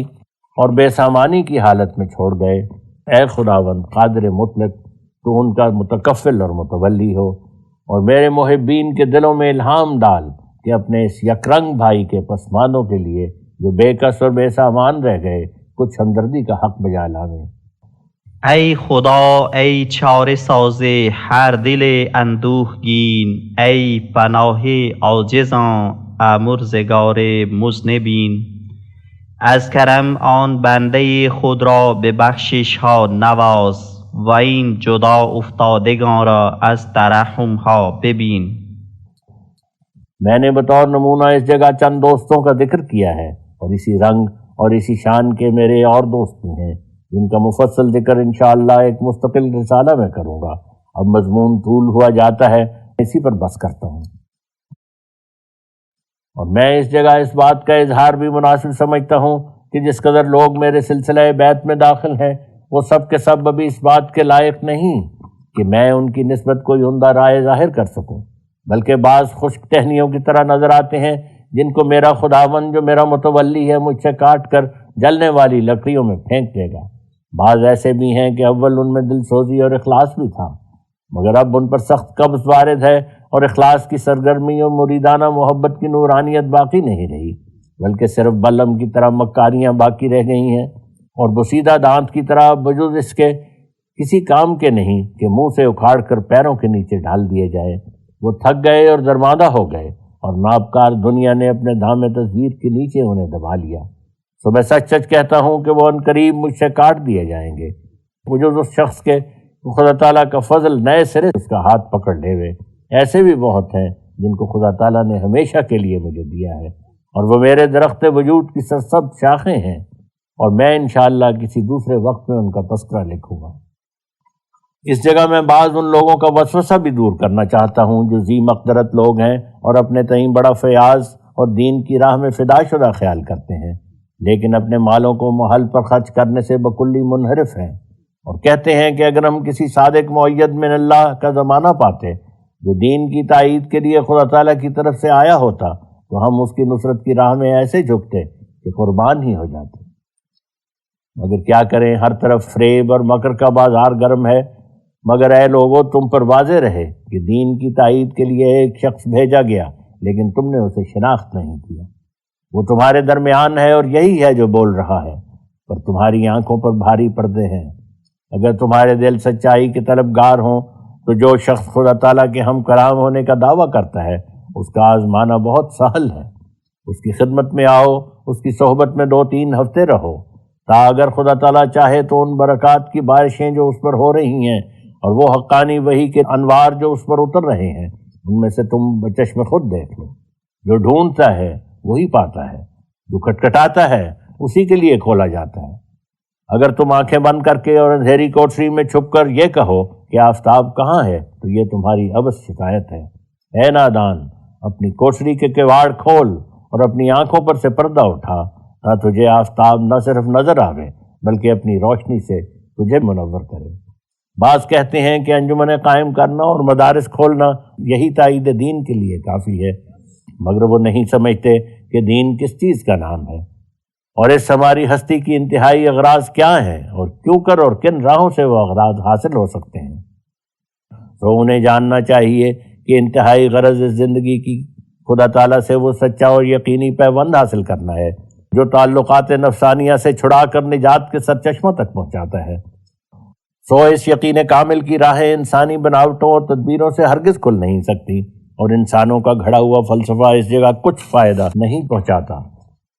اور بے سامانی کی حالت میں چھوڑ گئے۔ اے خداوند قادر مطلق، تو ان کا متکفل اور متولی ہو، اور میرے محبین کے دلوں میں الہام ڈال کہ اپنے اس یکرنگ بھائی کے پسماندوں کے لیے جو بے کس اور بے سامان رہ گئے کچھ ہمدردی کا حق بجا لاویں۔ ای خدا ای چاره ساز هر دل اندوهگین، ای پناه عاجزان آمرزگار مذنبین، از کرم آن بنده خود را به بخشش ها نواز و این جدا افتادگان را از ترحم ها ببین۔ میں نے بطور نمونہ اس جگہ چند دوستوں کا ذکر کیا ہے، اور اسی رنگ اور اسی شان کے میرے اور دوست بھی ہیں جن کا مفصل ذکر انشاءاللہ ایک مستقل رسالہ میں کروں گا۔ اب مضمون طول ہوا جاتا ہے، اسی پر بس کرتا ہوں۔ اور میں اس جگہ اس بات کا اظہار بھی مناسب سمجھتا ہوں کہ جس قدر لوگ میرے سلسلہ بیعت میں داخل ہیں، وہ سب کے سب ابھی اس بات کے لائق نہیں کہ میں ان کی نسبت کوئی عمدہ رائے ظاہر کر سکوں، بلکہ بعض خشک ٹہنیوں کی طرح نظر آتے ہیں جن کو میرا خداوند جو میرا متولی ہے مجھ سے کاٹ کر جلنے والی لکڑیوں میں پھینک دے گا۔ بعض ایسے بھی ہیں کہ اول ان میں دل سوزی اور اخلاص بھی تھا، مگر اب ان پر سخت قبض وارد ہے اور اخلاص کی سرگرمی اور مریدانہ محبت کی نورانیت باقی نہیں رہی، بلکہ صرف بلم کی طرح مکاریاں باقی رہ گئی ہیں، اور بسیدہ دانت کی طرح بجز اس کے کسی کام کے نہیں کہ منہ سے اکھاڑ کر پیروں کے نیچے ڈال دیے جائے۔ وہ تھک گئے اور درماندہ ہو گئے، اور نابکار دنیا نے اپنے دھام تصویر کے نیچے انہیں دبا لیا۔ سو میں سچ سچ کہتا ہوں کہ وہ عنقریب مجھ سے کاٹ دیے جائیں گے، بجز اس شخص کے خدا تعالیٰ کا فضل نئے سرے اس کا ہاتھ پکڑ لے ہوئے۔ ایسے بھی بہت ہیں جن کو خدا تعالیٰ نے ہمیشہ کے لیے مجھے دیا ہے، اور وہ میرے درخت وجود کی سرسبز شاخیں ہیں، اور میں انشاءاللہ کسی دوسرے وقت میں ان کا تذکرہ لکھوں گا۔ اس جگہ میں بعض ان لوگوں کا وسوسہ بھی دور کرنا چاہتا ہوں جو ذی مقدرت لوگ ہیں اور اپنے تئیں بڑا فیاض اور دین کی راہ میں فدا شدہ خیال کرتے ہیں، لیکن اپنے مالوں کو محل پر خرچ کرنے سے بکلی منحرف ہیں، اور کہتے ہیں کہ اگر ہم کسی صادق مؤید من اللہ کا زمانہ پاتے جو دین کی تائید کے لیے خدا تعالیٰ کی طرف سے آیا ہوتا تو ہم اس کی نصرت کی راہ میں ایسے جھکتے کہ قربان ہی ہو جاتے۔ مگر کیا کریں، ہر طرف فریب اور مکر کا بازار گرم ہے، مگر اے لوگو تم پر واضح رہے کہ دین کی تائید کے لیے ایک شخص بھیجا گیا، لیکن تم نے اسے شناخت نہیں کیا۔ وہ تمہارے درمیان ہے اور یہی ہے جو بول رہا ہے، پر تمہاری آنکھوں پر بھاری پردے ہیں۔ اگر تمہارے دل سچائی کے طلبگار ہوں تو جو شخص خدا تعالیٰ کے ہم کلام ہونے کا دعویٰ کرتا ہے اس کا آزمانا بہت سہل ہے۔ اس کی خدمت میں آؤ، اس کی صحبت میں 2-3 ہفتے رہو، تا اگر خدا تعالیٰ چاہے تو ان برکات کی بارشیں جو اس پر ہو رہی ہیں اور وہ حقانی وحی کے انوار جو اس پر اتر رہے ہیں ان میں سے تم بچشم خود دیکھ لو۔ جو ڈھونڈتا ہے وہی پاتا ہے، جو کھٹکھٹاتا ہے اسی کے لیے کھولا جاتا ہے۔ اگر تم آنکھیں بند کر کے اور اندھیری کوٹری میں چھپ کر یہ کہو کہ آفتاب کہاں ہے تو یہ تمہاری عبث شکایت ہے۔ اے نادان، اپنی کوٹری کے کواڑ کھول اور اپنی آنکھوں پر سے پردہ اٹھا، تا تجھے آفتاب نہ صرف نظر آوے بلکہ اپنی روشنی سے تجھے منور کرے۔ بعض کہتے ہیں کہ انجمنیں قائم کرنا اور مدارس کھولنا یہی تائید دین کے لیے کافی ہے، مگر وہ نہیں سمجھتے کہ دین کس چیز کا نام ہے، اور اس ہماری ہستی کی انتہائی اغراض کیا ہیں، اور کیوں کر اور کن راہوں سے وہ اغراض حاصل ہو سکتے ہیں۔ تو انہیں جاننا چاہیے کہ انتہائی غرض اس زندگی کی خدا تعالیٰ سے وہ سچا اور یقینی پیوند حاصل کرنا ہے جو تعلقات نفسانیہ سے چھڑا کر نجات کے سرچشمہ تک پہنچاتا ہے۔ سو اس یقین کامل کی راہیں انسانی بناوٹوں اور تدبیروں سے ہرگز کھل نہیں سکتی، اور انسانوں کا گھڑا ہوا فلسفہ اس جگہ کچھ فائدہ نہیں پہنچاتا،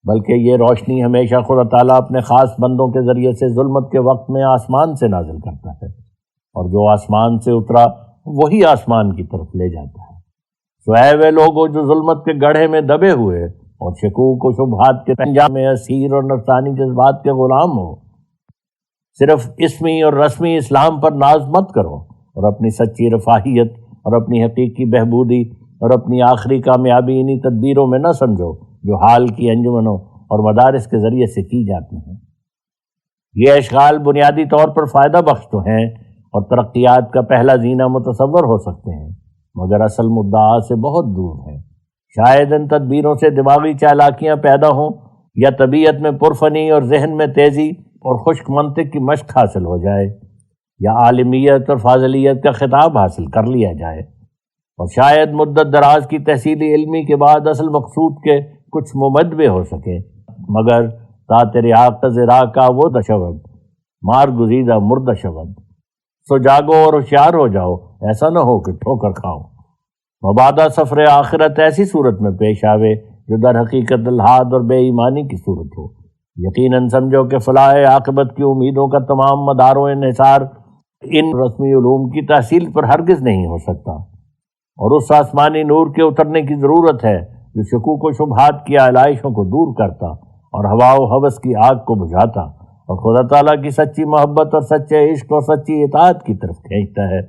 بلکہ یہ روشنی ہمیشہ خدا تعالیٰ اپنے خاص بندوں کے ذریعے سے ظلمت کے وقت میں آسمان سے نازل کرتا ہے، اور جو آسمان سے اترا وہی آسمان کی طرف لے جاتا ہے۔ سو اے وہ لوگوں جو ظلمت کے گڑھے میں دبے ہوئے اور شکوک و شبہات کے پنجاب میں اسیر اور نفسانی جذبات کے غلام ہو، صرف اسمی اور رسمی اسلام پر ناز مت کرو، اور اپنی سچی رفاہیت اور اپنی حقیقی بہبودی اور اپنی آخری کامیابی انہی تدبیروں میں نہ سمجھو جو حال کی انجمنوں اور مدارس کے ذریعے سے کی جاتی ہیں۔ یہ اشغال بنیادی طور پر فائدہ بخش تو ہیں اور ترقیات کا پہلا زینہ متصور ہو سکتے ہیں، مگر اصل مدعا سے بہت دور ہے۔ شاید ان تدبیروں سے دماغی چالاکیاں پیدا ہوں، یا طبیعت میں پرفنی اور ذہن میں تیزی اور خشک منطق کی مشق حاصل ہو جائے، یا عالمیت اور فاضلیت کا خطاب حاصل کر لیا جائے، اور شاید مدت دراز کی تحصیلی علمی کے بعد اصل مقصود کے کچھ ممدبے ہو سکے، مگر تا تیرے آغاز راہ کا وہ دشود مار گزیدہ مرد شود۔ سو جاگو اور ہوشیار ہو جاؤ، ایسا نہ ہو کہ ٹھوکر کھاؤ۔ مبادا سفر آخرت ایسی صورت میں پیش آوے جو در حقیقت الحاد اور بے ایمانی کی صورت ہو۔ یقیناً سمجھو کہ فلاح عاقبت کی امیدوں کا تمام مدار و انحصار ان رسمی علوم کی تحصیل پر ہرگز نہیں ہو سکتا۔ اور اس آسمانی نور کے اترنے کی ضرورت ہے جو شکوک و شبہات کی آلائشوں کو دور کرتا اور ہوا و ہوس کی آگ کو بجھاتا اور خدا تعالیٰ کی سچی محبت اور سچے عشق اور سچی اطاعت کی طرف کھینچتا ہے۔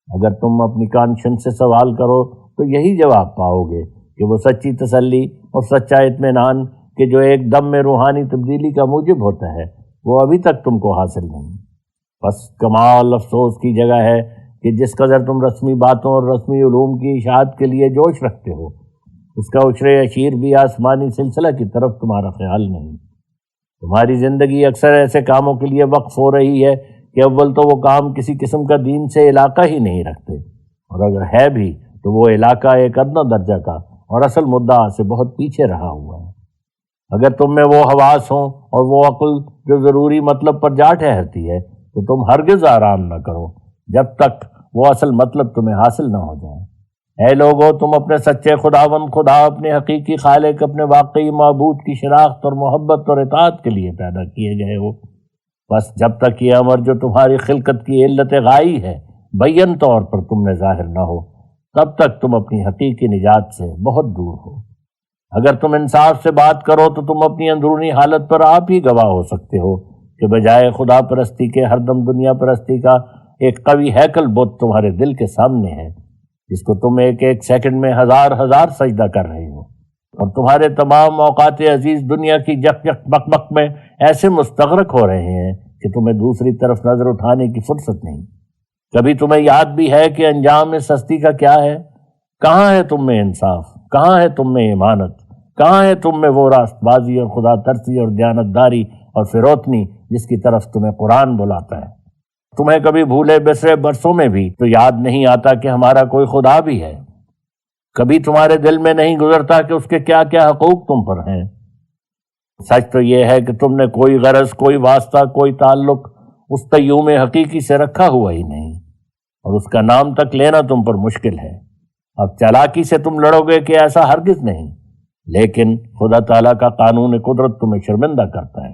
اگر تم اپنی کانشنس سے سوال کرو تو یہی جواب پاؤ گے کہ وہ سچی تسلی اور سچا اطمینان کہ جو ایک دم میں روحانی تبدیلی کا موجب ہوتا ہے وہ ابھی تک تم کو حاصل نہیں۔ بس کمال افسوس کی جگہ ہے کہ جس قدر تم رسمی باتوں اور رسمی علوم کی اشاعت کے لیے جوش رکھتے ہو اس کا عشر اشیر بھی آسمانی سلسلہ کی طرف تمہارا خیال نہیں۔ تمہاری زندگی اکثر ایسے کاموں کے لیے وقف ہو رہی ہے کہ اول تو وہ کام کسی قسم کا دین سے علاقہ ہی نہیں رکھتے، اور اگر ہے بھی تو وہ علاقہ ایک ادنیٰ درجہ کا اور اصل مدعا سے بہت پیچھے رہا ہوا ہے۔ اگر تم میں وہ حواس ہوں اور وہ عقل جو ضروری مطلب پر جا ٹھہرتی ہے تو تم ہرگز آرام نہ کرو جب تک وہ اصل مطلب تمہیں حاصل نہ ہو جائے۔ اے لوگو، تم اپنے سچے خداوند خدا، اپنے حقیقی خالق، اپنے واقعی معبود کی شناخت اور محبت اور اطاعت کے لیے پیدا کیے گئے ہو۔ بس جب تک یہ امر جو تمہاری خلقت کی علت غائی ہے بیان طور پر تم میں ظاہر نہ ہو تب تک تم اپنی حقیقی نجات سے بہت دور ہو۔ اگر تم انصاف سے بات کرو تو تم اپنی اندرونی حالت پر آپ ہی گواہ ہو سکتے ہو کہ بجائے خدا پرستی کے ہر دم دنیا پرستی کا ایک قوی ہیکل بت تمہارے دل کے سامنے ہے جس کو تم ایک ایک سیکنڈ میں ہزار سجدہ کر رہے ہو، اور تمہارے تمام اوقات عزیز دنیا کی جک جک بک بک میں ایسے مستغرق ہو رہے ہیں کہ تمہیں دوسری طرف نظر اٹھانے کی فرصت نہیں۔ کبھی تمہیں یاد بھی ہے کہ انجام اس ہستی کا کیا ہے؟ کہاں ہے تم میں انصاف؟ کہاں ہے تم میں ایمانت؟ کہاں ہے تم میں وہ راست بازی اور خدا ترسی اور دیانتداری اور فروتنی جس کی طرف تمہیں قرآن بلاتا ہے؟ تمہیں کبھی بھولے بسرے برسوں میں بھی تو یاد نہیں آتا کہ ہمارا کوئی خدا بھی ہے؟ کبھی تمہارے دل میں نہیں گزرتا کہ اس کے کیا کیا حقوق تم پر ہیں؟ سچ تو یہ ہے کہ تم نے کوئی غرض، کوئی واسطہ، کوئی تعلق اس قیوم حقیقی سے رکھا ہوا ہی نہیں، اور اس کا نام تک لینا تم پر مشکل ہے۔ اب چالاکی سے تم لڑو گے کہ ایسا ہرگز نہیں، لیکن خدا تعالیٰ کا قانون قدرت تمہیں شرمندہ کرتا ہے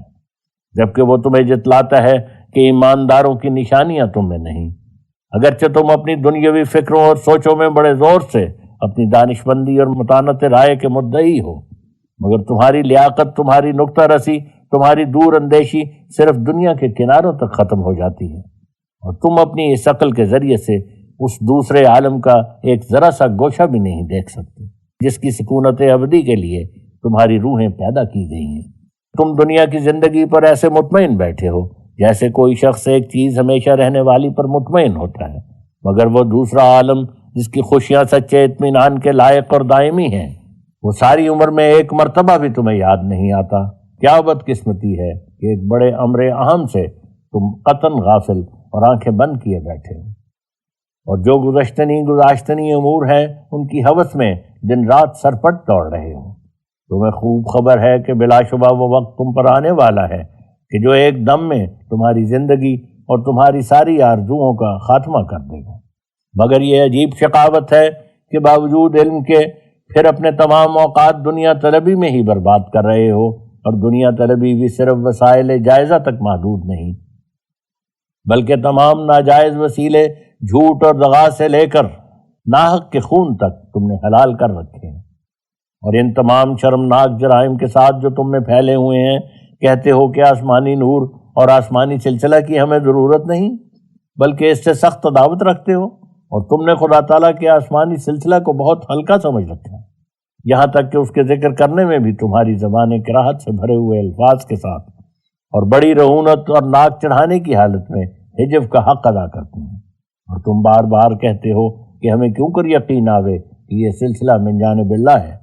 جبکہ وہ تمہیں جتلاتا ہے کہ ایمانداروں کی نشانیاں تم میں نہیں۔ اگرچہ تم اپنی دنیاوی فکروں اور سوچوں میں بڑے زور سے اپنی دانش مندی اور متانت رائے کے مدعی ہو، مگر تمہاری لیاقت، تمہاری نقطہ رسی، تمہاری دور اندیشی صرف دنیا کے کناروں تک ختم ہو جاتی ہے، اور تم اپنی اس عقل کے ذریعے سے اس دوسرے عالم کا ایک ذرا سا گوشہ بھی نہیں دیکھ سکتے جس کی سکونت ابدی کے لیے تمہاری روحیں پیدا کی گئی ہیں۔ تم دنیا کی زندگی پر ایسے مطمئن بیٹھے ہو جیسے کوئی شخص ایک چیز ہمیشہ رہنے والی پر مطمئن ہوتا ہے، مگر وہ دوسرا عالم جس کی خوشیاں سچے اطمینان کے لائق اور دائمی ہیں وہ ساری عمر میں ایک مرتبہ بھی تمہیں یاد نہیں آتا۔ کیا بدقسمتی ہے کہ ایک بڑے امر اہم سے تم قطعاً غافل اور آنکھیں بند کیے بیٹھے ہو، اور جو گزاشتنی امور ہیں ان کی ہوس میں دن رات سرپٹ دوڑ رہے ہو۔ تمہیں خوب خبر ہے کہ بلا شبہ وہ وقت تم پر آنے والا ہے کہ جو ایک دم میں تمہاری زندگی اور تمہاری ساری آرزوؤں کا خاتمہ کر دے گا، مگر یہ عجیب شقاوت ہے کہ باوجود علم کے پھر اپنے تمام اوقات دنیا طلبی میں ہی برباد کر رہے ہو، اور دنیا طلبی بھی صرف وسائل جائزہ تک محدود نہیں بلکہ تمام ناجائز وسیلے جھوٹ اور دغا سے لے کر ناحق کے خون تک تم نے حلال کر رکھے ہیں، اور ان تمام شرمناک جرائم کے ساتھ جو تم میں پھیلے ہوئے ہیں کہتے ہو کہ آسمانی نور اور آسمانی سلسلہ کی ہمیں ضرورت نہیں، بلکہ اس سے سخت عداوت رکھتے ہو، اور تم نے خدا تعالیٰ کے آسمانی سلسلہ کو بہت ہلکا سمجھ رکھا ہے، یہاں تک کہ اس کے ذکر کرنے میں بھی تمہاری زبانیں کراہت سے بھرے ہوئے الفاظ کے ساتھ اور بڑی رعونت اور ناک چڑھانے کی حالت میں حجب کا حق ادا کرتی ہیں، اور تم بار بار کہتے ہو کہ ہمیں کیوں کر یقین آوے کہ یہ سلسلہ من جانب اللہ ہے۔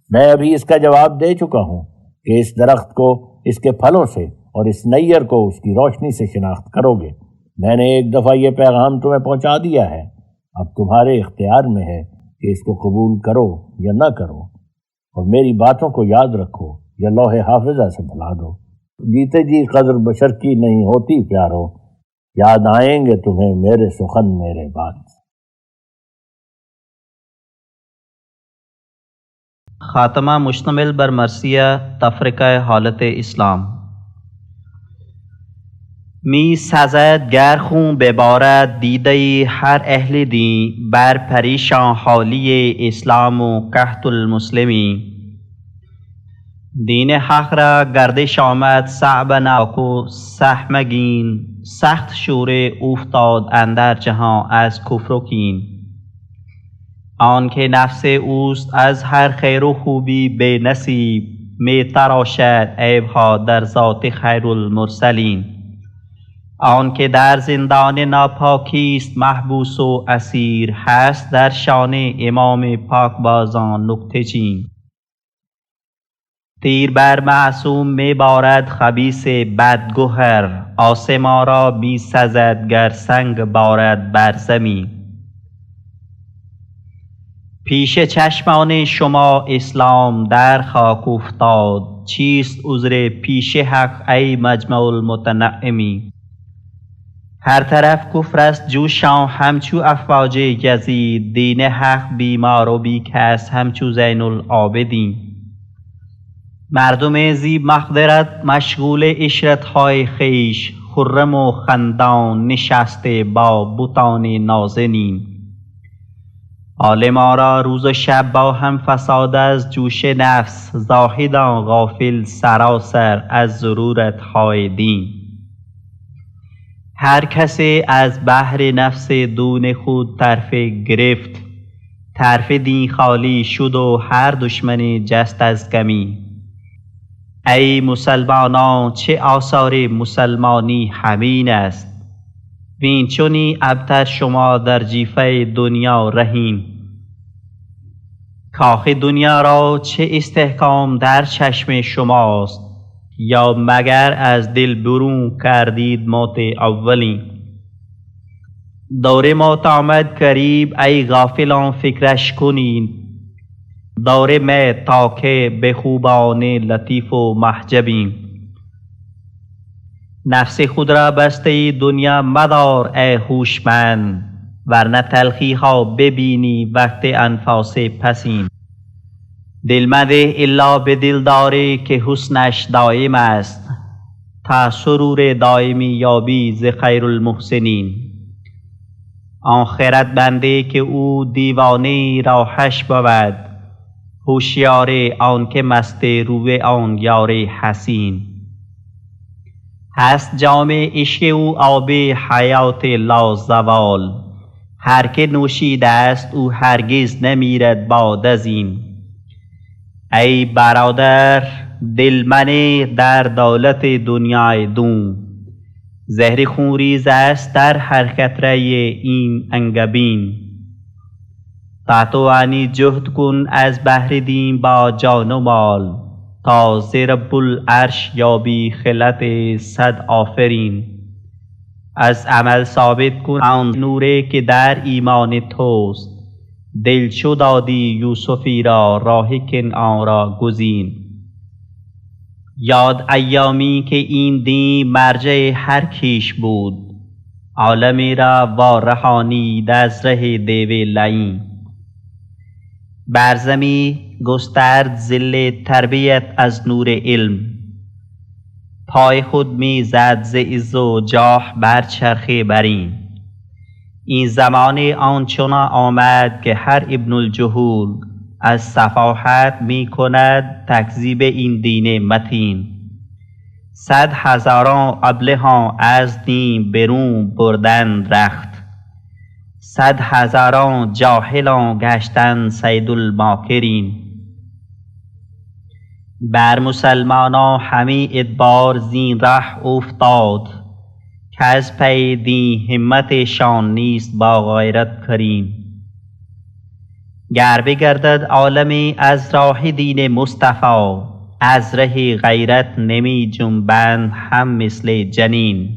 میں ابھی اس کا جواب دے چکا ہوں کہ اس درخت کو اس کے پھلوں سے اور اس نیر کو اس کی روشنی سے شناخت کرو گے۔ میں نے ایک دفعہ یہ پیغام تمہیں پہنچا دیا ہے، اب تمہارے اختیار میں ہے کہ اس کو قبول کرو یا نہ کرو، اور میری باتوں کو یاد رکھو یا لوح حافظہ سے بھلا دو۔ جیتے جی قدر بشر کی نہیں ہوتی پیارو، یاد آئیں گے تمہیں میرے سخن میرے بات۔ خاتمہ مشتمل بر مرثیہ تفرقہ حالت اسلام۔ می سزد گر خون ببارد دیده هر اهل دین بر پریشان حالی اسلام و قحط المسلمین. دین حق را گردش آمد صعب ناک و سهمگین، سخت شوره افتاد اندر جهان از کفر و کین. آن که نفس اوست از هر خیر و خوبی به نصیب، می تراشد عیبها در ذات خیر المرسلین. آن که در زندان ناپاکیست محبوس و اسیر، هست در شان امام پاکبازان نکته چین. تیر بر معصوم می بارد خبیث بدگهر، آسمان را بی سزد گر سنگ بارد بر زمین. پیش چشمان شما اسلام در خاک افتاد، چیست عذر پیش حق ای مجمع المتنعمین. هر طرف کفر است جوشان همچو افواج یزید، دین حق بیمار و بی کس همچو زین العابدین. مردم زیب مقدرت مشغول عشرت‌های خویش، خرم و خندان نشسته با بتان نازنین. عالمان را روز و شب با هم فساد از جوش نفس، زاهدان غافل سراسر از ضرورت‌های دین. هر کسی از بحر نفس دون خود طرفه گرفت، طرف دین خالی شد و هر دشمن جست از کمی. ای مسلمانان چه آثار مسلمانی همین است، وین چونی ابتر شما در جیفه دنیا رهین. کاخ دنیا را چه استحکام در چشم شماست، یا مگر از دل برون کردید موت اولین. دور موت آمد قریب ای غافلان فکرش کنین، دور میں تا که به خوبان لطیف و محجبین. نفس خود را بسته دنیا مدار ای هوشمند، ورنه تلخی ها ببینی وقت انفاس پسین. دل مده الا به دلداری که حسنش دائم است، تا سرور دائمی یابی ز خیر المحسنین. آن خردمندی که او دیوانه راهش بود، هوشیار آن که مست روی آن یار حسین. هست جام عشق او آب حیات لازوال، هر که نوشیده است او هرگز نمیرد بعد از این. ای برادر دل منه در دولت دنیای دون، زهر خونریز است در هر قطره این انگبین. تعطوانی جهد کن از بحر دین با جان و مال، تا ز رب العرش یابی خلت صد آفرین. از عمل ثابت کن آن نوری که در ایمان توست، دل چو دادی یوسفی را راه کنعان را گزین. یاد ایامی که این دین مرجع هر کیش بود، عالمی را وارهانید از ره دیو لعین. بر زمی گسترد ظل تربیت از نور علم، پای خود می زد ز عز و جاه بر چرخ برین. این زمان آنچنان آمد که هر ابن الجهول از سفاهت می کند تکذیب این دین متین. 100,000 ابلهان از دین برون بردند رخت، 100,000 جاهلان گشتند صید الماکرین. بر مسلمانان همی ادبار زین ره افتاد، که از پی دین همتشان نیست با غیرت کریم. گر بگردد عالمی از راه دین مصطفی، از ره غیرت نمی جنبند هم مثل جنین.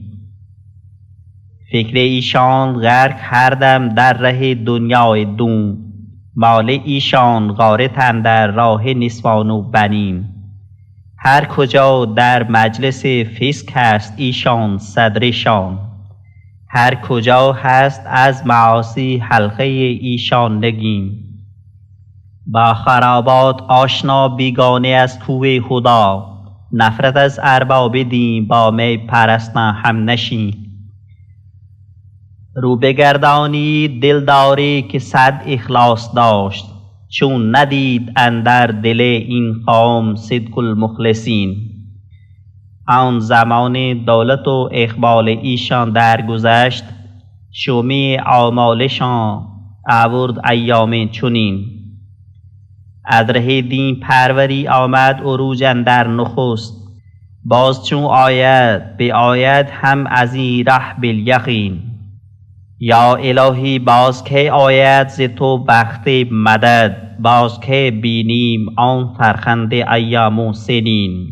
فکر ایشان غرق هر دم در ره دنیای دون، مال ایشان غارت اندر راه نسوان و بنین. هر کجا در مجلس فسق است ایشان صدرشان، هر کجا هست از معاصی حلقه ایشان نگین. با خرابات آشنا بیگانه از کوه خدا، نفرت از ارباب دین با می پرستان هم نشین. رو بگردانید دلداری که صد اخلاص داشت، چون ندید اندر دل این قوم صدق المخلصین. آن زمان دولت و اقبال ایشان درگذشت، شومی اعمالشان آورد ایام چنین. از ره دین پروری آمد عروج اندر نخست، باز چون آید به آید هم از این ره بالیقین. یا الهی باز که آید ز تو بخت مدد، باز که بینیم آن فرخنده ایام و سنین.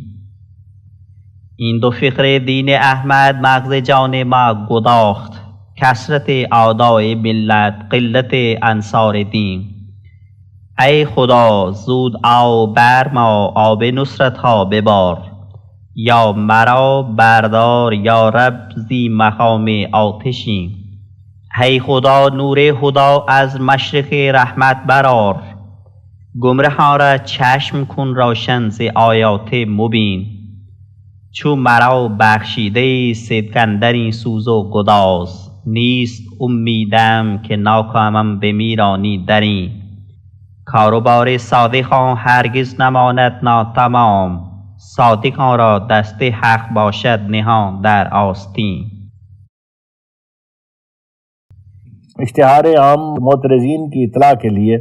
این دو فقر دین احمد مغز جان ما گداخت، کثرت اعدای ملت قلت انصار دین. ای خدا زود آو بر ما آب نصرت ها ببار، یا مرا بردار یا رب زی مقام آتشین. ای خدا نور هدا از مشرق رحمت برار، گمرهان را چشم کن روشن ز آیات مبین. چون مرا بخشیده صدق اندر این سوز و گداز، نیست امیدم که ناکامم بمیرانی در این. کاروبار صادقان هرگز نماند ناتمام، صادقان را دست حق باشد نهان در آستین. اشتہار عام معترضین کی اطلاع کے لیے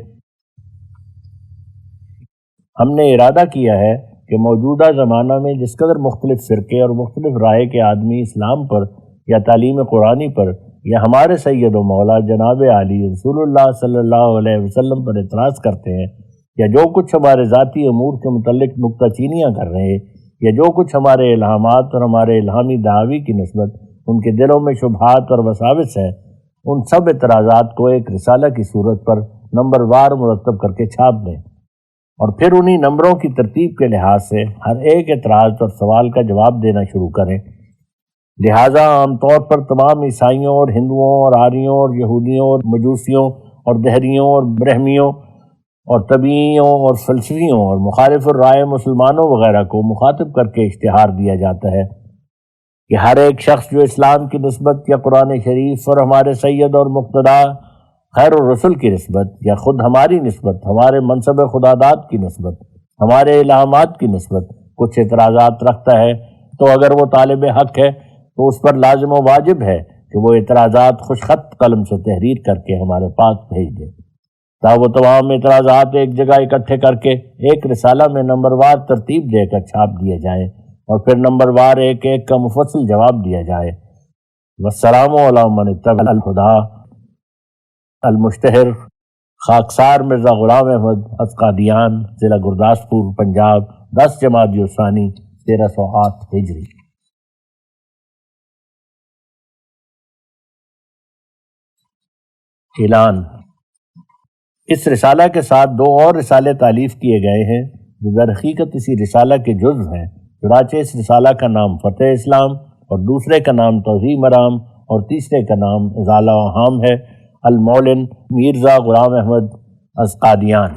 ہم نے ارادہ کیا ہے کہ موجودہ زمانہ میں جس قدر مختلف فرقے اور مختلف رائے کے آدمی اسلام پر یا تعلیم قرآنی پر یا ہمارے سید و مولا جناب عالی رسول اللہ صلی اللہ علیہ وسلم پر اعتراض کرتے ہیں، یا جو کچھ ہمارے ذاتی امور کے متعلق نکتہ چینیاں کر رہے ہیں، یا جو کچھ ہمارے الہامات اور ہمارے الہامی دعوی کی نسبت ان کے دلوں میں شبہات اور وساوس ہیں، ان سب اعتراضات کو ایک رسالہ کی صورت پر نمبر وار مرتب کر کے چھاپ دیں، اور پھر انہی نمبروں کی ترتیب کے لحاظ سے ہر ایک اعتراض اور سوال کا جواب دینا شروع کریں۔ لہٰذا عام طور پر تمام عیسائیوں اور ہندوؤں اور آریوں اور یہودیوں اور مجوسیوں اور دہریوں اور برہمیوں اور طبیعیوں اور فلسفیوں اور مخالف الرائے مسلمانوں وغیرہ کو مخاطب کر کے اشتہار دیا جاتا ہے کہ ہر ایک شخص جو اسلام کی نسبت یا قرآن شریف اور ہمارے سید اور مقتدیٰ خیر الرسل کی نسبت یا خود ہماری نسبت، ہمارے منصب خداداد کی نسبت، ہمارے الہامات کی نسبت کچھ اعتراضات رکھتا ہے، تو اگر وہ طالب حق ہے تو اس پر لازم و واجب ہے کہ وہ اعتراضات خوش خط قلم سے تحریر کر کے ہمارے پاس بھیج دے، تاکہ وہ تمام اعتراضات ایک جگہ اکٹھے کر کے ایک رسالہ میں نمبر وار ترتیب دے کر چھاپ دیے جائیں، اور پھر نمبر وار ایک ایک کا مفصل جواب دیا جائے۔ والسلام علی من اتبع الہدی۔ المشتہر خاکسار مرزا غلام احمد از قادیان، ضلع گرداسپور، پنجاب، 10 جمادی الثانی 1308 ہجری۔ اعلان: اس رسالہ کے ساتھ 2 اور رسالے تالیف کیے گئے ہیں جو در حقیقت اسی رسالہ کے جزء ہیں، چنانچہ اس رسالہ کا نام فتح اسلام اور دوسرے کا نام توضیح مرام اور تیسرے کا نام ازالہ اوہام ہے۔ المولن میرزا غلام احمد از قادیان۔